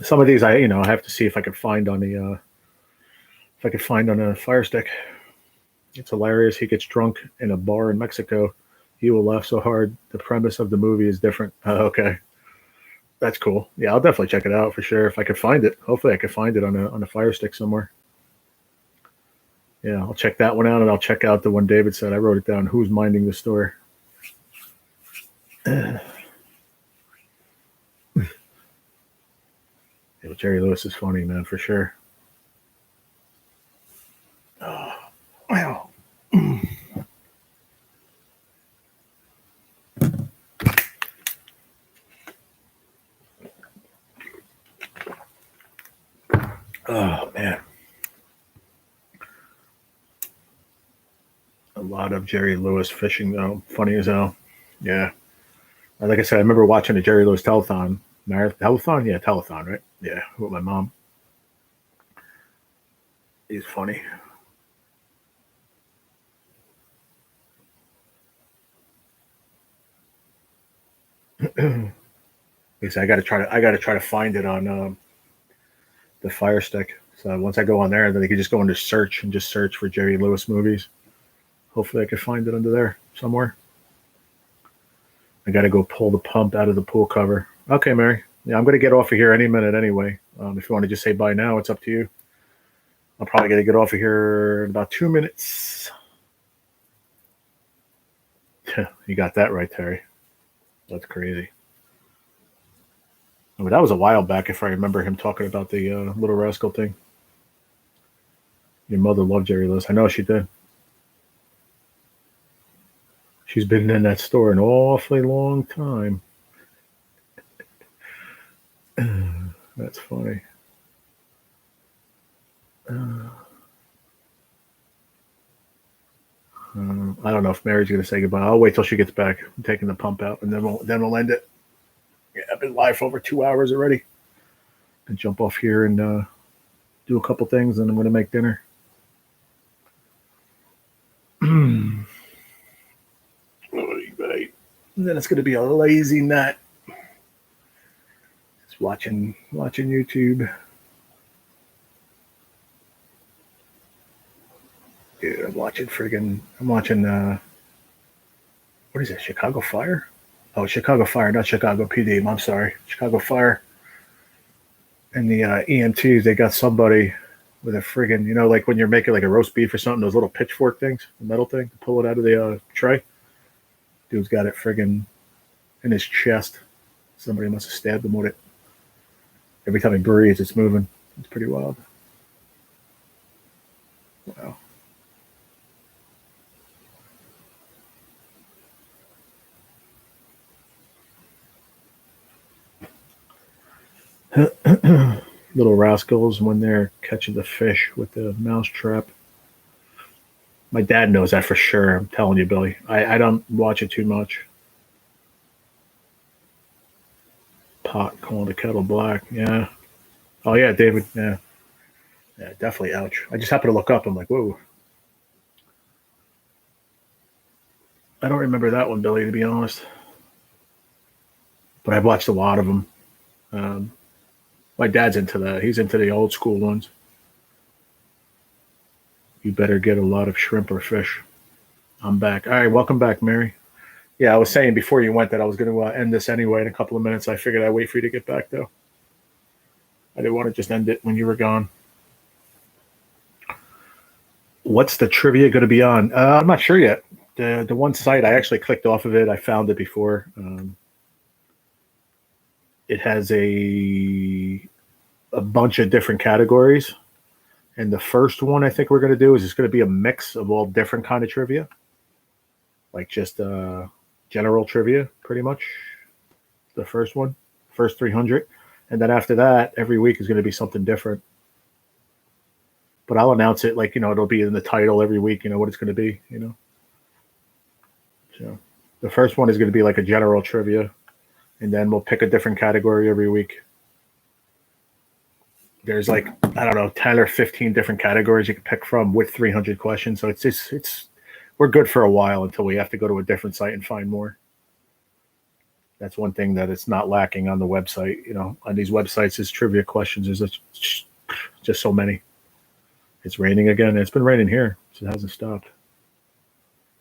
Some of these I have to see if I can find on the on a Fire Stick. It's hilarious. He gets drunk in a bar in Mexico. He will laugh so hard. The premise of the movie is different. Okay, that's cool. Yeah, I'll definitely check it out for sure if I could find it. Hopefully, I could find it on a Fire Stick somewhere. Yeah, I'll check that one out, and I'll check out the one David said. I wrote it down. Who's Minding the Store? Jerry Lewis is funny, man, for sure. Oh, wow. Oh, man. A lot of Jerry Lewis fishing, though. Funny as hell. Yeah. Like I said, I remember watching a Jerry Lewis telethon. Telethon? Yeah, telethon, right? Yeah, with my mom. He's funny. I got to try to find it on the Fire Stick. So once I go on there, then I can just go into search and just search for Jerry Lewis movies. Hopefully, I can find it under there somewhere. I got to go pull the pump out of the pool cover. Okay, Mary. Yeah, I'm going to get off of here any minute anyway. If you want to just say bye now, it's up to you. I'm probably going to get off of here in about 2 minutes. You got that right, Terry. That's crazy. I mean, that was a while back if I remember him talking about the Little Rascal thing. Your mother loved Jerry Lewis. I know she did. She's been in that store an awfully long time. That's funny. I don't know if Mary's going to say goodbye. I'll wait till she gets back. I'm taking the pump out, and then we'll end it. Yeah, I've been live for over 2 hours already. And jump off here and do a couple things, and I'm going to make dinner. And then it's going to be a lazy night. Just watching YouTube. Dude, I'm watching what is it, Chicago Fire? Oh, Chicago Fire, not Chicago PD. I'm sorry. Chicago Fire. And the EMTs, they got somebody with a friggin', like when you're making like a roast beef or something, those little pitchfork things, the metal thing, to pull it out of the tray. Dude's got it friggin' in his chest. Somebody must have stabbed him with it. Every time he breathes, it's moving. It's pretty wild. Wow. Little rascals when they're catching the fish with the mouse trap. My dad knows that for sure. I'm telling you, Billy. I don't watch it too much. Pot calling the kettle black. Yeah. Oh, yeah, David. Yeah. Yeah, definitely. Ouch. I just happened to look up. I'm like, whoa. I don't remember that one, Billy, to be honest. But I've watched a lot of them. My dad's into that. He's into the old school ones. You better get a lot of shrimp or fish. I'm back. All right, welcome back, Mary. Yeah, I was saying before you went that I was going to end this anyway in a couple of minutes. I figured I'd wait for you to get back, though. I didn't want to just end it when you were gone. What's the trivia going to be on? I'm not sure yet. The one site, I actually clicked off of it. I found it before. It has a bunch of different categories. And the first one I think we're going to do is it's going to be a mix of all different kind of trivia. Like just general trivia, pretty much. The first one, first 300. And then after that, every week is going to be something different. But I'll announce it like, it'll be in the title every week, what it's going to be, So the first one is going to be like a general trivia. And then we'll pick a different category every week. There's like, I don't know, 10 or 15 different categories you can pick from with 300 questions. So it's we're good for a while until we have to go to a different site and find more. That's one thing that it's not lacking on the website. On these websites is trivia questions. There's just so many. It's raining again. It's been raining here, so it hasn't stopped.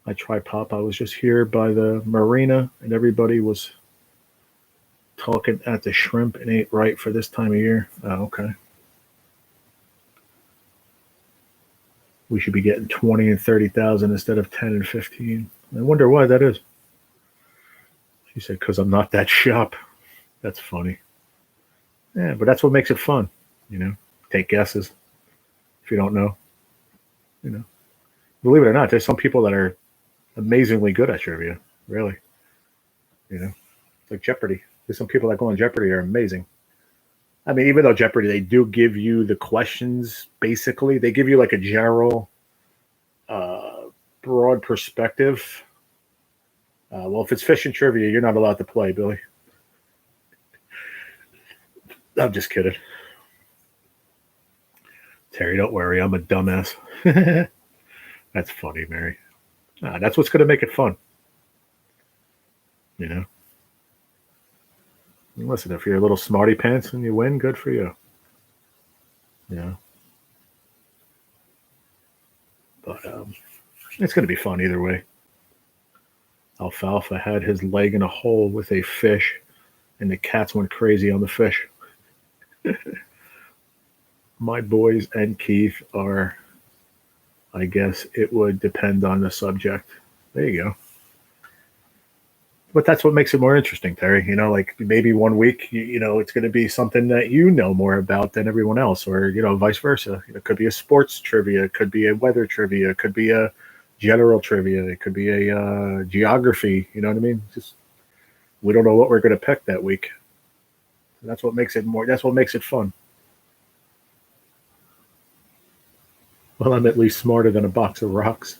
I tried pop. I was just here by the marina, and everybody was talking at the shrimp and ain't right for this time of year. Oh, okay. We should be getting 20 and 30,000 instead of 10 and 15. I wonder why that is. She said, because I'm not that sharp. That's funny. Yeah, but that's what makes it fun. Take guesses if you don't know. Believe it or not, there's some people that are amazingly good at trivia. Really. It's like Jeopardy. There's some people that go on Jeopardy are amazing. I mean, even though Jeopardy, they do give you the questions, basically. They give you like a general, broad perspective. Well, if it's fish and trivia, you're not allowed to play, Billy. I'm just kidding. Terry, don't worry. I'm a dumbass. That's funny, Mary. That's what's going to make it fun. Listen, if you're a little smarty pants and you win, good for you. But it's going to be fun either way. Alfalfa had his leg in a hole with a fish, and the cats went crazy on the fish. My boys and Keith are, I guess it would depend on the subject. There you go. But that's what makes it more interesting, Terry. Like maybe one week, it's going to be something that you know more about than everyone else, or, vice versa. It could be a sports trivia, it could be a weather trivia, it could be a general trivia. It could be a geography. You know what I mean? Just we don't know what we're going to pick that week. That's what makes it more. That's what makes it fun. Well, I'm at least smarter than a box of rocks.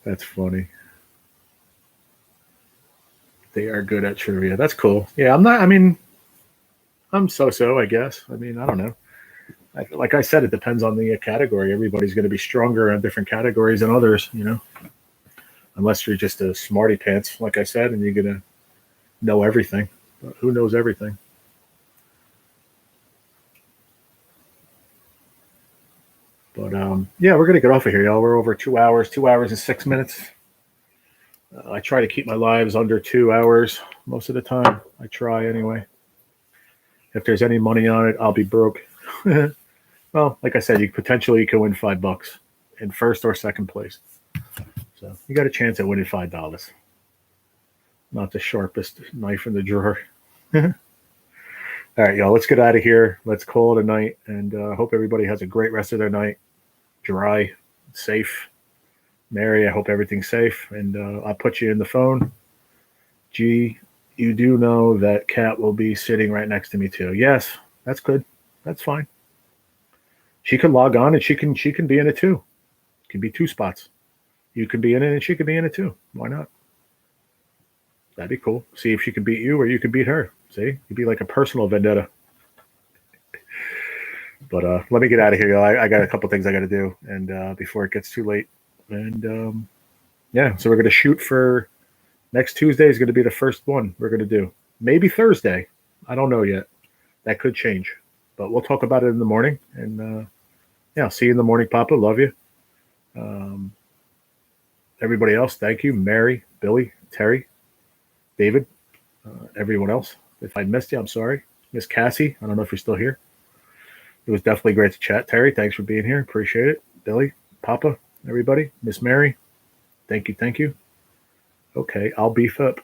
That's funny. They are good at trivia. That's cool. Yeah, I'm not. I mean, I'm so, I guess. I mean, I don't know. Like I said, it depends on the category. Everybody's going to be stronger in different categories than others, you know. Unless you're just a smarty pants, like I said, and you're going to know everything. But who knows everything? But yeah, we're going to get off of here, y'all. We're over 2 hours and 6 minutes. I try to keep my lives under 2 hours most of the time. I try anyway. If there's any money on it, I'll be broke. Well, like I said, you potentially can win $5 in first or second place. So you got a chance at winning $5. Not the sharpest knife in the drawer. All right, y'all. Let's get out of here. Let's call it a night, and hope everybody has a great rest of their night. Dry, safe. Mary, I hope everything's safe, and I'll put you in the phone. Gee, you do know that Kat will be sitting right next to me too. Yes, that's good. That's fine. She can log on and she can be in it too. It can be two spots. You can be in it and she can be in it too. Why not? That'd be cool. See if she can beat you or you can beat her. See, it'd be like a personal vendetta. But let me get out of here. I got a couple things I got to do, and before it gets too late. And yeah, so we're going to shoot for next Tuesday is going to be the first one we're going to do. Maybe Thursday. I don't know yet. That could change. But we'll talk about it in the morning. And yeah, I'll see you in the morning, Papa. Love you. Everybody else, thank you. Mary, Billy, Terry, David, everyone else. If I missed you, I'm sorry. Miss Cassie, I don't know if you're still here. It was definitely great to chat. Terry, thanks for being here. Appreciate it. Billy, Papa, everybody. Miss Mary, thank you, thank you. Okay, I'll beef up.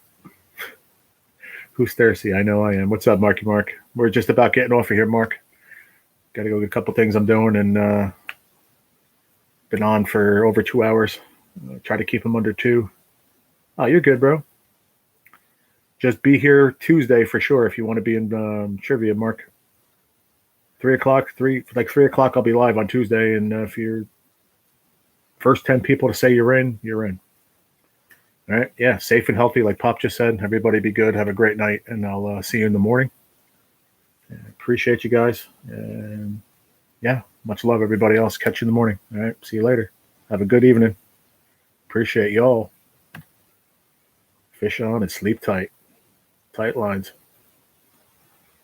Who's thirsty? I know I am. What's up, Marky Mark? We're just about getting off of here, Mark. Got to go get a couple things I'm doing, and been on for over 2 hours. Try to keep them under 2. Oh, you're good, bro. Just be here Tuesday for sure if you want to be in trivia, Mark. 3 o'clock, 3 o'clock, I'll be live on Tuesday, and if you're first 10 people to say you're in, you're in. All right, yeah, safe and healthy, like Pop just said. Everybody be good. Have a great night, and I'll see you in the morning. Appreciate you guys, and yeah, much love, everybody else. Catch you in the morning. All right, see you later. Have a good evening. Appreciate y'all. Fish on and sleep tight. Tight lines.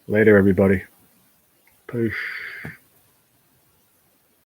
Later, everybody. Peace.